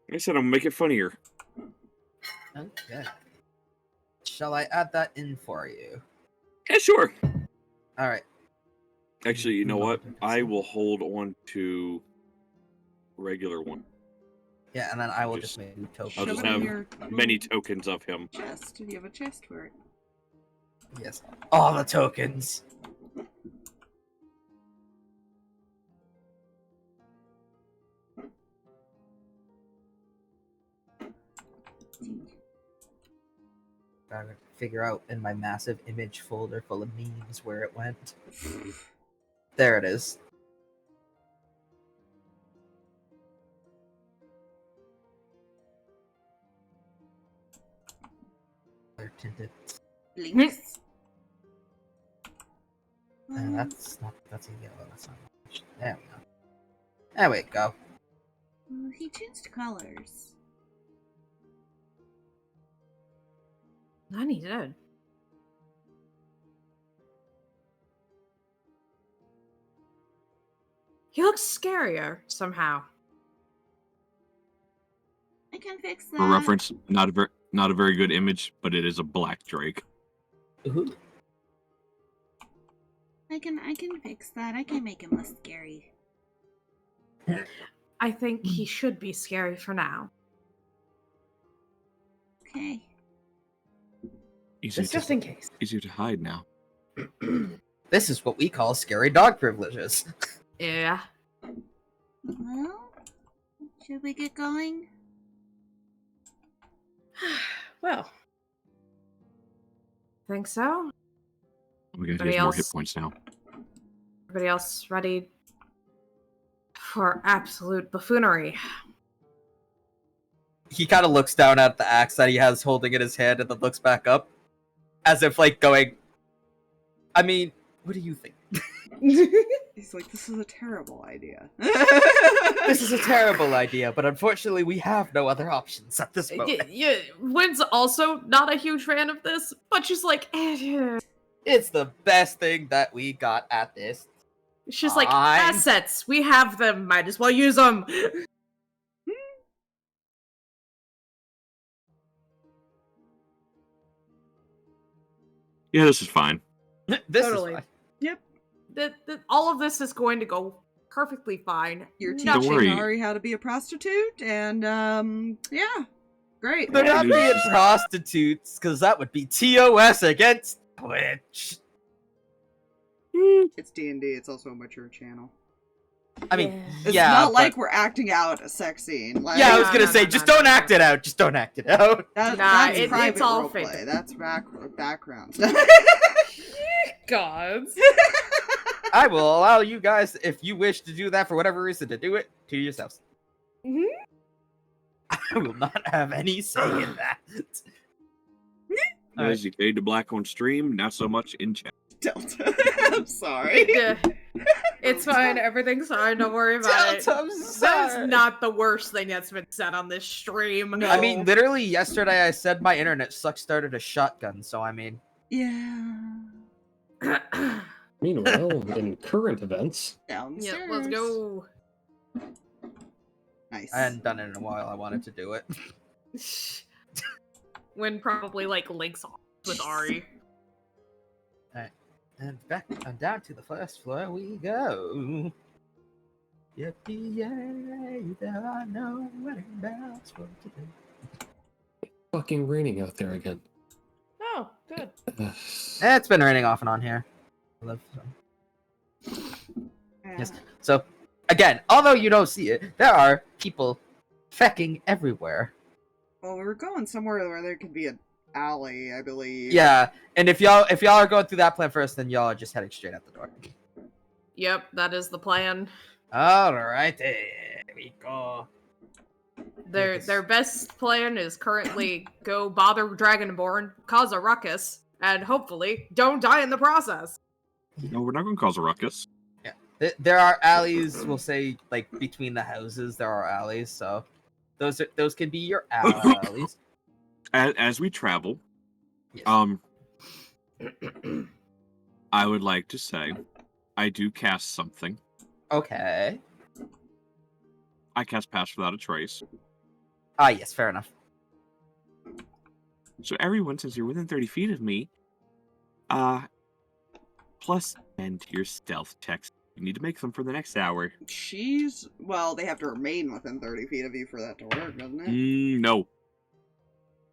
Like I said, I'm gonna make it funnier. Okay. Shall I add that in for you? Yeah, sure. All right. Actually, you know what? I will hold on to regular one. Yeah, and then I will Just- just make a token. I'll Shove just it in have your many little tokens of him. chest. Do you have a chest for it? Yes. All the tokens. Gotta figure out in my massive image folder full of memes where it went. There it is. They're tinted. Blinks. That's a yellow. That's not orange. There we go. There we go. He changed colors. None he did. He looks scarier somehow. I can fix that. For reference, not a very good image, but it is a black drake. Ooh. I can fix that. I can make him less scary. I think he should be scary for now. Okay. Easier Just in case. easier to hide now. This is what we call scary dog privileges. Yeah. Well, should we get going? Well, Think so? Oh my god, he Anybody has more hit else? points now. Everybody else ready for absolute buffoonery? He kind of looks down at the axe that he has holding in his hand and then looks back up. As if, like, going, I mean, what do you think? He's like, this is a terrible idea. This is a terrible idea, but unfortunately we have no other options at this moment. Yeah, Wynn's also not a huge fan of this, but she's like, It's the best thing that we got at this. she's like, Fine. assets, we have them, might as well use them. Yeah, this is fine. This Totally. is fine. All of this is going to go perfectly fine. You're Nothing- teaching worry. Ari how to be a prostitute, and yeah, great. They're not being prostitutes, because that would be TOS against Twitch. It's D&D. It's also a mature channel. I mean, It's yeah, not but- like we're acting out a sex scene. Like, yeah, I was No, gonna no, say, no, just no, don't no. act it out. Just don't act it out. that's it's private all roleplay. fake. That's background. gods. I will allow you guys, if you wish to do that for whatever reason, to do it to yourselves. Mhm. I will not have any say in that. As you fade to black on stream, not so much in chat. Delta. I'm sorry. Yeah. It's fine, everything's fine, don't worry about it. I'm That is not the worst thing that's been said on this stream. I mean, literally yesterday I said my internet suck started a shotgun, so I mean, Yeah. Meanwhile, in current events, Downstairs. Yeah, let's go. Nice. I hadn't done it in a while. I wanted to do it. Wynn probably like links off with Ari. And back and down to the first floor we go. Yippee-yay, there are no wedding bells for today. fucking raining out there again. Oh, good. It's been raining off and on here. I love Yes. So, again, although you don't see it, there are people fecking everywhere. Well, we're going somewhere where there could be an alley, I believe. Yeah, and if y'all are going through that plan first, then y'all are just heading straight out the door. Yep, that is the plan. Alright, there we go. Their best plan is currently go bother Dragonborn, cause a ruckus, and hopefully don't die in the process. No, we're not going to cause a ruckus. There are alleys, we'll say, like, between the houses, there are alleys, so those can be your alleys. As we travel, Yes. I would like to say, I do cast something. Okay. I cast Pass Without a Trace. Ah, yes, fair enough. So everyone, since you're within 30 feet of me, plus 10 to your stealth checks. You need to make them for the next hour. Well, they have to remain within 30 feet of you for that to work, doesn't it? No.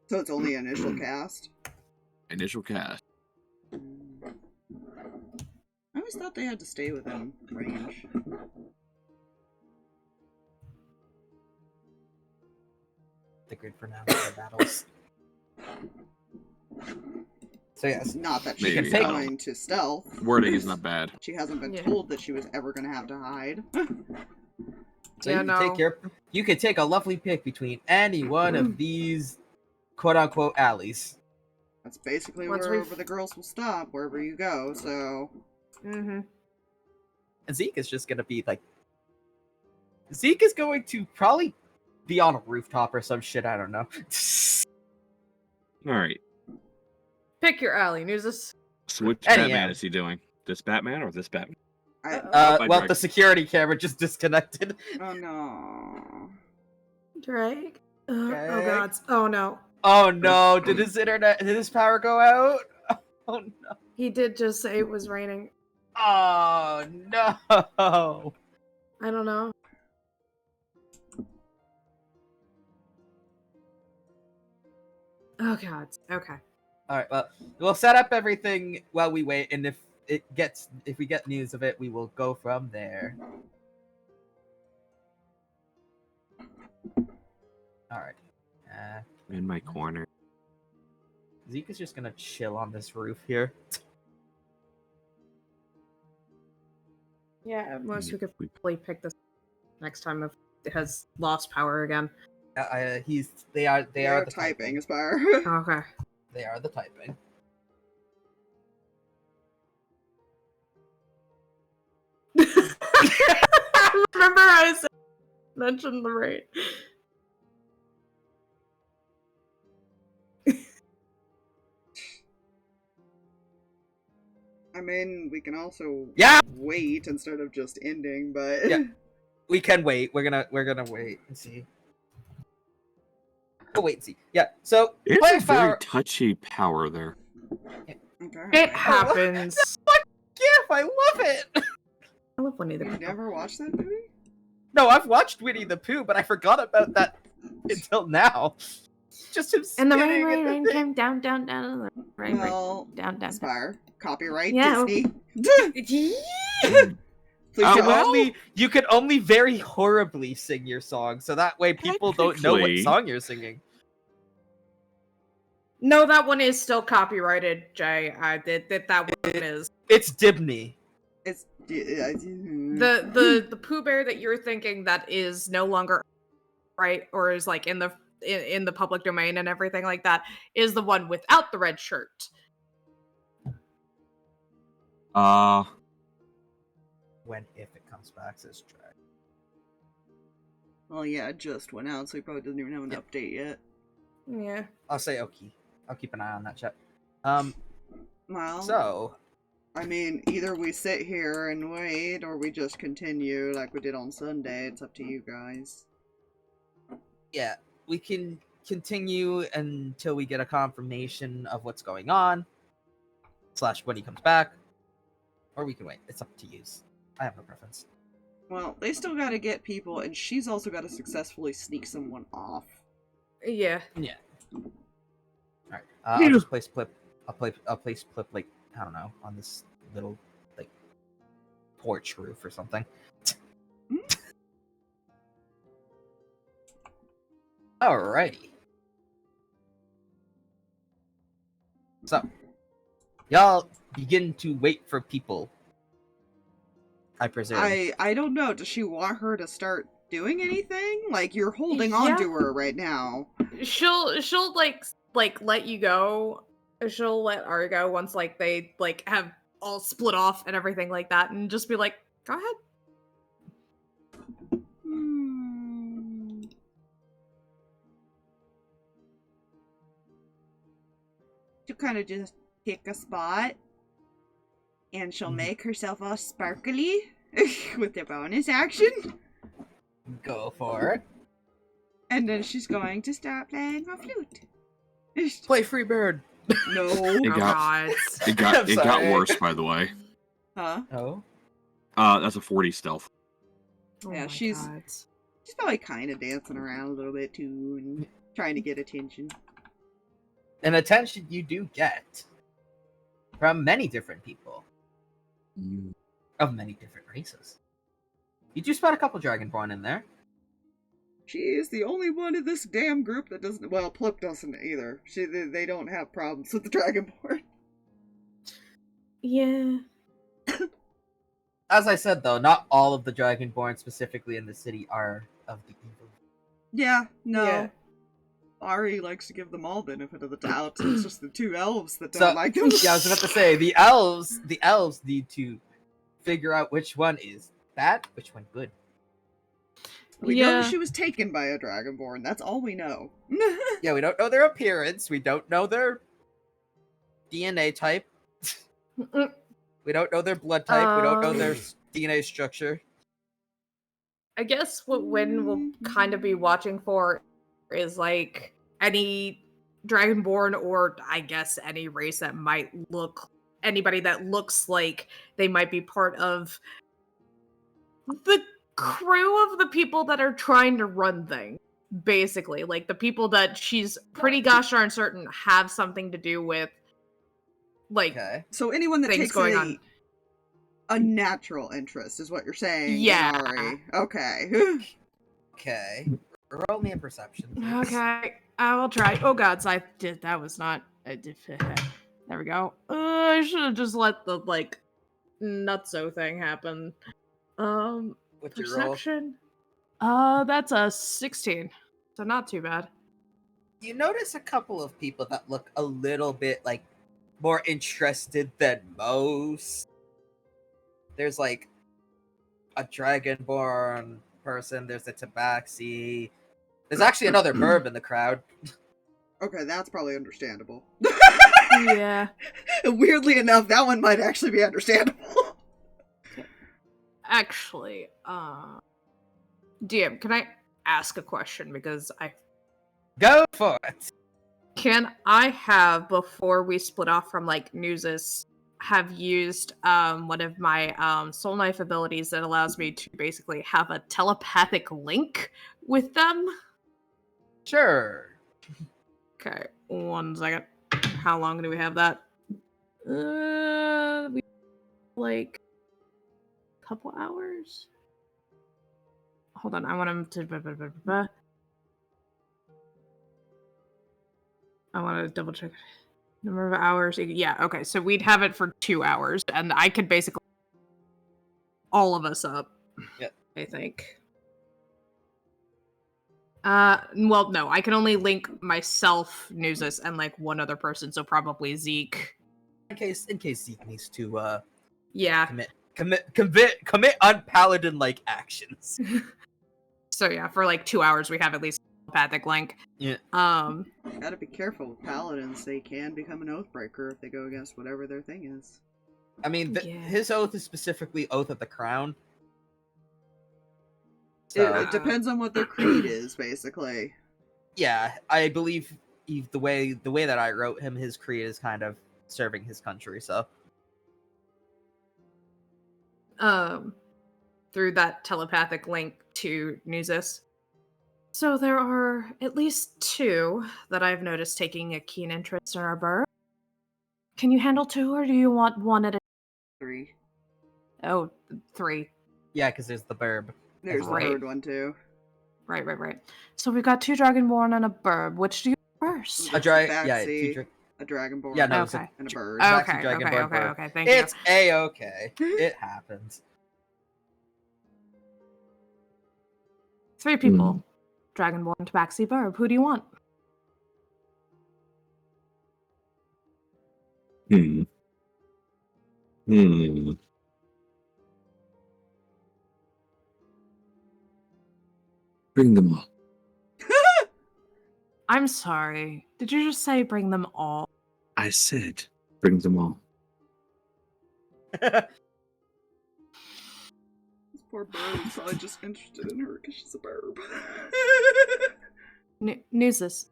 So it's only initial cast? Initial cast. I always thought they had to stay within range. The grid for now for battles. So yes, Not that Maybe, she's take- going to stealth. Wording is not bad. She hasn't been Yeah. told that she was ever going to have to hide. so Yeah, you no. take you can take a lovely pick between any one of these quote unquote alleys. That's basically Once wherever we've- the girls will stop, wherever you go, so... Mm-hmm. And Zeke is just gonna be like Zeke is going to probably be on a rooftop or some shit, I don't know. Alright. Pick your alley, Nuzus. So which Anyhow. Batman is he doing? This Batman or this Batman? I... my Well, drag. the security camera just disconnected. Oh no... Drake. Drake. Oh god. Oh no. Oh no, did his power go out? Oh no. He did just say it was raining. Oh no. I don't know. Oh god. Okay. Alright, well, we'll set up everything while we wait, and if we get news of it, we will go from there. Alright. In my corner. Zeke is just gonna chill on this roof here. Yeah, at most we could We- probably pick this next time if it has lost power again. They are They're the typing, Aspire. Okay. They are the typing. Remember I mentioned the rate. I mean, we can also Yeah! wait instead of just ending, but... Yeah. We can wait. We're gonna wait and see. We'll wait and see. Yeah. So It's player a very power. touchy power there. Okay. It happens. Yeah, I love it. I love Winnie the You Pooh. never watched that movie? No, I've watched Winnie the Pooh, but I forgot about that until now. Just him And the spinning rain, and the rain thing. came down, down, down, and the rain, Well, down, down, down. Aspire. Copyright Yeah. Disney. Please Oh, You don't. you can only very horribly sing your song, so that way people don't know what Technically- song you're singing. No, that one is still copyrighted, Jay. That one is. It's Dibney. It's... The Pooh Bear that you're thinking that is no longer right, or is like in the public domain and everything like that, is the one without the red shirt. When if it comes back, says drag. Well, yeah, it just went out, so he probably doesn't even have an update yet. Yeah. I'll say okay. I'll keep an eye on that chat. Well, So I mean, either we sit here and wait, or we just continue like we did on Sunday. It's up to you guys. yeah, we can continue until we get a confirmation of what's going on. / when he comes back. Or we can wait. It's up to you. I have no preference. Well, they still gotta get people, and she's also gotta successfully sneak someone off. Yeah. Alright. I'll just place Plip. I'll place Plip, like, I don't know, on this little, like, porch roof or something. Alrighty. So, y'all begin to wait for people. I presume. I don't know. Does she want her to start doing anything? Like, you're holding on Yeah. to her right now. She'll like let you go. She'll let Ari go once like they like have all split off and everything like that, and just be like, go ahead. To kind of just pick a spot, and she'll Mhm. make herself all sparkly with the bonus action. Go for it. And then she's going to start playing her flute. Play Free Bird. No. It Oh got god. it got I'm it got sorry. worse, by the way. Huh? Oh. That's a 40 stealth. Oh Yeah, my she's- god. She's probably kind of dancing around a little bit too and trying to get attention. And attention you do get from many different people of many different races. You do spot a couple Dragonborn in there. She is the only one in this damn group that doesn't. Well, Plip doesn't either. They don't have problems with the Dragonborn. Yeah. As I said, though, not all of the Dragonborn specifically in the city are of the evil. Yeah, no. Yeah. Ari likes to give them all benefit of the doubt. It's just the two elves that don't So, like them. yeah, I was about to say, the elves need to figure out which one is bad, which one good. We know Yeah. she was taken by a Dragonborn. That's all we know. Yeah, we don't know their appearance. We don't know their DNA type. We don't know their blood type. We don't know their DNA structure. I guess what Wynn will kind of be watching for is like any Dragonborn, or I guess any race that might look, anybody that looks like they might be part of the crew of the people that are trying to run things. Basically, like the people that she's pretty gosh darn certain have something to do with, like, Okay. So anyone that things takes going on. a natural interest is what you're saying. in Yeah. Ari. Okay. Okay. Roll me a perception. please. Okay, I will try. Oh god, I did. That was not. I did. There we go. I should have just let the like nutso thing happen. What's your roll? Perception. That's a 16, so not too bad. You notice a couple of people that look a little bit like more interested than most. There's like a Dragonborn person. There's a Tabaxi. There's actually another Burb in the crowd. Okay, that's probably understandable. Yeah. Weirdly enough, that one might actually be understandable. Actually, DM, can I ask a question? Because Go for it. can I have, before we split off from like Nuzus, have used one of my soul knife abilities that allows me to basically have a telepathic link with them? Sure. Okay, 1 second. How long do we have that? We like a couple hours. Hold on, I want him to. I want to double check number of hours. Yeah, okay, so we'd have it for 2 hours, and I could basically all of us up. Yep. I think. Well, no, I can only link myself, Nuzus, and like one other person, so probably Zeke. In case Zeke needs to Yeah. commit unpaladin like actions. So yeah, for like 2 hours we have at least a telepathic link. Yeah. Gotta be careful with paladins. They can become an oathbreaker if they go against whatever their thing is. I mean, Yeah. his oath is specifically Oath of the Crown. It, So, it depends on what their creed is, basically. yeah, I believe the way that I wrote him, his creed is kind of serving his country. So, through that telepathic link to Nuzus. So there are at least 2 that I've noticed taking a keen interest in our bird. Can you handle 2, or do you want 1 at a 3. Oh, 3. yeah, because there's the Burb. There's the Right. third one, too. Right. So we've got 2 Dragonborn and a burb. Which do you want first? A Tabaxi, yeah, a dragonborn, yeah, no, it's Okay. and a bird. Tabaxi, Okay, Dragonborn, Burb. okay, thank It's you. A-okay. It happens. 3 people. Dragonborn, Tabaxi, burb. Who do you want? Bring them all. I'm sorry. Did you just say bring them all? I said, Bring them all. This poor bird is probably just interested in her because she's a burb. Nuzus.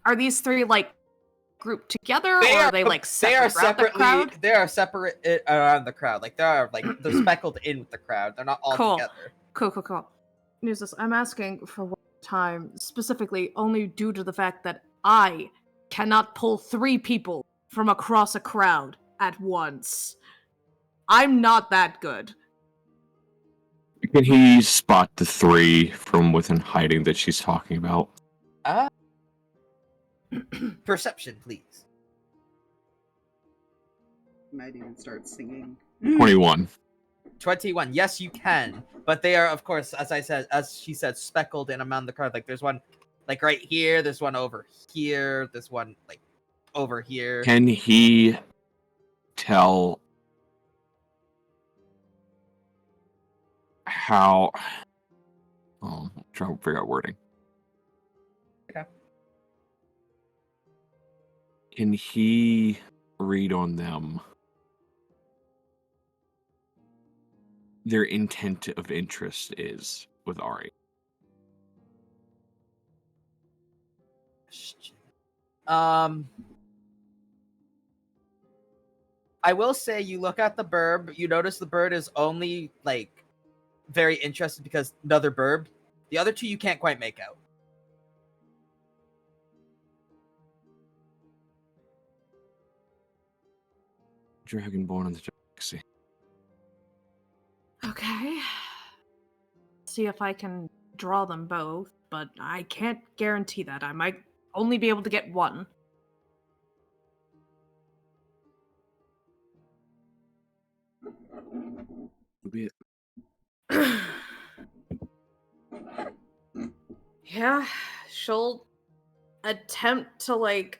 Are these three like grouped together, or are they like separate throughout the crowd? They are separate around the crowd. Like they're speckled in with the crowd. They're not all together. Cool. Nuzus, I'm asking for one time, specifically only due to the fact that I cannot pull 3 people from across a crowd at once. I'm not that good. Can he spot the 3 from within hiding that she's talking about? Perception, please. Might even start singing. 21. 21. Yes, you can. But they are, of course, as she said, speckled in among the crowd. Like there's one like right here, there's one over here, there's one like over here. Can he tell how... Oh, I'm trying to figure out wording. Okay. Can he read on them their intent of interest is with Ari? I will say you look at the burb, you notice the bird is only like very interested because another burb. The other 2 you can't quite make out. Dragonborn in the galaxy. Okay. See if I can draw them both, but I can't guarantee that. I might only be able to get one. Be it. Yeah, she'll attempt to like,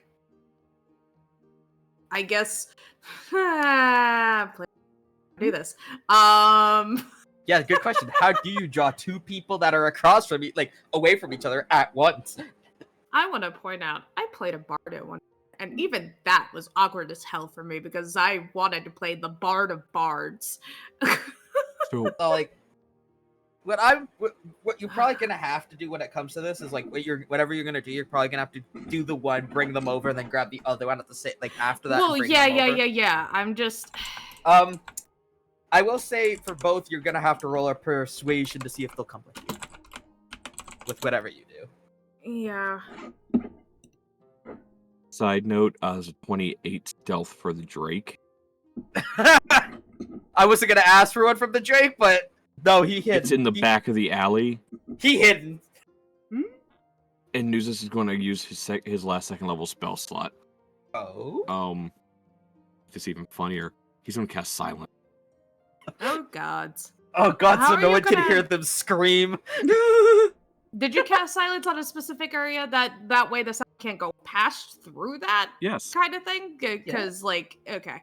I guess, do this. Yeah, good question. How do you draw 2 people that are across from like away from each other at once? I want to point out, I played a bard at one, and even that was awkward as hell for me because I wanted to play the bard of bards. So, Like, what you're probably gonna have to do when it comes to this is like whatever you're gonna do, you're probably gonna have to do the one, bring them over, and then grab the other one at the same after that. Well, and bring them over. yeah. I'm just. I will say for both, you're gonna have to roll a persuasion to see if they'll come with you. With whatever you do. Yeah. side note, as a 28 stealth for the Drake. I wasn't gonna ask for one from the Drake, but no, he hid. It's in the back of the alley. He hidden. And Nuzus is going to use his last 2nd level spell slot. Oh. If it's even funnier, he's going to cast Silence. Oh God. Oh God! How So are no you one can gonna- hear them scream. Did you cast silence on a specific area that way the sound can't go past through that Yes. kind of thing? Because okay.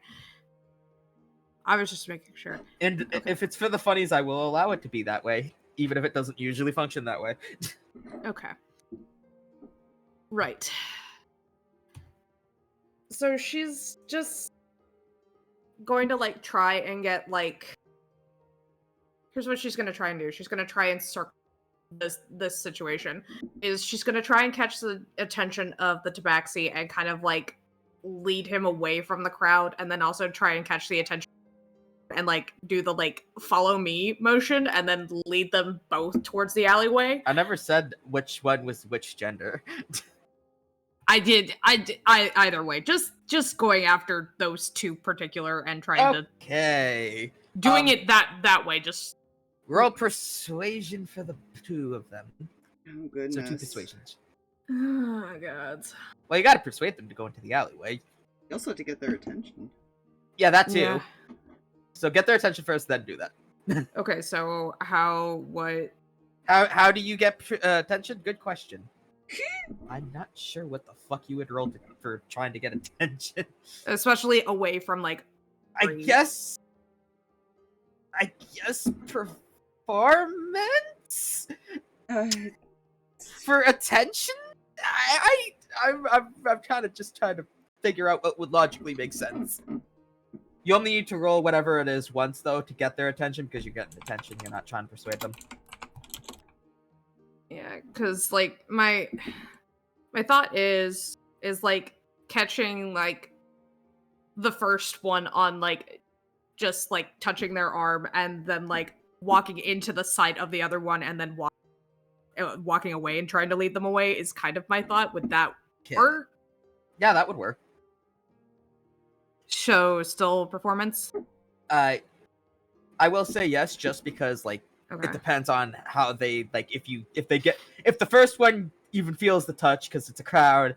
I was just making sure. And if it's for the funnies, I will allow it to be that way, even if it doesn't usually function that way. Okay. Right. So she's just going to try and get here's what she's going to try and do. She's going to try and circle this situation. She's going to try and catch the attention of the tabaxi and kind of lead him away from the crowd, and then also try and catch the attention and do the follow me motion and then lead them both towards the alleyway. I never said which one was which gender. I did either way. Just going after those two particular and trying to doing it that way. Just roll persuasion for the 2 of them. Oh goodness. So 2 persuasions. Oh God. Well, you gotta persuade them to go into the alleyway. You also have to get their attention. Yeah, that too. Yeah. So get their attention first, then do that. Okay, so how do you get attention? Good question. I'm not sure what the fuck you would roll for trying to get attention. Especially away from I guess performance? For attention? I'm kind of just trying to figure out what would logically make sense. You only need to roll whatever it is once, though, to get their attention, because you're getting attention. You're not trying to persuade them. Yeah, because like my thought is like catching like the first one on like just like touching their arm and then like walking into the sight of the other one and then walking away and trying to lead them away is kind of my thought. Would that work? Yeah, that would work. Show still performance? I will say yes, just because like Okay. it depends on how they like if the first one even feels the touch because it's a crowd,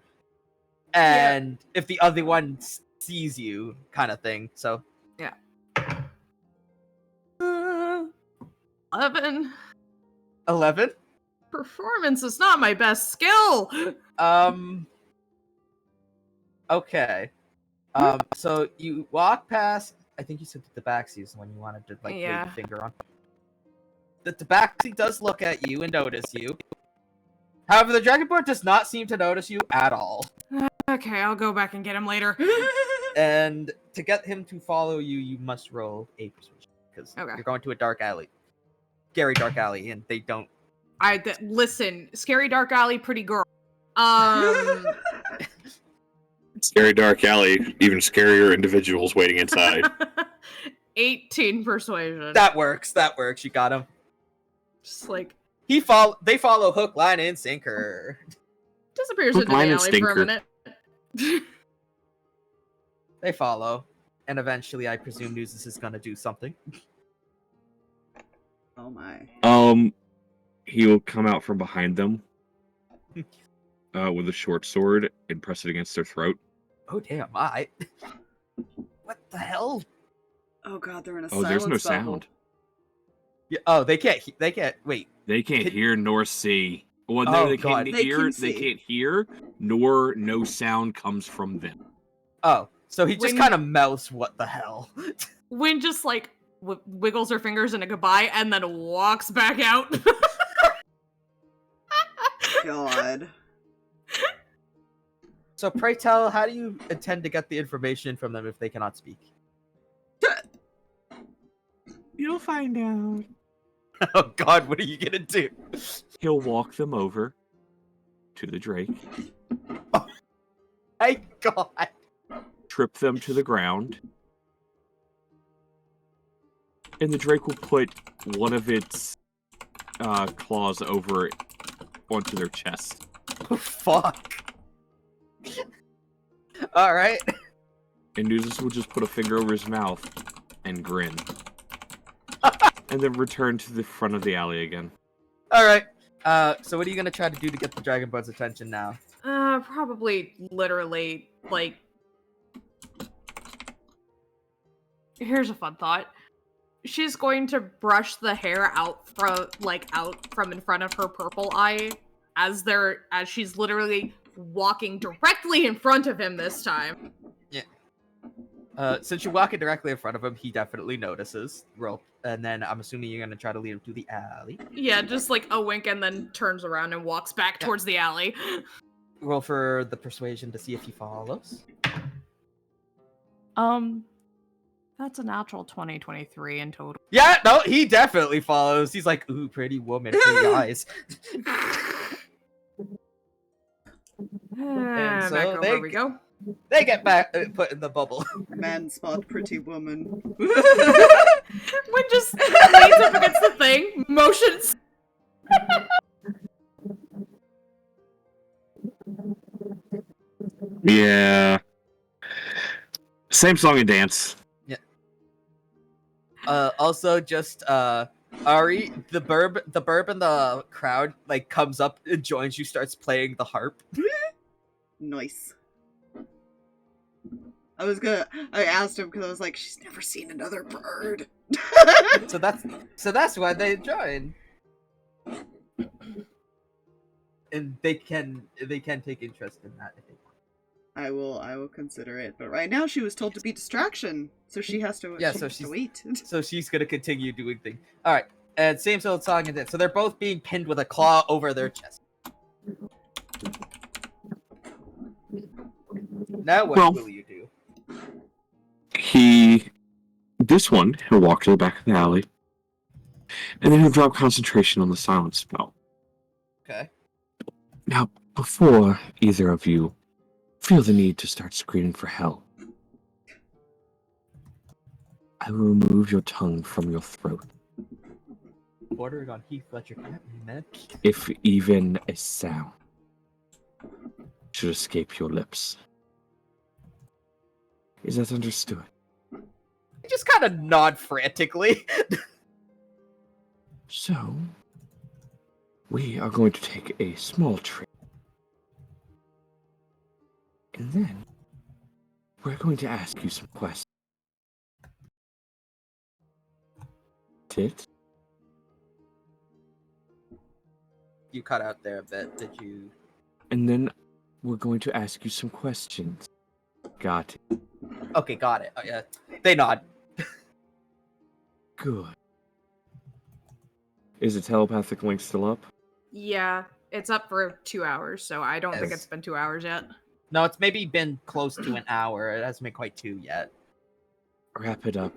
and if the other one sees you, kind of thing. So yeah. 11. 11. Performance is not my best skill. Okay. So you walk past. I think you said the tabaxi is the one you wanted to like wave the finger on. The tabaxi does look at you and notice you. However, the dragonborn does not seem to notice you at all. Okay, I'll go back and get him later. And to get him to follow you, you must roll a persuasion because you're going to a dark alley, scary dark alley, and they don't. Listen, scary dark alley, pretty girl. Scary dark alley, even scarier individuals waiting inside. 18 persuasion. That works. You got him. Just like they follow hook, line, and sinker. Disappears Hook, into line, the and alley for a stinker. minute. They follow, and eventually, I presume Nuzus is gonna do something. Oh my. He'll come out from behind them with a short sword and press it against their throat. Oh damn! What the hell? Oh god, they're in a Oh, silence there's no battle. sound. Yeah. Oh, they can't. Wait. They can't hear nor see. Well, Oh, no, they God. can't They hear. can They see. can't hear, nor no sound comes from them. Oh, so he just When- kind of mouths, "What the hell?" Wynn just like wiggles her fingers in a goodbye and then walks back out. God. So pray tell, how do you intend to get the information from them if they cannot speak? You'll find out. Oh God, what are you gonna do? He'll walk them over to the Drake, My God. trip them to the ground, and the Drake will put one of its claws over it onto their chest. Oh, fuck. All right. And Nuzus will just put a finger over his mouth and grin. And then return to the front of the alley again. All right. So what are you gonna try to do to get the dragonborn's attention now? Probably literally like. Here's a fun thought. She's going to brush the hair out from in front of her purple eye as she's literally walking directly in front of him this time. Since you're walking directly in front of him, he definitely notices. Roll, and then I'm assuming you're gonna try to lead him to the alley. Yeah, just like a wink and then turns around and walks back towards the alley. Roll for the persuasion to see if he follows. That's a natural 2023 in total. Yeah, no, he definitely follows. He's like, ooh, pretty woman, pretty eyes. And so back over they- we go. They get back put in the bubble. Man spot pretty woman. Wynn just leans up against the thing, motions. Yeah. Same song and dance. Also, just Ari, the burb in the crowd like comes up and joins you, starts playing the harp. Nice. I asked him because I was like, she's never seen another bird. So that's why they join. And they can take interest in that, I think. I will consider it. But right now she was told to be distraction, so she has to. Yeah, she so has to she's- wait. So she's gonna continue doing things. All right, and same old song and dance. So they're both being pinned with a claw over their chest. Now what Well- will you do? He'll walk to the back of the alley, and then he'll drop concentration on the silence spell. Okay. Now, before either of you feel the need to start screaming for help, I will remove your tongue from your throat. Bordering on Heath Ledger, man. If even a sound should escape your lips. Is that understood? Just kind of nod frantically. So, we are going to take a small trip. And then, we're going to ask you some questions. Tit? You cut out there a bit. Did you? And then, we're going to ask you some questions. Got it. Okay, got it. Oh, yeah. They nod. Good. Is the telepathic link still up? Yeah, it's up for 2 hours, so I don't think Yes. it's been 2 hours yet. No, it's maybe been close to an hour. It hasn't been quite 2 yet. Wrap it up.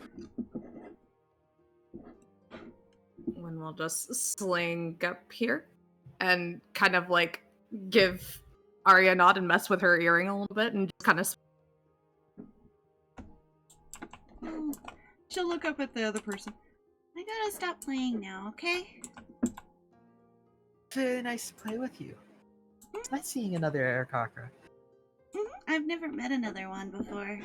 When we'll just sling up here and kind of like give Arya a nod and mess with her earring a little bit and just kind of. She'll look up at the other person. I gotta stop playing now, okay? It's really nice to play with you. It's nice seeing another Aarakocra. I've never met another one before.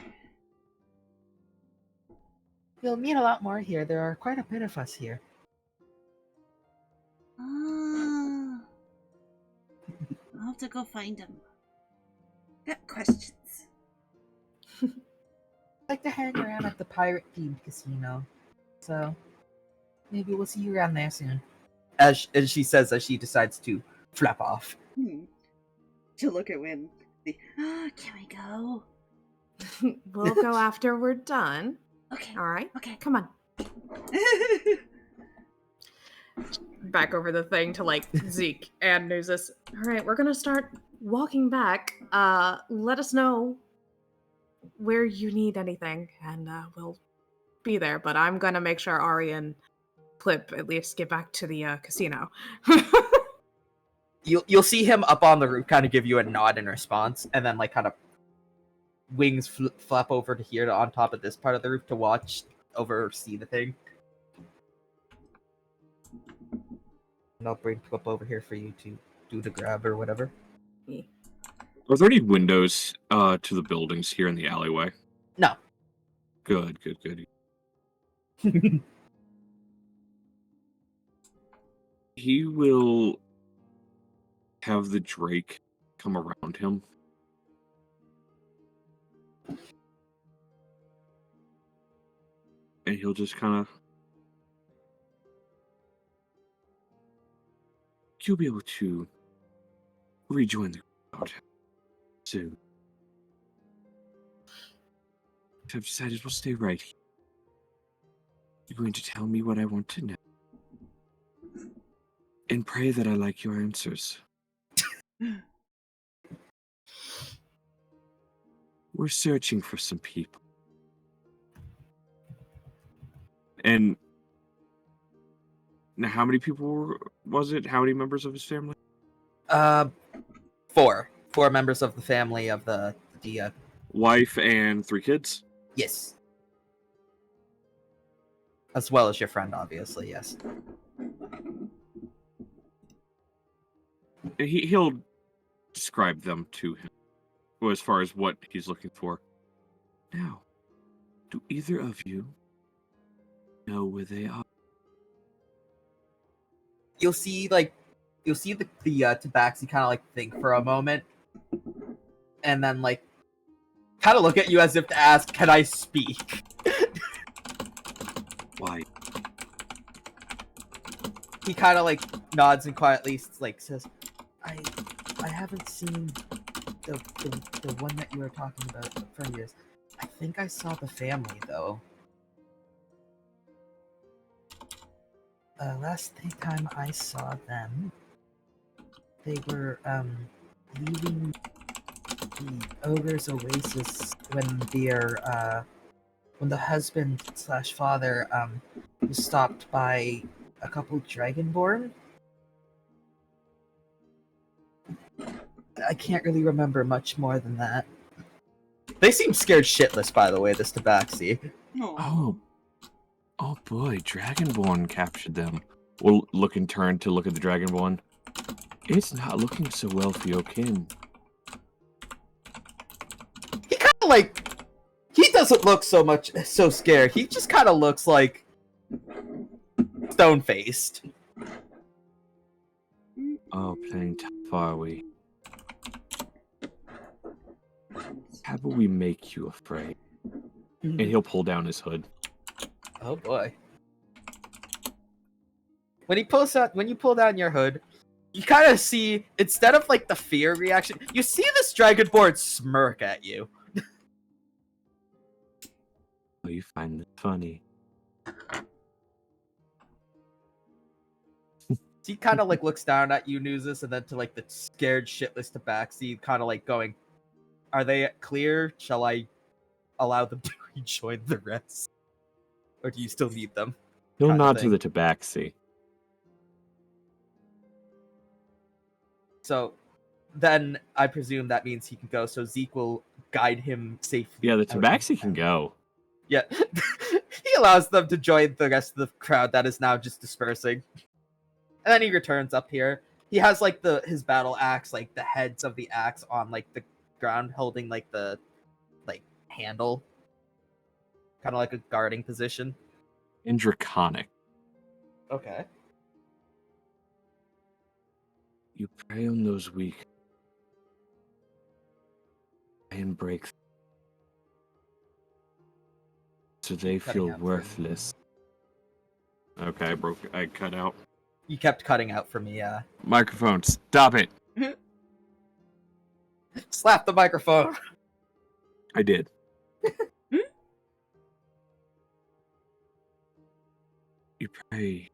You'll meet a lot more here. There are quite a bit of us here. Oh. I'll have to go find him. Got questions. I like to hang around at the pirate-themed casino. So, maybe we'll see you around there soon. As she says as she decides to flap off. She'll look at Win. Can we go? We'll go after we're done. Okay. All right. Okay. Come on. Back over the thing to like Zeke and Nuzus. All right, we're gonna start walking back. Let us know where you need anything, and we'll be there. But I'm gonna make sure Ari and Plip at least get back to the casino. You'll see him up on the roof, kind of give you a nod in response, and then like kind of wings flap over to here, to on top of this part of the roof, to oversee the thing. And I'll bring Plip over here for you to do the grab or whatever. Are there any windows to the buildings here in the alleyway? No. Good, good, good. He will have the Drake come around him. And he'll just kind of... You'll be able to rejoin the crowd soon. I've decided we'll stay right here. You're going to tell me what I want to know. And pray that I like your answers. We're searching for some people. And now, how many people was it? How many members of his family? 4 members of the family of the Wife and 3 kids? Yes. As well as your friend, obviously, yes. He'll describe them to him, as far as what he's looking for. Now, do either of you know where they are? You'll see the tabaxi kind of like think for a moment, and then like kind of look at you as if to ask, "Can I speak?" Why? He kind of like nods and quietly like says, "I haven't seen the one that you were talking about for years. I think I saw the family though. Last time I saw them, they were leaving the ogre's oasis when when the husband slash father was stopped by a couple dragonborn. I can't really remember much more than that. They seem scared shitless, by the way, this Tabaxi. Oh boy, Dragonborn captured them. We'll look in turn to look at the Dragonborn. It's not looking so well for your kin. He kind of like... He doesn't look so scared. He just kind of looks like... stone-faced. Oh, playing tough, are we? How about we make you afraid? And he'll pull down his hood. Oh boy. When you pull down your hood, you kind of see, instead of like the fear reaction, you see this Dragonborn smirk at you. Oh, you find this funny. He kind of like looks down at you, Nuzus, and then to like the scared shitless Tabaxi, kind of like going, "Are they clear? Shall I allow them to rejoin the rest, or do you still need them?" He'll Kinda nod to thing. the Tabaxi. So then I presume that means he can go. So Zeke will guide him safely. Yeah, the out of Tabaxi can town. go. Yeah, he allows them to join the rest of the crowd that is now just dispersing. And then he returns up here. He has like his battle axe, like the heads of the axe on like the ground, holding like the handle, kind of like a guarding position. In Draconic. Okay. You prey on those weak and break them, so they Cutting feel out for me. worthless. Okay, I cut out. You kept cutting out for me, yeah. Microphone, stop it. Slap the microphone. I did. You pray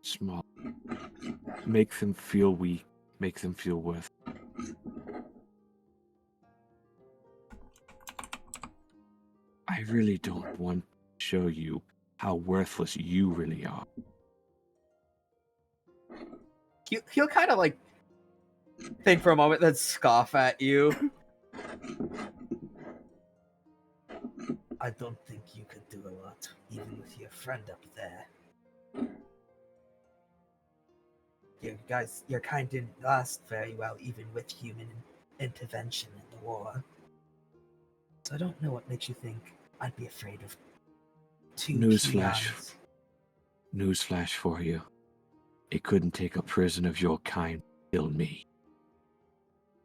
small. Make them feel weak. Make them feel worth. I really don't want to show you how worthless you really are. He'll kind of like think for a moment, then scoff at you. I don't think you could do a lot, even with your friend up there. Your kind didn't last very well, even with human intervention in the war. So I don't know what makes you think I'd be afraid of two Newsflash. Kians. Newsflash for you. It couldn't take a person of your kind to kill me.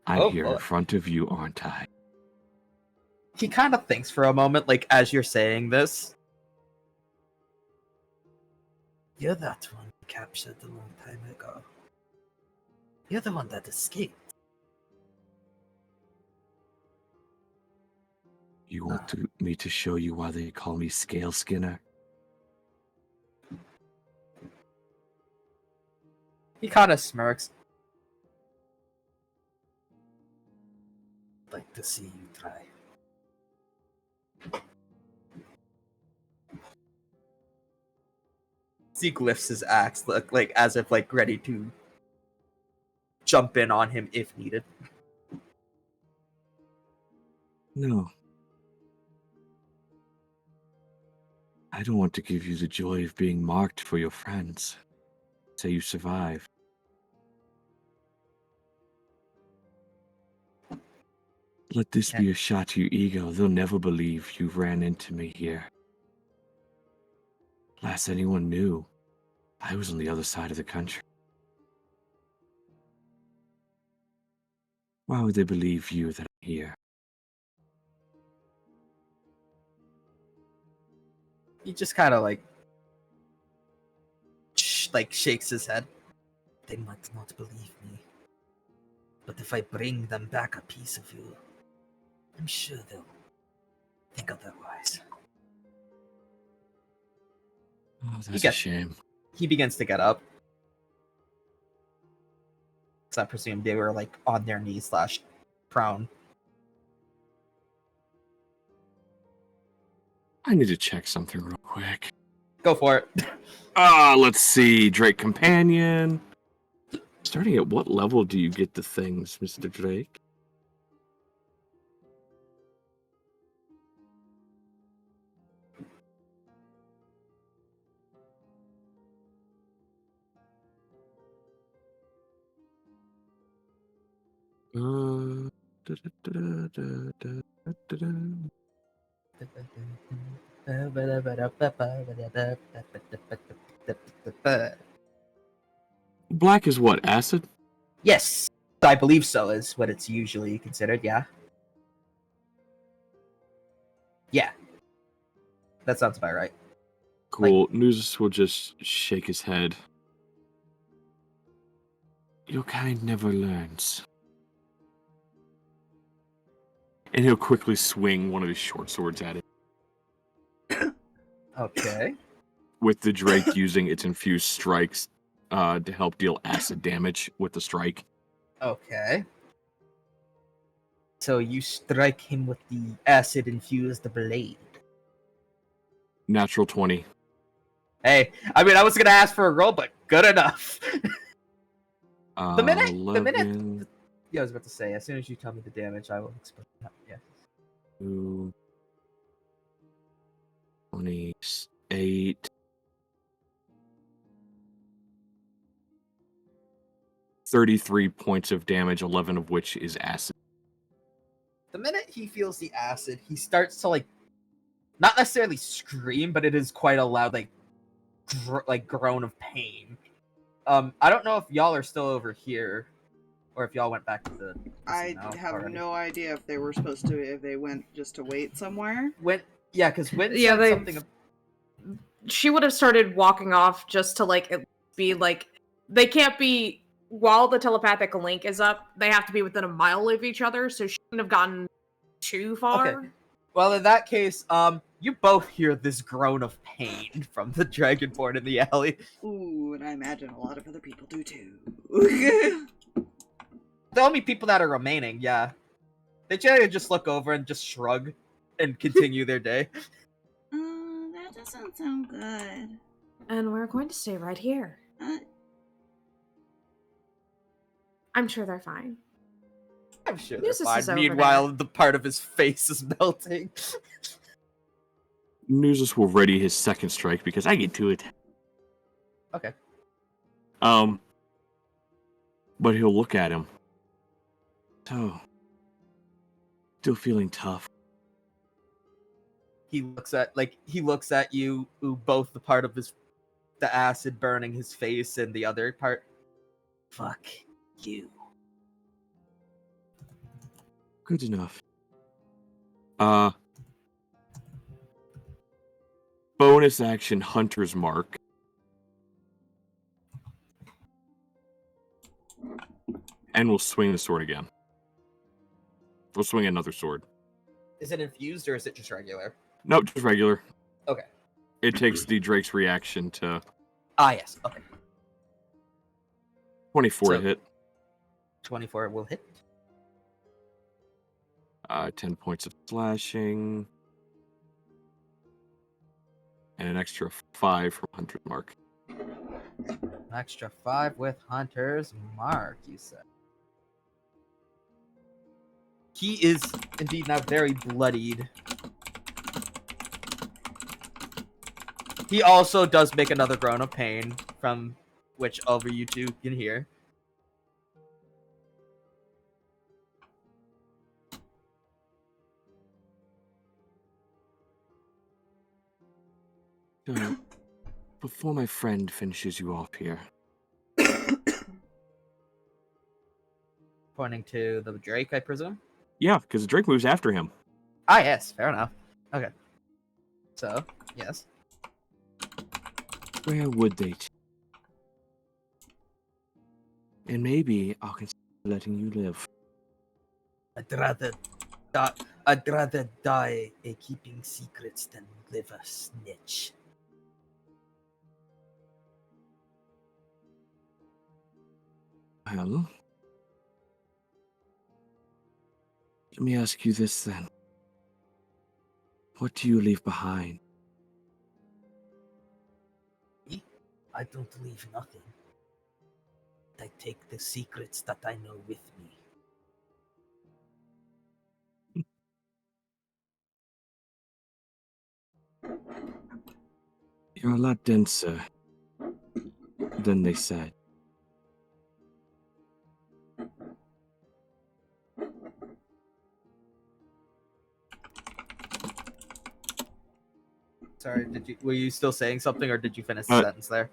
I'm here in front of you, aren't I? He kind of thinks for a moment, like, as you're saying this. You're that one we captured a long time ago. You're the one that escaped. You want me to show you why they call me Scale Skinner? He kind of smirks. I'd like to see you try. Zeke lifts his axe, like as if like ready to jump in on him if needed. No. I don't want to give you the joy of being marked for your friends. Say you survive. Let this be a shot to your ego. They'll never believe you ran into me here. Last anyone knew, I was on the other side of the country. Why would they believe you that I'm here? He just kind of like shakes his head. They might not believe me, but if I bring them back a piece of you, I'm sure they'll think otherwise. Oh, that's a shame. He begins to get up. So I presume they were like on their knees / prone. I need to check something real quick. Go for it. Let's see. Drake Companion. Starting at what level do you get the things, Mr. Drake? Black is what? Acid? Yes, I believe so. Is what it's usually considered. Yeah. Yeah. That sounds about right. Cool. Nuzus will just shake his head. Your kind never learns. And he'll quickly swing one of his short swords at it. Okay. With the Drake using its infused strikes to help deal acid damage with the strike. Okay. So you strike him with the acid-infused blade. Natural 20. Hey, I mean, I was gonna ask for a roll, but good enough. The minute. 11, Yeah, I was about to say. As soon as you tell me the damage, I will explain that. Yeah. 2, 28. 33 points of damage, 11 of which is acid. The minute he feels the acid, he starts to not necessarily scream, but it is quite a loud groan of pain. I don't know if y'all are still over here, or if y'all went back to the. I casino have already. no idea if they were supposed to, if they went just to wait somewhere. Yeah, because Win Yeah, said something. She would have started walking off just to be they can't be while the telepathic link is up. They have to be within a mile of each other, so she wouldn't have gotten too far. Okay. Well, in that case, you both hear this groan of pain from the dragonborn in the alley. Ooh, and I imagine a lot of other people do too. The only people that are remaining, yeah. They generally just look over and just shrug and continue their day. That doesn't sound good. And we're going to stay right here. I'm sure they're fine. I'm sure they're Nuzus fine. is over Meanwhile, the part of his face is melting. Nuzus will ready his second strike because I get to it. Okay. But he'll look at him. So, still feeling tough. He looks at you, who both the part of the acid burning his face and the other part. Fuck you. Good enough. Bonus action Hunter's Mark. And we'll swing the sword again. We'll swing another sword. Is it infused or is it just regular? Nope, just regular. Okay. It takes the Drake's reaction to Yes. Okay. 24 to hit. 24 will hit. 10 points of slashing. And an extra 5 from Hunter's Mark. An extra 5 with Hunter's Mark, you said. He is indeed now very bloodied. He also does make another groan of pain, from which over you two can hear. So, before my friend finishes you off here. Pointing to the Drake, I presume? Yeah, because the Drake moves after him. Yes, fair enough. Okay. So, yes. Where would they? And maybe I'll consider letting you live. I'd rather die a keeping secrets than live a snitch. Well, Let me ask you this then. What do you leave behind? I don't leave nothing. I take the secrets that I know with me. You're a lot denser than they said. Sorry, were you still saying something, or did you finish the sentence there?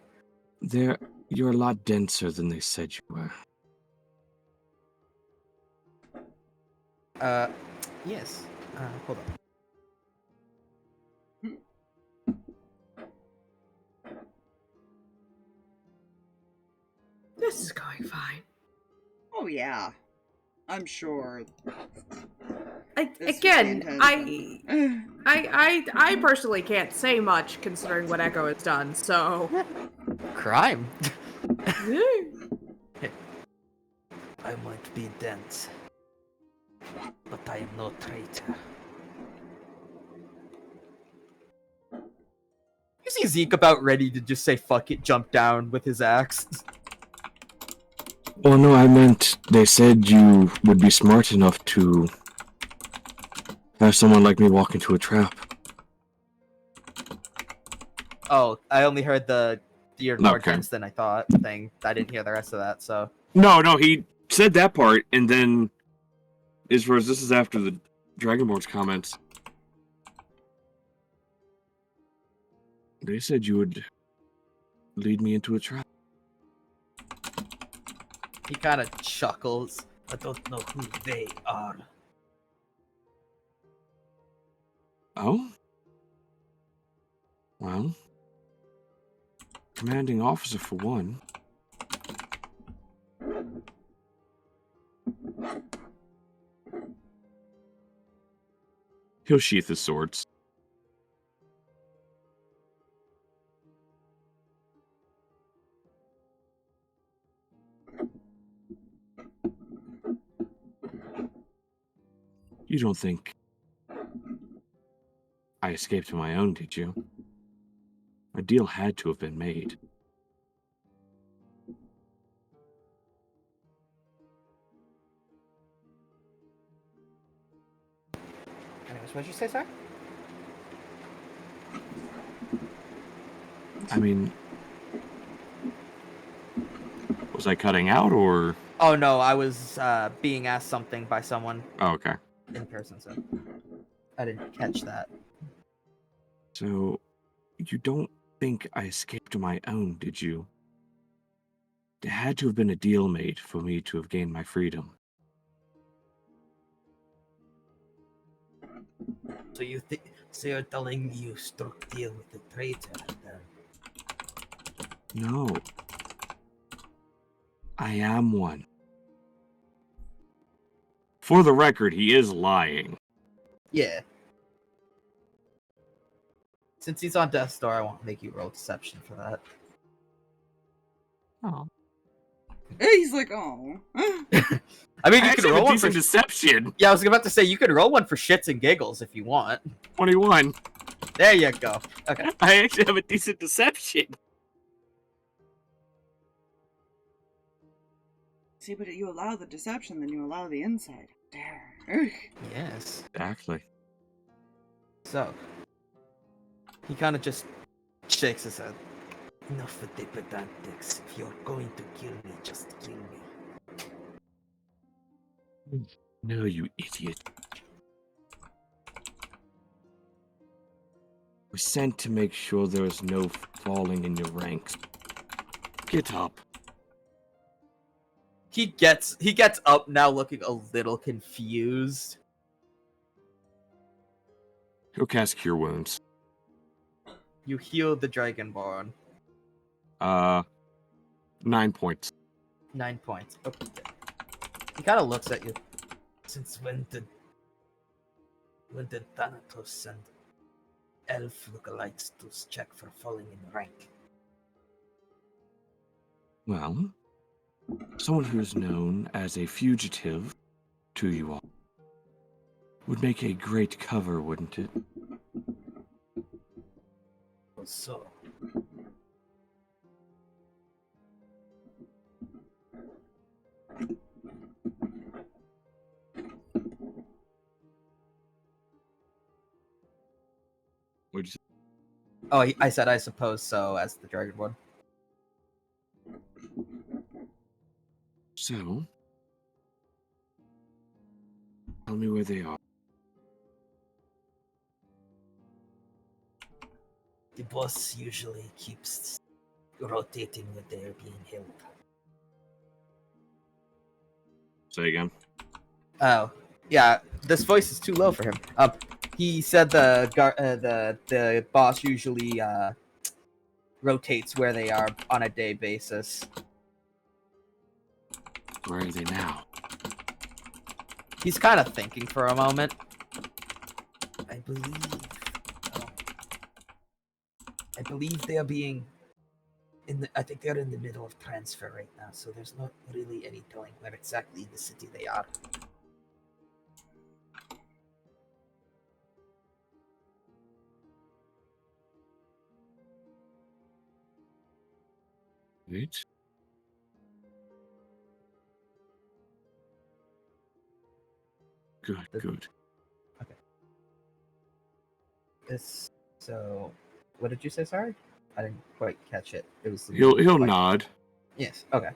You're a lot denser than they said you were. Yes. Hold on. This is going fine. Oh yeah, I'm sure. Again, I personally can't say much considering what Echo has done. So, Crime. I might be dense, but I am no traitor. You see Zeke about ready to just say fuck it, jump down with his axe. Well, no, I meant they said you would be smart enough to have someone like me walk into a trap. Oh, I only heard you're more Okay. dense than I thought thing. I didn't hear the rest of that, so. No, he said that part, and then, as far as this is after the Dragonborn's comments, they said you would lead me into a trap. He kind of chuckles. I don't know who they are. Oh? Well, commanding officer for one. He'll sheath his swords. You don't think I escaped on my own, did you? A deal had to have been made. Anyways, what'd you say, sir? I mean, was I cutting out, or? Oh no, I was being asked something by someone Oh, okay. in person, so I didn't catch that. So, you don't think I escaped on my own, did you? There had to have been a deal made for me to have gained my freedom. So you're telling me you struck deal with the traitor then? No. I am one. For the record, he is lying. Yeah. Since he's on Death's Door, I won't make you roll deception for that. Oh. He's like, oh. I mean, you can roll one for deception. Yeah, I was about to say you could roll one for shits and giggles if you want. 21. There you go. Okay. I actually have a decent deception. See, but you allow the deception, then you allow the insight. There. Yes. Exactly. So, he kind of just shakes his head. Enough with the pedantics. If you're going to kill me, just kill me. No, you idiot. We're sent to make sure there is no falling in your ranks. Get up. He gets up now looking a little confused. He'll cast Cure Wounds. You heal the Dragonborn. 9 points. 9 points. Okay. He kind of looks at you. Since when did Thanatos send elf lookalikes to check for falling in rank? Well, someone who is known as a fugitive to you all. Would make a great cover, wouldn't it? So, Would you say? oh, I said I suppose so as the Dragonborn. So, tell me where they are. The boss usually keeps rotating when they're being held. Say again. Oh, yeah. This voice is too low for him. He said the boss usually rotates where they are on a day basis. Where are they now? He's kind of thinking for a moment. I believe they are being I think they're in the middle of transfer right now, so there's not really any telling where exactly in the city they are. Wait. Good, good. So, what did you say? Sorry, I didn't quite catch it. It was He'll nod. Yes. Okay.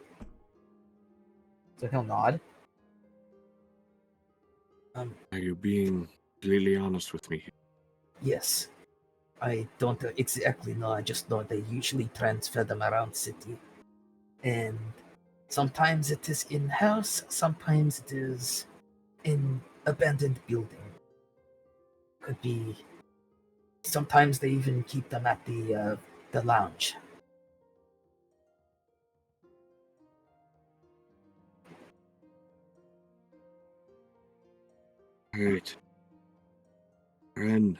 So he'll nod. Are you being completely honest with me? Yes. I don't exactly know, I just know they usually transfer them around city. And sometimes it is in-house, sometimes it is in abandoned building. Could be. Sometimes they even keep them at the lounge. Right. Ren.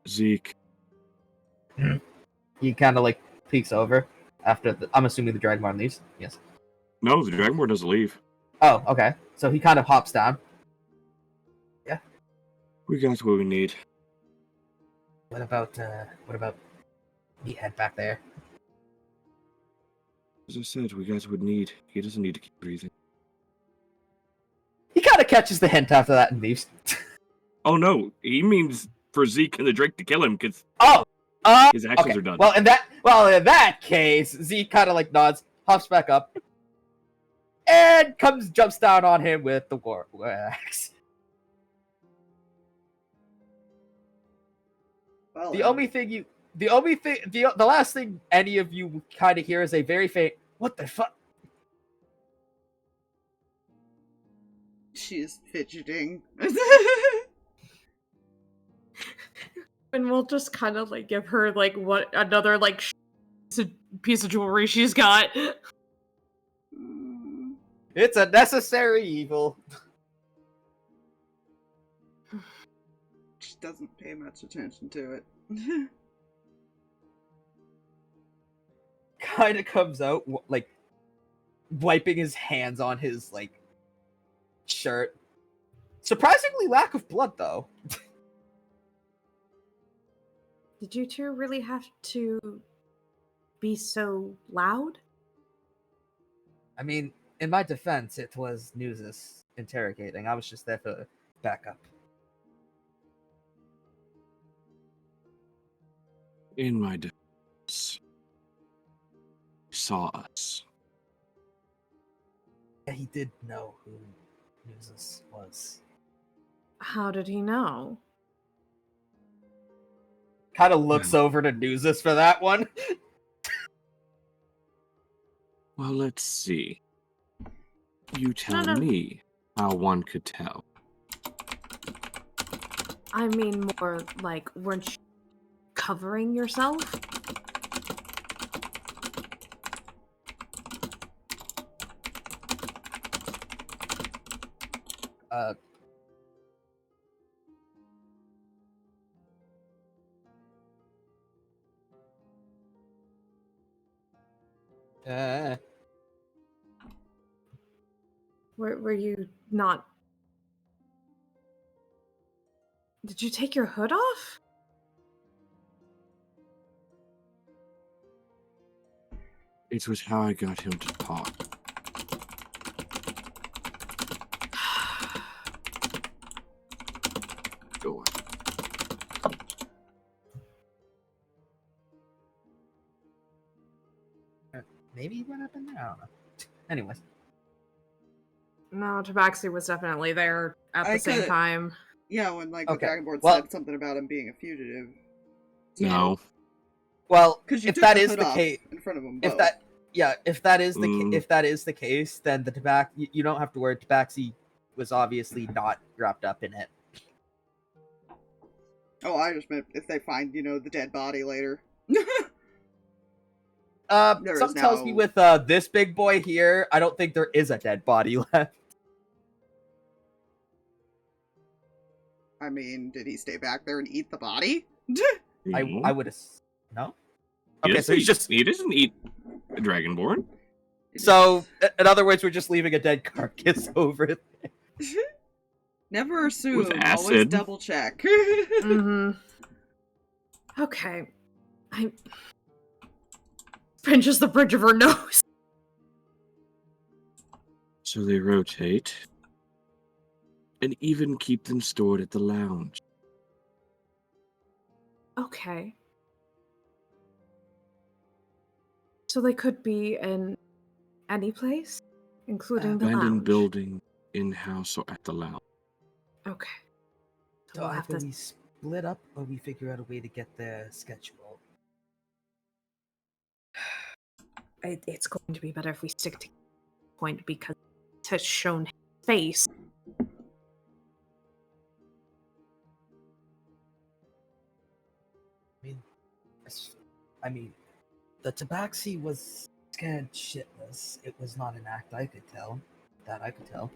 Zeke. He kind of like peeks over after I'm assuming the Dragonborn leaves. Yes. No, the Dragonborn doesn't leave. Oh, okay. So he kind of hops down. Yeah. We got what we need. What about Meathead back there? As I said, we got what we need. He doesn't need to keep breathing. He kind of catches the hint after that and leaves. Oh no, he means for Zeke and the Drake to kill him because his actions okay. are done. Well, in that case, Zeke kind of like nods, hops back up, and jumps down on him with the war axe. Well, The last thing any of you kind of hear is a very faint, "What the fuck?" she's fidgeting. And we'll just kind of like give her like what another like piece of jewelry she's got. It's a necessary evil. She doesn't pay much attention to it. Kind of comes out like wiping his hands on his like shirt. Surprisingly lack of blood though. Did you two really have to be so loud? I mean, in my defense, it was Nuzus interrogating. I was just there for backup. In my defense, he saw us. Yeah, he did know who Nuzus was. How did he know? Kind of looks over to Nuzus for that one. Well, let's see. You tell No. me how one could tell. I mean more like, weren't you covering yourself? Were you not Did you take your hood off? It was how I got him to talk. Go on. Maybe what happened there? I don't know. Anyways. No, Tabaxi was definitely there at the I same could- time. Yeah, when like Okay, the Dragonborn well- said something about him being a fugitive. No. Well, Because you if took that the is hood the off case, in front of them if both. that if that is the Mm. if that is the case, then the you don't have to worry. Tabaxi was obviously not wrapped up in it. Oh, I just meant if they find, the dead body later. There is Something tells me no- with this big boy here, I don't think there is a dead body left. I mean, did he stay back there and eat the body? I would have no. He Okay, so he's just he doesn't eat a dragonborn. so. In other words, we're just leaving a dead carcass over it. Never assume, always acid. double check. Mm-hmm. Okay. I pinches the bridge of her nose. So they rotate. And even keep them stored at the lounge. Okay. So they could be in any place, including the Abandoned lounge. building, in-house, or at the lounge. Okay. So we'll have either to- we split up or we figure out a way to get the schedule. It's going to be better if we stick to point because it has shown his face. I mean, the Tabaxi was scared shitless. It was not an act I could tell. That I could tell.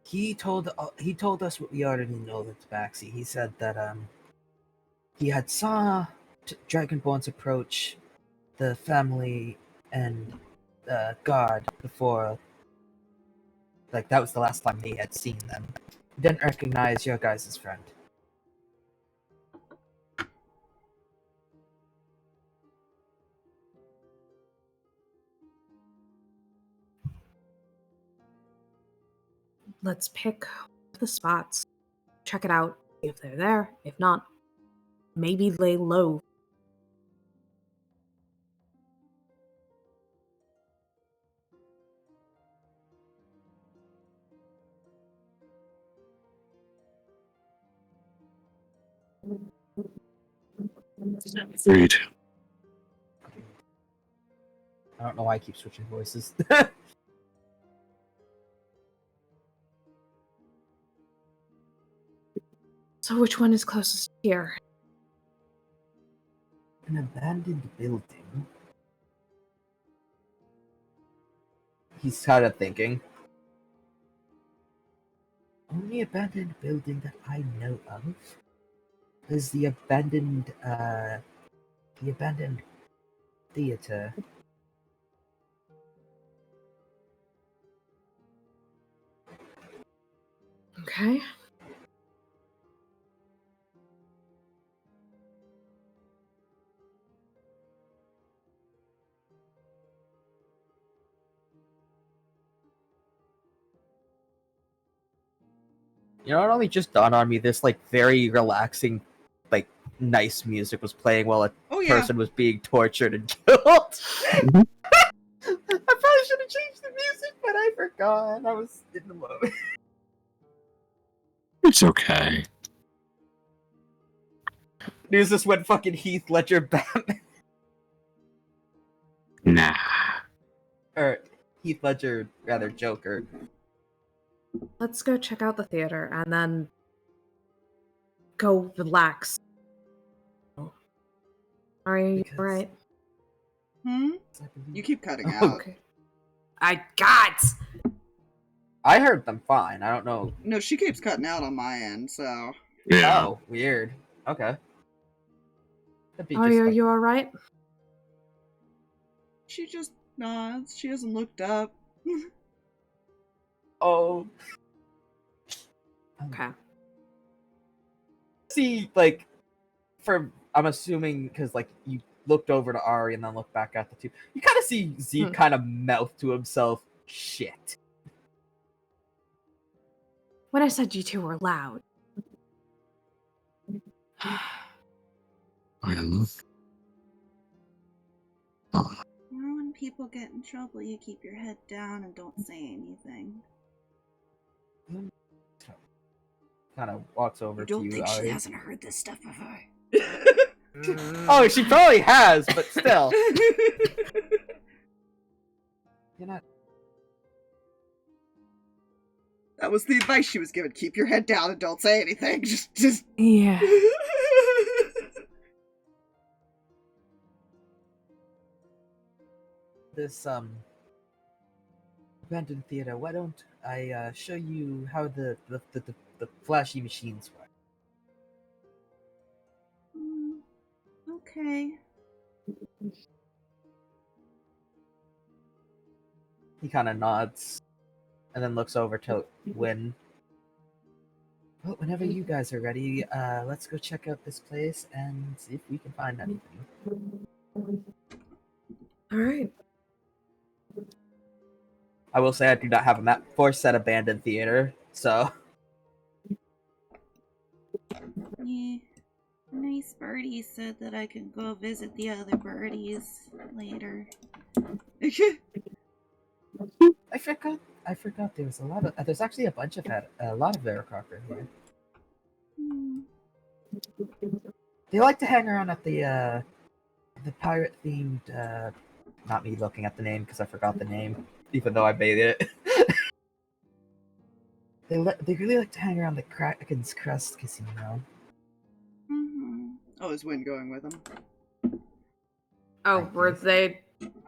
He told us what we already know. The Tabaxi. He said that he had saw Dragonborns approach the family and guard before. Like that was the last time he had seen them. He didn't recognize your guys' friend. Let's pick the spots, check it out, see if they're there. If not, maybe lay low. Agreed. I don't know why I keep switching voices. So which one is closest here? An abandoned building. He's kind of thinking. Only abandoned building that I know of is the abandoned theater. Okay. You know, it only just dawned on me. This like very relaxing, like nice music was playing while a Oh yeah. person was being tortured and killed. I probably should have changed the music, but I forgot. I was in the moment. It's okay. Nuzus went fucking Heath Ledger Batman. Nah. Or Heath Ledger, rather, Joker. Let's go check out the theater and then go relax. Are you Because- alright? You keep cutting Oh, out. Okay. I got. I heard them fine. I don't know. No, she keeps cutting out on my end, so. Yeah. Oh, weird. Okay. Could be Oh, just, are like- you alright? She just nods. She hasn't looked up. Oh. Okay. see, I'm assuming because you looked over to Ari and then looked back at the two. You kind of see Zeke kind of mouth to himself, "Shit." When I said you two were loud. When people get in trouble, you keep your head down and don't say anything. Kind of walks over to you. Don't think Ari. she hasn't heard this stuff before. Oh, she probably has, but still. You're not. That was the advice she was given. Keep your head down and don't say anything. Just. Yeah. This abandoned theater. Why don't I show you how the flashy machines work? Okay. He kind of nods, and then looks over to Win. Well, whenever you guys are ready, let's go check out this place and see if we can find anything. All right. I will say I do not have a map for said abandoned theater, so. Yeah. Nice birdie said that I can go visit the other birdies later. I forgot there was a lot of. There's actually a bunch of a lot of Veracrocker here. They like to hang around at the pirate themed. Not me looking at the name because I forgot the name, even though I made it. They really like to hang around the Kraken's Crest Casino. Oh, is Win going with him? Oh, were they?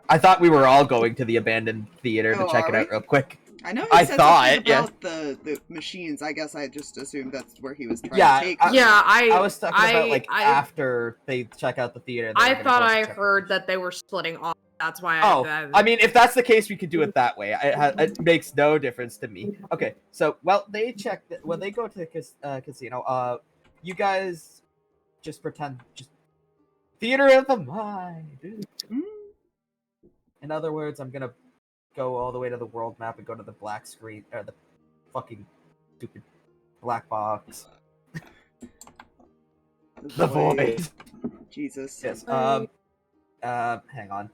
I thought we were all going to the abandoned theater to check it out real quick. I know I said thought, something yeah. about the machines. I guess I just assumed that's where he was trying Yeah, to take I was talking about after they check out the theater. I thought I heard that they were splitting off. That's why. I mean, if that's the case, we could do it that way. It makes no difference to me. Okay, so they check when they go to the casino. You guys just pretend theater of the mind. In other words, I'm gonna go all the way to the world map and go to the black screen or the fucking stupid black box. The void. Jesus. Yes. Hang on.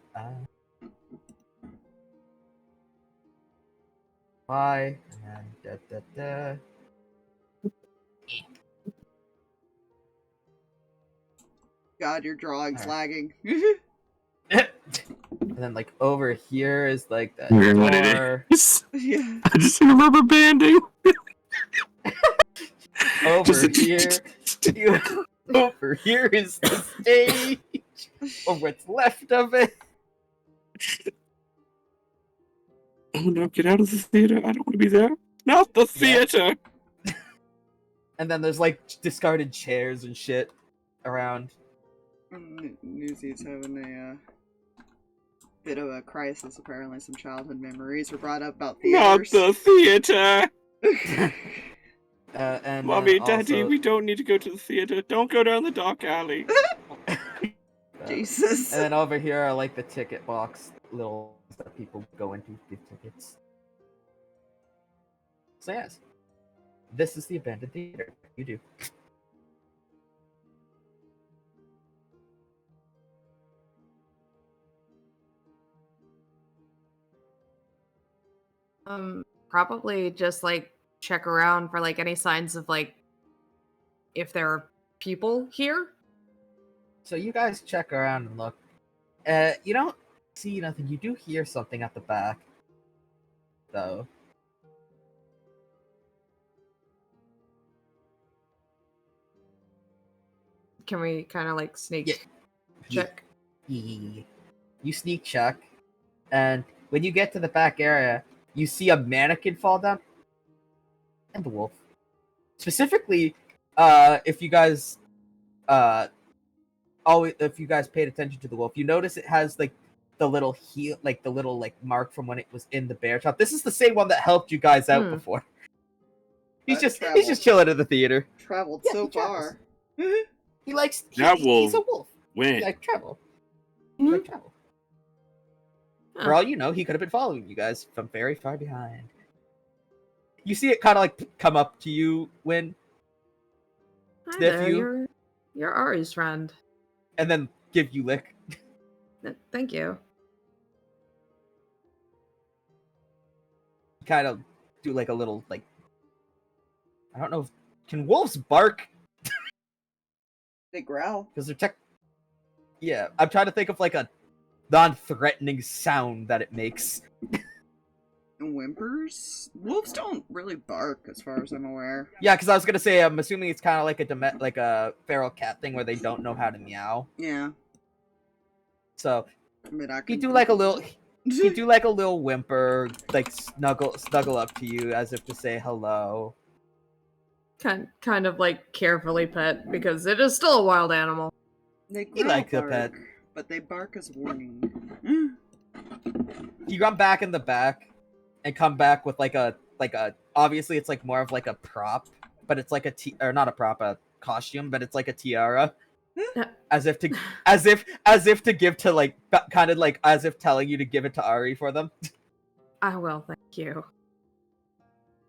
Bye. And God, your drawing's lagging. And then over here is that What door. it is. Yeah. I just see a rubber banding. Over here is the stage, or what's left of it. Oh no, get out of the theater. I don't want to be there. Not the theater! Yeah. And then there's discarded chairs and shit around. Nuzus having a bit of a crisis. Apparently some childhood memories were brought up about theaters. Not the theater! And Mommy, Daddy, we don't need to go to the theater. Don't go down the dark alley. Jesus. And then over here are the ticket box little that people go into to get tickets. So yes, this is the abandoned theater. You do. Probably just check around for any signs of if there are people here. So you guys check around and look. You don't see nothing. You do hear something at the back, though. Can we kind of sneak check? You sneak check, and when you get to the back area, you see a mannequin fall down, and the wolf. Specifically, if you guys paid attention to the wolf, you notice it has the little heel, the little mark from when it was in the bear trap. This is the same one that helped you guys out before. He's just chilling at the theater. Traveled so far. He likes. That He's a wolf. wolf. Win. He likes travel. Mhm. He likes travel. Huh. For all you know, he could have been following you guys from very far behind. You see it kind of like come up to you when, Hi Sniff there, you. you're Ari's friend. and then give you lick. Thank you. Kind of do like a little like. I don't know. Can wolves bark? They growl. Because they're tech. Yeah, I'm trying to think of like a non-threatening sound that it makes. And whimpers? Wolves don't really bark, as far as I'm aware. Yeah, because I was gonna say, I'm assuming it's kind of like a feral cat thing where they don't know how to meow. Yeah. So I mean, I he can do like a little, he do like a little whimper, like snuggle up to you as if to say hello. Kind of like carefully pet because it is still a wild animal. They He growl likes a bark, pet. but they bark as warning. You run back in the back, and come back with like a obviously it's like more of like a prop, but it's like or not a prop, a costume, but it's like a tiara. As if to give to like kind of like as if telling you to give it to Ari for them. I will, thank you.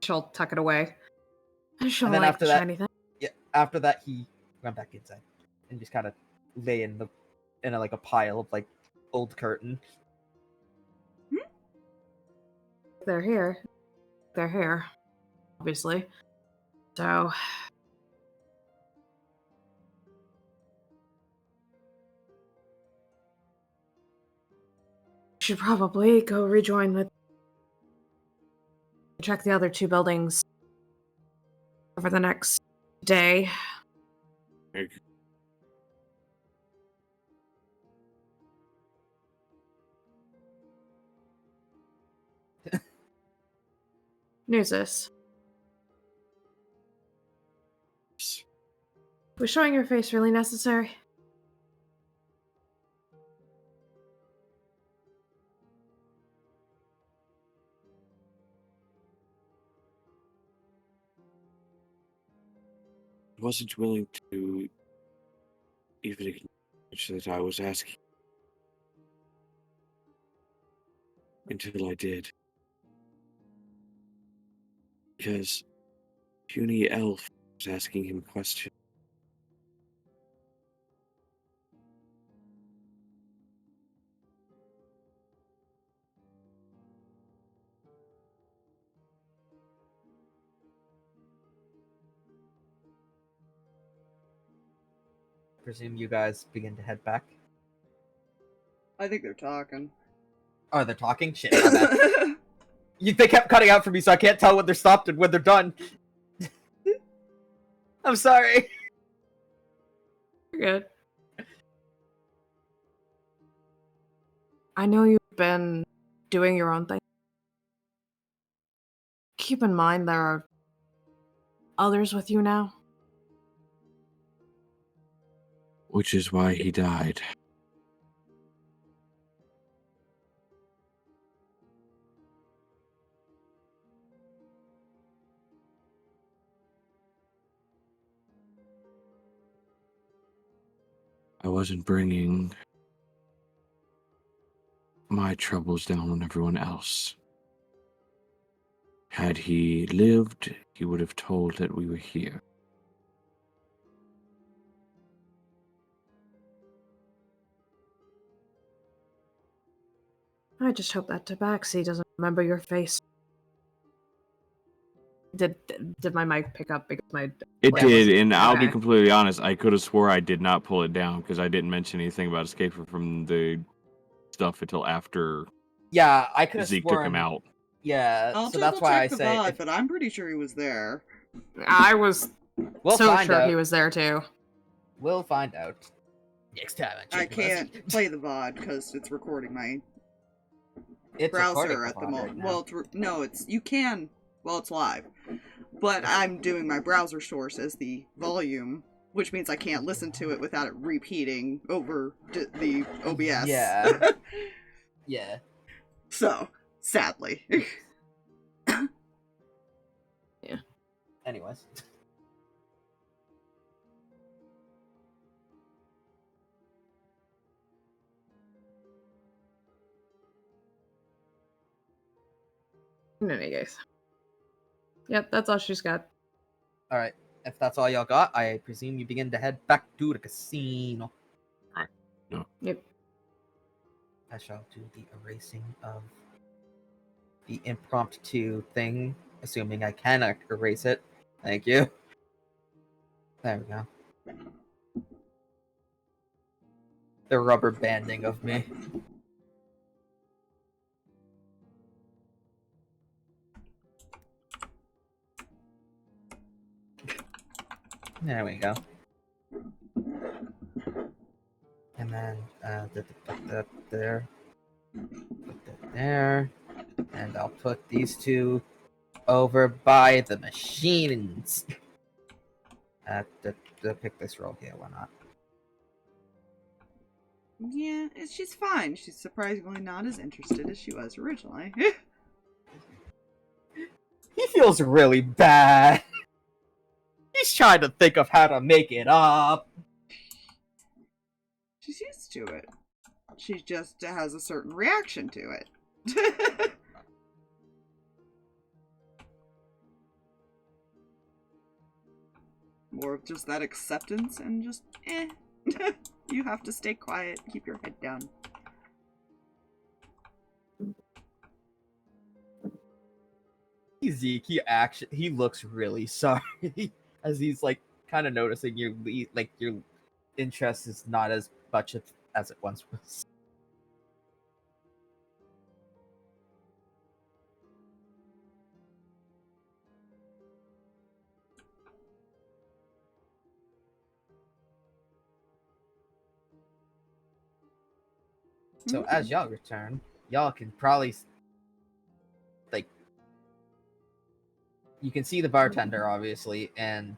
She'll tuck it away. She'll And then like after the that- shiny thing. Yeah. After that, he went back inside and just kind of lay in like a pile of like old curtain. They're here. They're here, obviously. So should probably go rejoin with check the other two buildings over the next day. Nuzus. Was showing your face really necessary? I wasn't willing to even acknowledge that I was asking until I did. Because puny elf was asking him questions. Presume you guys begin to head back. I think they're talking. Oh, they're talking? Shit, my bad. They kept cutting out for me, so I can't tell when they're stopped and when they're done. I'm sorry. You're good. I know you've been doing your own thing. Keep in mind there are others with you now. Which is why he died. I wasn't bringing my troubles down on everyone else. Had he lived, he would have told that we were here. I just hope that Tabaxi doesn't remember your face. Did my mic pick up because my It voice was- did, and I'll be Okay. completely honest. I could have swore I did not pull it down because I didn't mention anything about escaping from the stuff until after Yeah, I could have Zeke sworn. took him out. Yeah, I'll so that's why I double-check the say VOD, but I'm pretty sure he was there. I was we'll so find sure out. he was there too. We'll find out next time. on I Chicken can't Must. play the VOD because it's recording my It's recording browser at the right moment. now. Well, no, you can. Well, it's live, but I'm doing my browser source as the volume, which means I can't listen to it without it repeating over the OBS. Yeah. Yeah. So, sadly. Anyways. In any case. Yep, that's all she's got. All right. If that's all y'all got, I presume you begin to head back to the casino. Yep. I shall do the erasing of the impromptu thing, assuming I can erase it. Thank you. There we go. The rubber banding of me. There we go. And then put that there. Put that there. And I'll put these two over by the machines. Pick this roll here, why not? Yeah, she's fine. She's surprisingly not as interested as she was originally. He feels really bad. He's trying to think of how to make it up. She's used to it. She just has a certain reaction to it. More of just that acceptance and just, you have to stay quiet, keep your head down. Zeke, he looks really sorry as he's like kind of noticing your interest is not as much as it once was. So as y'all return, y'all can probably you can see the bartender obviously, and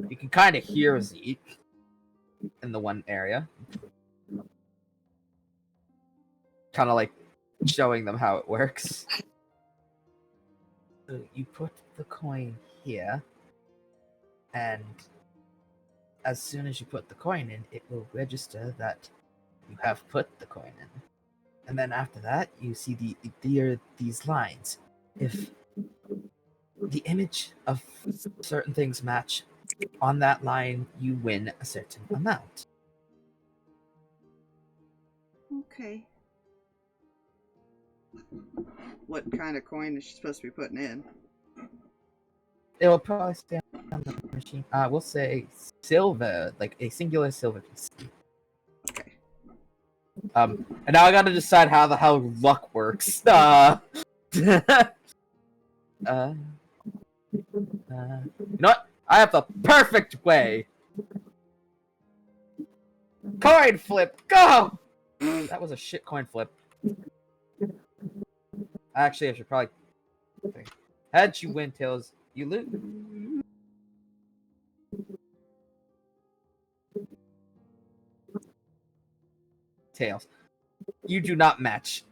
you can kind of hear Zeke in the one area, kind of like showing them how it works. So you put the coin here, and as soon as you put the coin in, it will register that you have put the coin in. And then after that, you see these lines. If the image of certain things match on that line, you win a certain amount. Okay. What kind of coin is she supposed to be putting in? It will probably stay on the machine. We'll say silver, like a singular silver piece. Okay. And now I gotta decide how the hell luck works. You know what? I have the perfect way. Coin flip, go! That was a shit coin flip. Actually, I should probably think. Heads, you win. Tails, you lose. Tails, you do not match.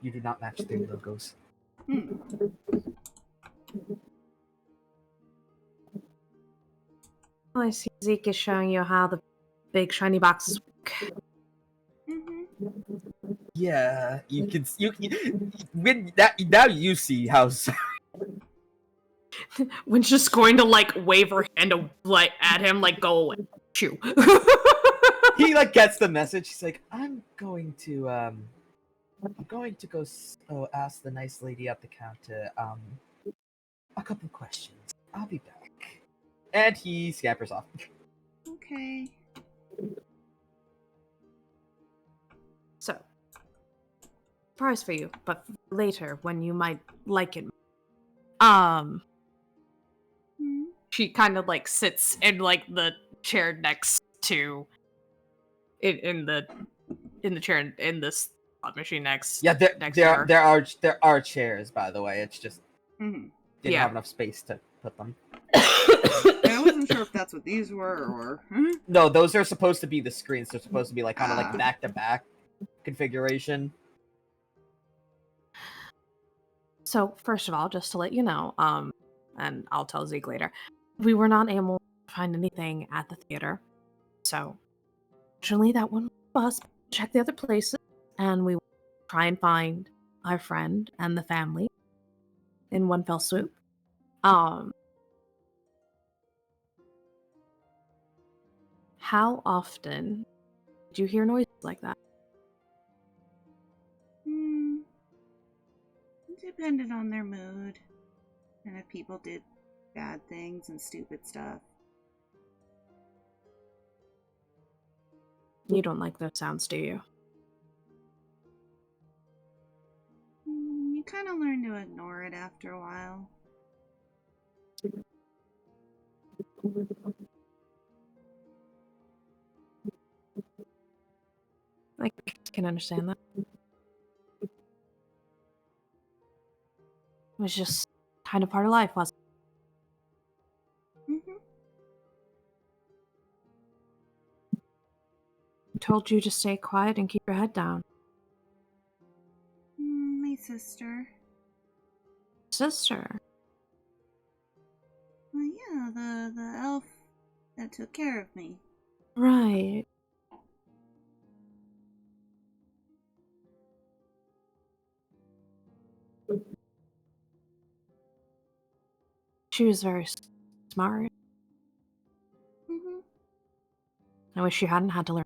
You do not match their logos. Well, I see Zeke is showing you how the big shiny boxes work. Yeah, you can. When that now you see how. When's just going to like wave her hand at him, like go away. Shoo. He like gets the message. He's like, I'm going to go ask the nice lady at the counter a couple questions. I'll be back. And he scampers off. Okay. So, prize for you, but later when you might like it. She kind of like sits in like the chair next to in the chair in this slot machine next. Yeah, next to her. there are chairs, by the way. It's just didn't have enough space to put them. I wasn't sure if that's what these were or. No, those are supposed to be the screens. They're supposed to be like kind of like back to back configuration. So first of all, just to let you know, and I'll tell Zeke later, we were not able to find anything at the theater. So, fortunately, that one bus checked the other places, and we try and find our friend and the family in one fell swoop. How often do you hear noises like that? It depended on their mood. And if people did bad things and stupid stuff. You don't like those sounds, do you? You kind of learn to ignore it after a while. I can understand that. It was just kind of part of life, wasn't it? I told you to stay quiet and keep your head down. My sister. Sister? Well, yeah, the elf that took care of me. Right. She was very smart. I wish you hadn't had to learn.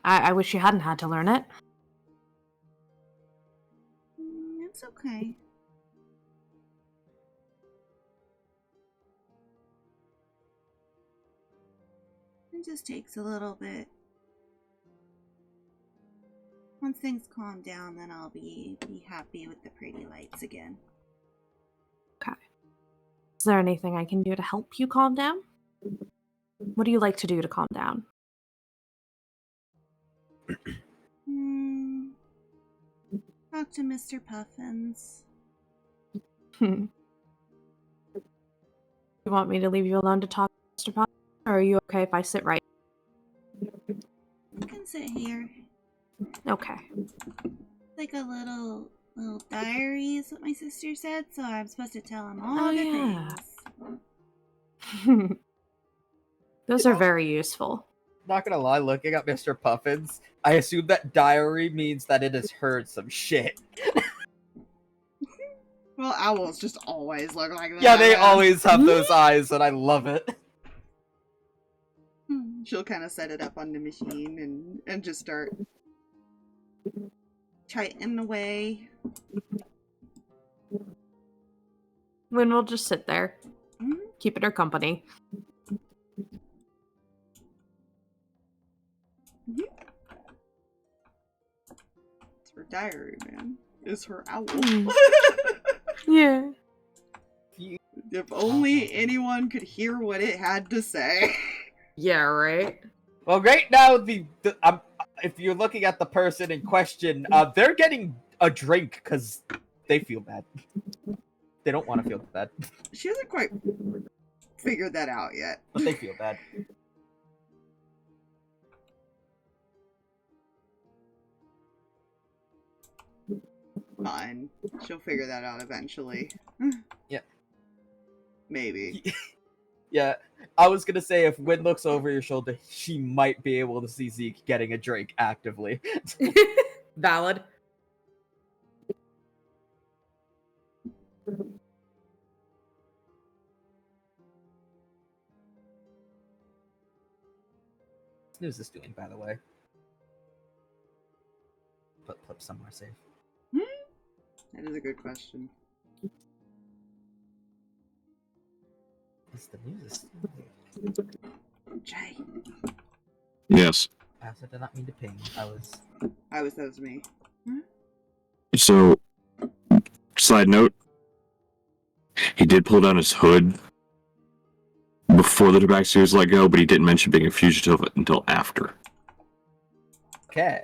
I wish you hadn't had to learn it. It's okay. It just takes a little bit. Once things calm down, then I'll be happy with the pretty lights again. Okay. Is there anything I can do to help you calm down? What do you like to do to calm down? Talk to Mr. Puffins. You want me to leave you alone to talk to Mr. Puffins, or are you okay if I sit right? You can sit here. Okay. Like a little diary is what my sister said, so I'm supposed to tell him all the things. Those are very useful. Not gonna lie, looking at Mr. Puffins, I assume that diary means that it has heard some shit. Well, owls just always look like that. Yeah, they always have those eyes, and I love it. She'll kind of set it up on the machine and just start chiting away. Then we'll just sit there, keeping her company. It's her diary, man. It's her owl. Yeah. If only anyone could hear what it had to say. Yeah, right? Well, right now, if you're looking at the person in question, they're getting a drink because they feel bad. They don't want to feel bad. She hasn't quite figured that out yet. But they feel bad. Fine. She'll figure that out eventually. Yeah. Maybe. Yeah. I was gonna say, if Wynn looks over your shoulder, she might be able to see Zeke getting a drink actively. Valid. What's Nuzus doing, by the way? Put Plip somewhere safe. That is a good question. What's the Nuzus? Jay. Yes. I also did not mean to ping. That was me. So, side note, he did pull down his hood before the tabaxi was let go, but he didn't mention being a fugitive until after. Okay.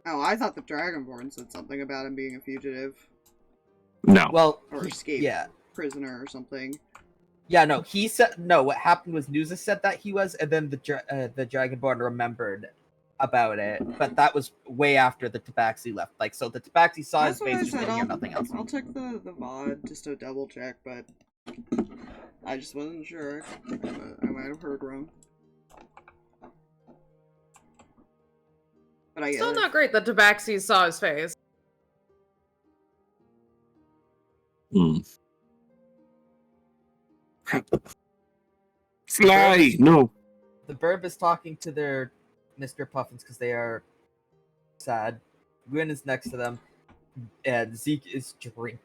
Oh, I thought the Dragonborn said something about him being a fugitive. No. Well, Or escaped prisoner or something. Yeah, no, he said no. What happened was Nuzus said that he was, and then the Dragonborn remembered about it. But that was way after the Tabaxi left. Like, so the Tabaxi saw his face, just didn't hear nothing else. I'll check the VOD just to double check, but I just wasn't sure. I might have heard wrong. But I Still not great that Tabaxi saw his face. Hmm. Fly! No! The Burb is talking to their Mr. Puffins because they are sad. Gwyn is next to them, and Zeke is drinking.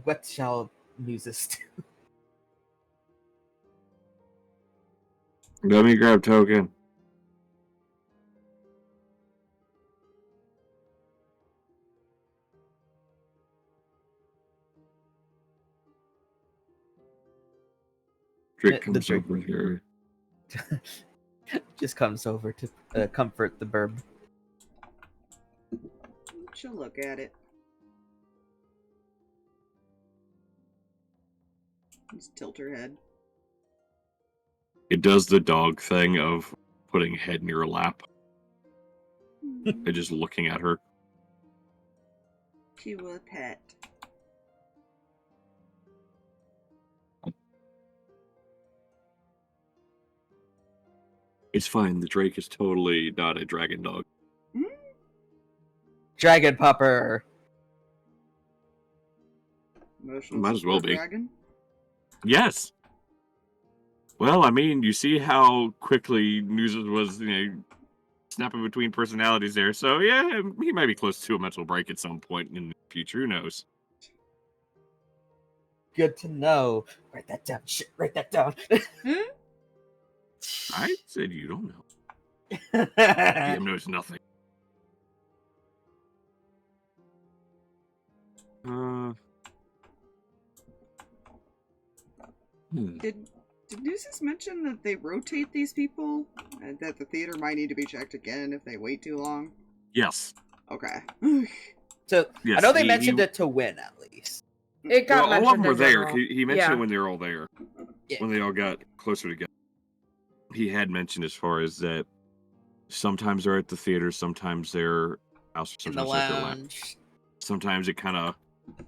What shall Nuzus do? Let me grab token. Drake The comes Drake. over here. Just comes over to comfort the Burb. She'll look at it. Just tilt her head. It does the dog thing of putting head in your lap and just looking at her. She will pet. It's fine. The Drake is totally not a dragon dog. Dragon Pupper! Emotional Might as well support be. dragon. Yes. Well, I mean, you see how quickly Nuzus was, snapping between personalities there. So yeah, he might be close to a mental break at some point in the future. Who knows? Good to know. Write that down. Shit, write that down. I said you don't know. DM knows nothing. Did Nuzus mention that they rotate these people? And that the theater might need to be checked again if they wait too long? Yes. Okay. So, Yes, I know they he- mentioned he- it to Win, at least. It got Well, all of mentioned them were in there. general. He mentioned Yeah. it when they were all there. Yeah. When they all got closer together. He had mentioned as far as that sometimes they're at the theater, sometimes they're out, In the sometimes at their lab. lounge. Sometimes it kind of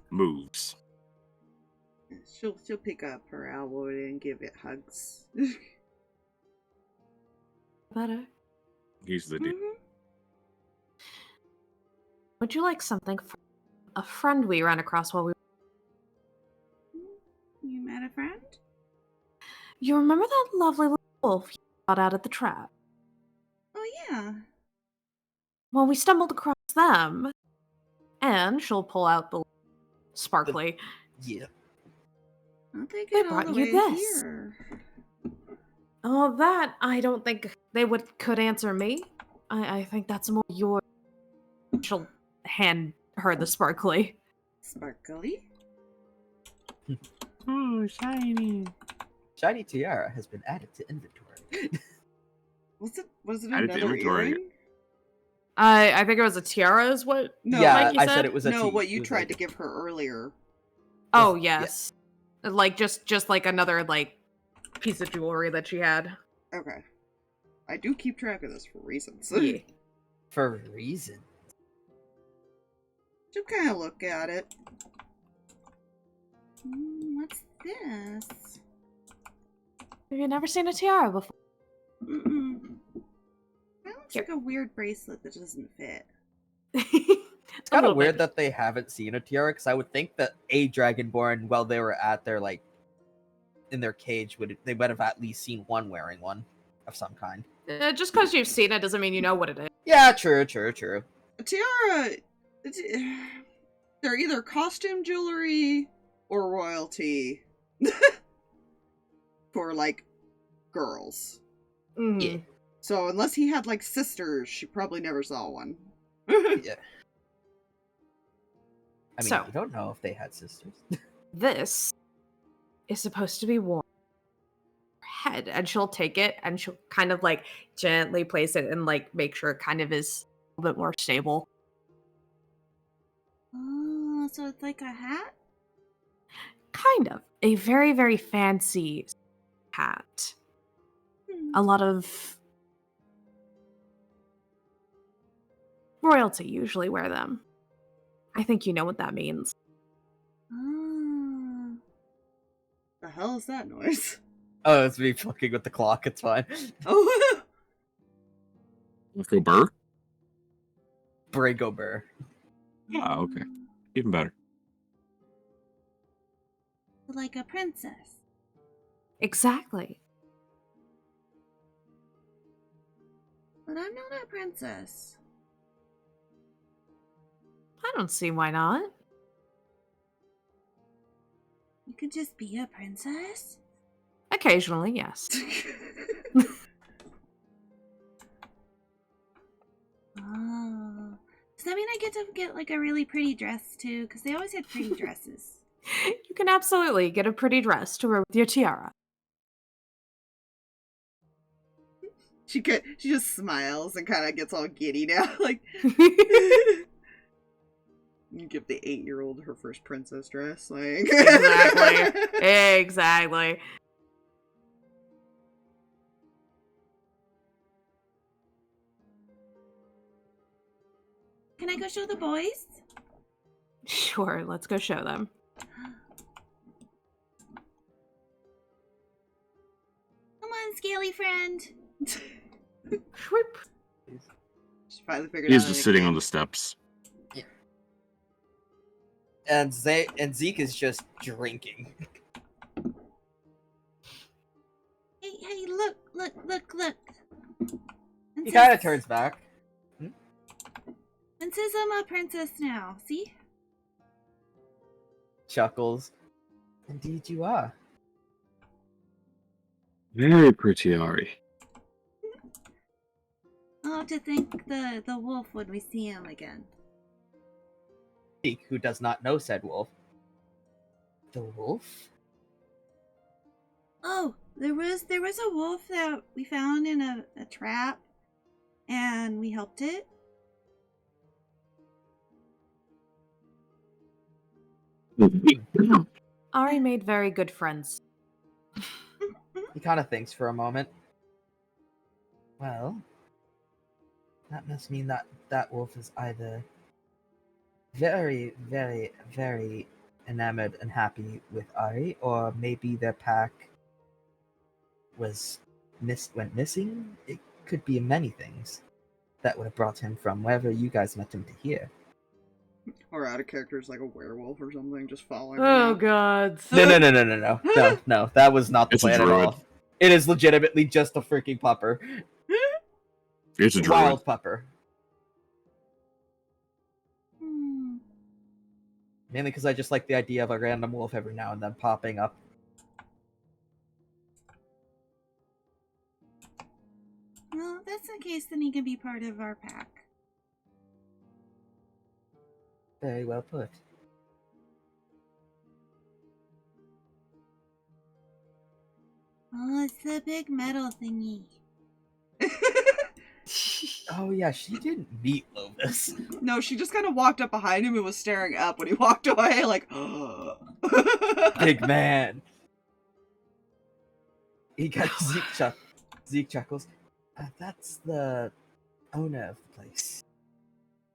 moves. She'll pick up her elbow and give it hugs. Better. He's the dude. Would you like something from a friend we ran across while we... You met a friend? You remember that lovely little wolf you got out at the trap? Oh, yeah. Well, we stumbled across them. And she'll pull out the sparkly. Yeah. How'd they They get all brought the you way this. here? Oh, that I don't think they could answer me. I think that's more your... She'll hand her the sparkly. Sparkly? Oh, shiny. Shiny Tiara has been added to inventory. Was it Added to another inventory. earring? I think it was a tiara is what... No, yeah, Mikey I said? said it was a No, T. what It you was tried like- to give her earlier. Oh, Yeah. yes. Like, just like another, like, piece of jewelry that she had. Okay. I do keep track of this for reasons. Yeah. For a reason. She'll kind of look at it. What's this? Have you never seen a tiara before? Mm-mm. That looks Here. like a weird bracelet that doesn't fit. It's kind of weird that they haven't seen a tiara, because I would think that a Dragonborn, while they were at their, like, in their cage, they would have at least seen one wearing one of some kind. Just because you've seen it doesn't mean you know what it is. Yeah, true. A tiara... They're either costume jewelry or royalty. For, like, girls. Mhm. Yeah. So unless he had, like, sisters, she probably never saw one. Yeah. I mean, So- you don't know if they had sisters. This is supposed to be worn on her head, and she'll take it and she'll kind of like gently place it and like make sure it kind of is a little bit more stable. Oh, so it's like a hat? Kind of a very, very fancy hat. A lot of royalty usually wear them. I think you know what that means. Oh. The hell is that noise? Oh, it's me fucking with the clock. It's fine. Oh, Uncle Burr? Brigobur. Ah, okay. Even better. Like a princess. Exactly. But I'm not a princess. I don't see why not. You could just be a princess? Occasionally, yes. Oh. Does that mean I get to get like a really pretty dress too? Because they always had pretty dresses. You can absolutely get a pretty dress to wear with your tiara. She just smiles and kind of gets all giddy now, like. You give the 8-year-old her first princess dress, like. Exactly. Exactly. Can I go show the boys? Sure, let's go show them. Come on, scaly friend. Whoop. She finally figured He's out. just sitting on the steps. And Zeke is just drinking. Hey, look. He kind of turns back. And says I'm a princess now, see? Chuckles. Indeed you are. Very pretty, Ari. I'll have to thank the wolf when we see him again. Zeke, who does not know said wolf. The wolf? Oh, there was a wolf that we found in a trap, and we helped it. Ari made very good friends. He kind of thinks for a moment. Well, that must mean that wolf is either very, very, very enamored and happy with Ari, or maybe their pack went missing. It could be many things that would have brought him from wherever you guys met him to here. Or out of characters like a werewolf or something, just following. Oh around. god. No. That was not the It's a plan at druid. all. It is legitimately just a freaking pupper. It's a druid. Wild pupper. Mainly because I just like the idea of a random wolf every now and then popping up. Well, if that's the case, then he can be part of our pack. Very well put. Oh, it's the big metal thingy. Oh yeah, she didn't meet Lovis. No, she just kind of walked up behind him and was staring up when he walked away, like, Big man. He got Zeke chuckles. That's the owner of the place.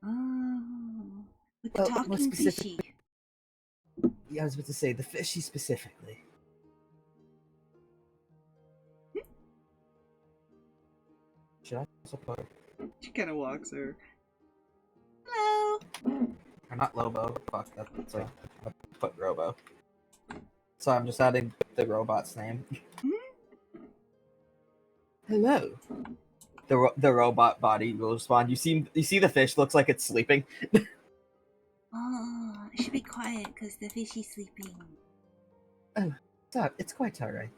Oh, with the Well, more talking specific- fishy. Yeah, I was about to say the fishy specifically. Should I also put? she kind of walks her. Hello. Or not Lobo. Fuck, that's a put Robo. So I'm just adding the robot's name. Hello. The robot body will respond. You see the fish looks like it's sleeping. Oh, I should be quiet because the fishy's sleeping. It's quite alright.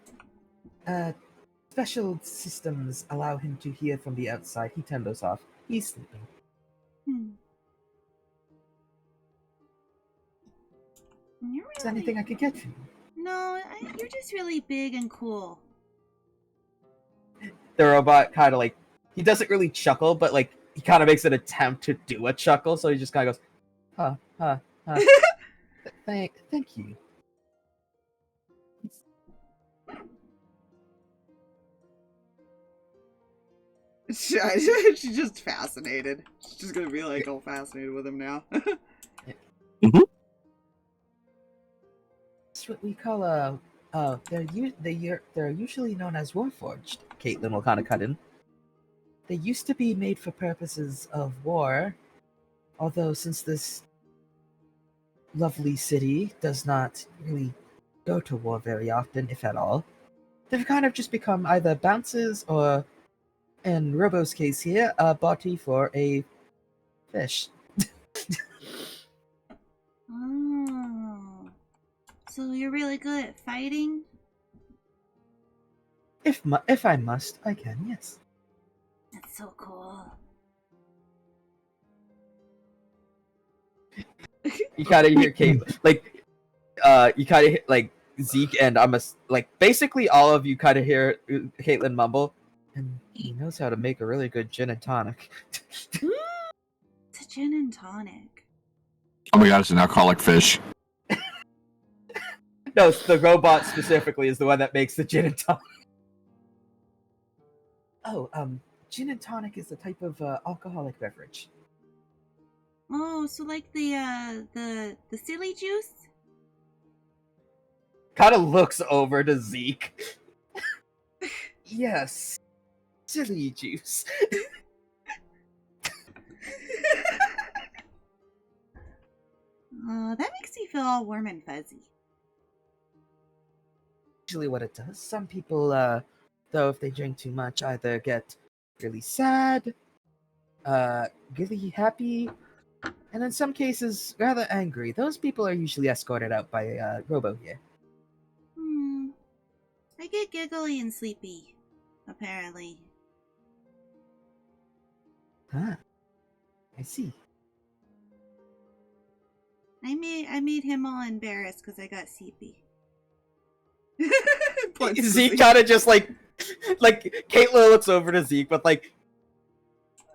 Special systems allow him to hear from the outside. He turned those off. He's sleeping. You're Is there anything I could get for you? No, you're just really big and cool. The robot kind of like, he doesn't really chuckle, but like he kind of makes an attempt to do a chuckle, so he just kind of goes, huh. Thank you. She's just fascinated. She's just gonna be like all fascinated with him now. It's what we call they're usually known as warforged. Caitlin will kind of cut in. They used to be made for purposes of war, Although, since this lovely city does not really go to war very often, if at all, they've kind of just become either bounces or, in Robo's case here, a body for a fish. Oh. So you're really good at fighting? If I must, I can, yes. That's so cool. You kind of hear Kate, like, you kind of hear, like, Zeke and like, basically all of you kind of hear Caitlin mumble, and he knows how to make a really good gin and tonic. It's a gin and tonic. Oh my god, it's an alcoholic fish. No, the robot specifically is the one that makes the gin and tonic. Oh, gin and tonic is a type of alcoholic beverage. Oh, so like the silly juice? Kind of looks over to Zeke. Yes. Silly juice. Oh, that makes me feel all warm and fuzzy. Usually what it does. Some people, though, if they drink too much, either get really sad, really happy, and in some cases, rather angry. Those people are usually escorted out by Robo here. I get giggly and sleepy, apparently. Huh. I see. I made him all embarrassed because I got sleepy. Zeke kind of just like Caitlin looks over to Zeke, but like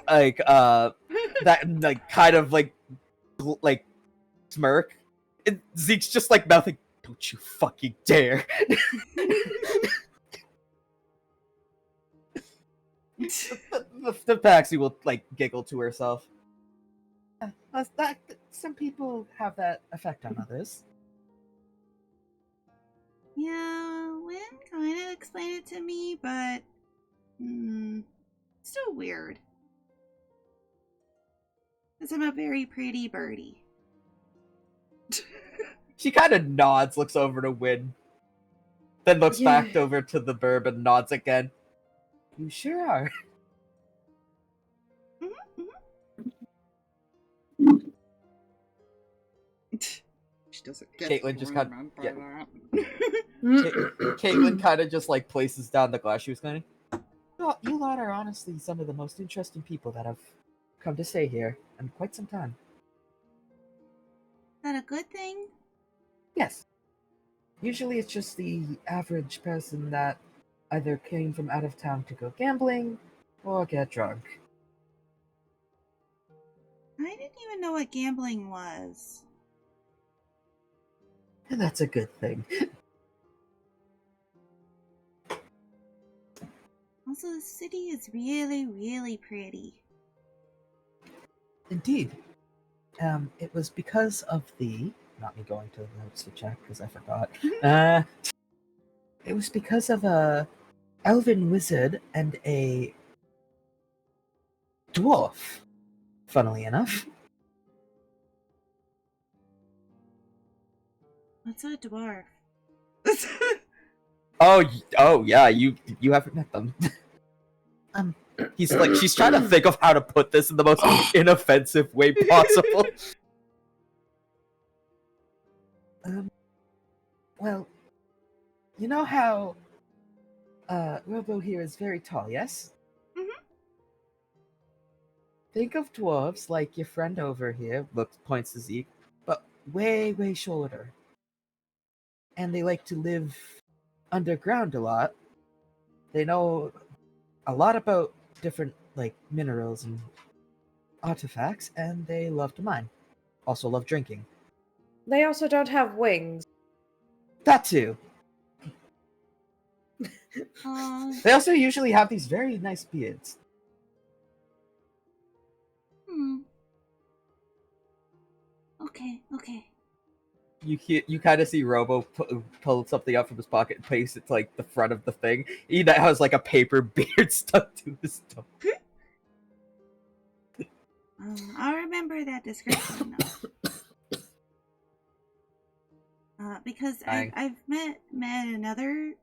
that like kind of like smirk. And Zeke's just like mouthing, "Don't you fucking dare!" the Paxi will like giggle to herself. Some people have that effect on others. Yeah, Lynn kind of explained it to me, but still weird. Because I'm a very pretty birdie. She kind of nods, looks over to Win, then looks back over to the burb and nods again. You sure are. She doesn't get Caitlin just kind of Caitlin kind of just like places down the glass she was cleaning. Well, you lot are honestly some of the most interesting people that have come to stay here in quite some time. Is that a good thing? Yes. Usually it's just the average person that either came from out of town to go gambling or get drunk. I didn't even know what gambling was. And that's a good thing. Also, the city is really, really pretty. Indeed. It was because of the... Not me going to the notes to check, because I forgot. It was because of a elven wizard and a dwarf, funnily enough. What's a dwarf? Oh yeah, you haven't met them. He's like, she's trying to think of how to put this in the most inoffensive way possible. Well, you know how Robo here is very tall, yes? Mm-hmm. Think of dwarves like your friend over here, points to Zeke, but way, way shorter. And they like to live underground a lot. They know a lot about different, like, minerals and artifacts, and they love to mine. Also love drinking. They also don't have wings. That too. They also usually have these very nice beards. Okay. You kind of see Robo pull something up from his pocket and paste it to like the front of the thing. He has like a paper beard stuck to his tongue. I'll remember that description though. Because I've met another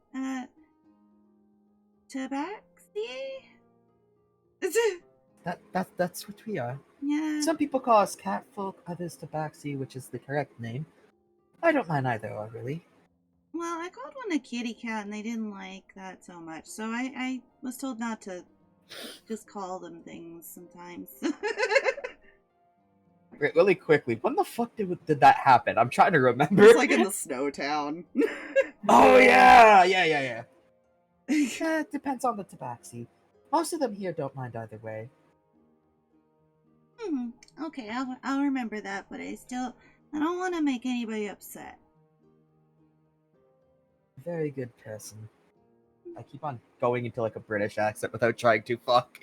tabaxi. That's what we are. Yeah. Some people call us catfolk, others tabaxi, which is the correct name. I don't mind either, really. Well, I called one a kitty cat, and they didn't like that so much. So I was told not to just call them things sometimes. Wait, really quickly, when the fuck did that happen? I'm trying to remember. It's like in the snow town. Oh yeah. It depends on the tabaxi. Most of them here don't mind either way. Okay, I'll remember that, but I don't want to make anybody upset. Very good person. I keep on going into like a British accent without trying to fuck.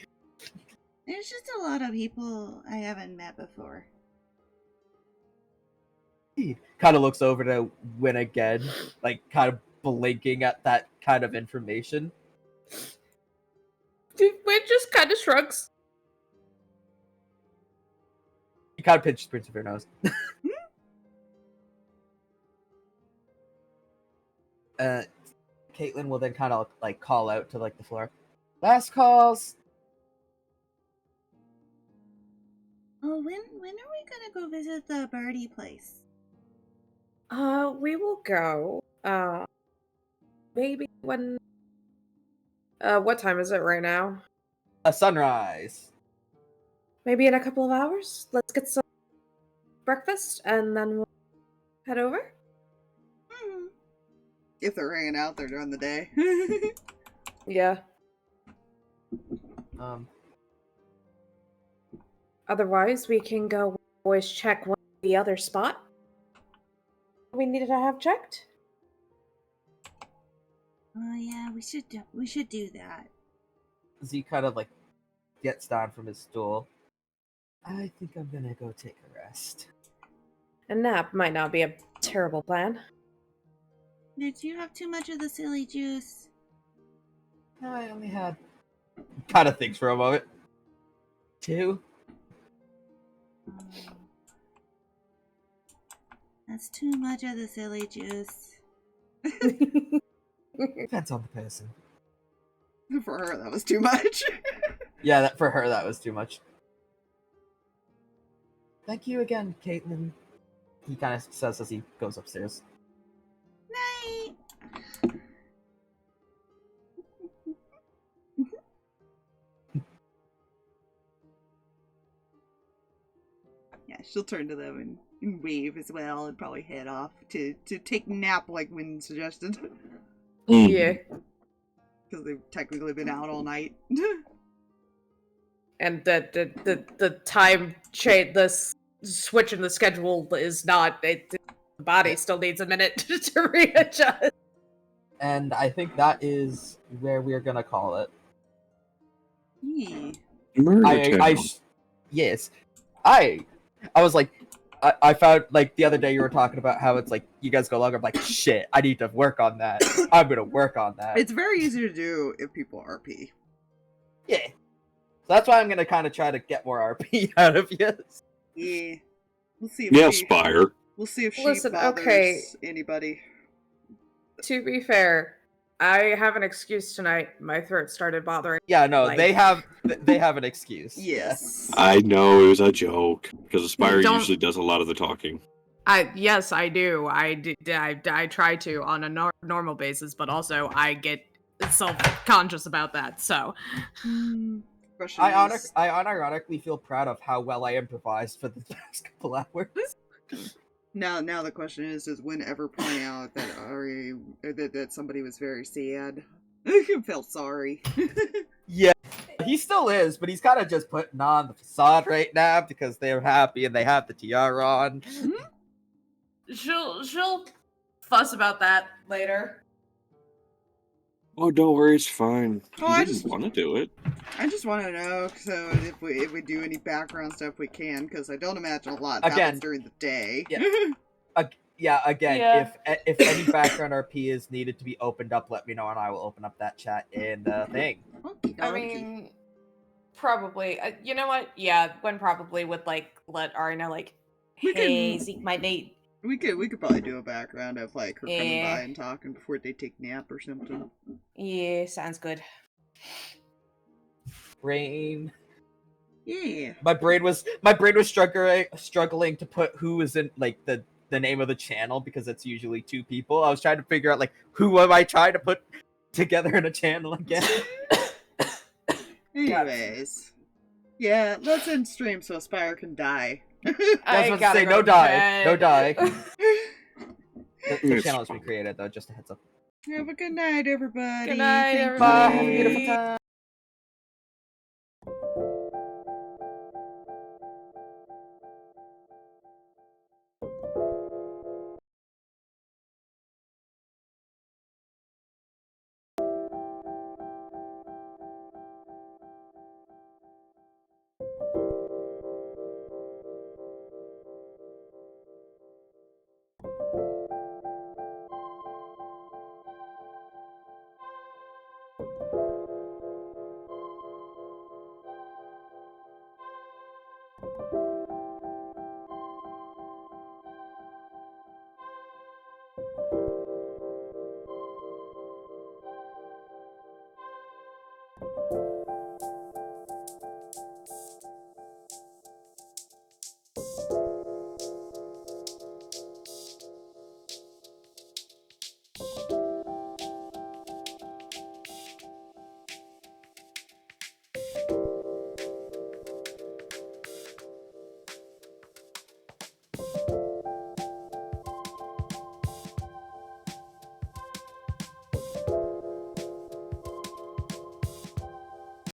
There's just a lot of people I haven't met before. He kind of looks over to Win again, like kind of blinking at that kind of information. Win just kind of shrugs. He kind of pinches Prince of her nose. Caitlin will then kind of like call out to like the floor. Last calls. Oh, when are we gonna go visit the birdie place? We will go. Maybe when. What time is it right now? A sunrise. Maybe in a couple of hours. Let's get some breakfast and then we'll head over. If they're hanging out there during the day. Yeah. Otherwise, we can go always check the other spot we needed to have checked. Oh yeah, we should do that. Z kind of like gets down from his stool. I think I'm gonna go take a rest. A nap might not be a terrible plan. Did you have too much of the silly juice? No, I only had. Kind of thinks for a moment. 2. That's too much of the silly juice. Depends on the person. For her, that was too much. Yeah, for her that was too much. Thank you again, Caitlin. He kind of says as he goes upstairs. Night. Yeah, she'll turn to them and wave as well and probably head off to take a nap like Wynn suggested. Yeah. Because they've technically been out all night. And the time change, the switch in the schedule is not. The body still needs a minute to readjust. And I think that is where we're gonna call it. Yes. I was like, I found like the other day you were talking about how it's like you guys go longer. I'm like, shit, I need to work on that. I'm gonna work on that. It's very easy to do if people RP. Yeah. So that's why I'm gonna kind of try to get more RP out of you. Yeah. We'll see if Spire. We'll see if she Listen, bothers okay. anybody. To be fair, I have an excuse tonight. My throat started bothering. Yeah, no, Like- they have an excuse. Yes. I know it was a joke because Aspire Don't- usually does a lot of the talking. Yes, I do. I try to on a normal basis, but also I get self-conscious about that. So, Question is, I unironically feel proud of how well I improvised for the past couple hours. now the question is, does Wynn ever point out that that somebody was very sad? Felt sorry. Yeah, he still is, but he's kind of just putting on the facade right now because they're happy and they have the tiara on. she'll fuss about that later. Oh, don't worry, it's fine. Oh, I I just just want to do it. want to know so if we do any background stuff we can, because I don't imagine a lot Again. happens during the day. Yeah, again, Yeah. if any background RP is needed to be opened up, let me know and I will open up that chat in the thing. Okie I dokie. mean, Probably. You know what? Yeah, Gwen probably would like let Ari know, like, We hey, can- Zeke might need. We could probably do a background of like her coming Yeah. by and talking before they take nap or something. Yeah, sounds good. Rain. Yeah. My brain was struggling to put who is in like the name of the channel because it's usually 2 people. I was trying to figure out like who am I trying to put together in a channel again. Anyways. Yeah, let's end stream so Aspire can die. I was I about to gotta say go no to die. No bed. die. The It's channel has been created though, just a heads up. Have a good night, everybody. Good night, Thank everybody. Bye. Have a you. beautiful time.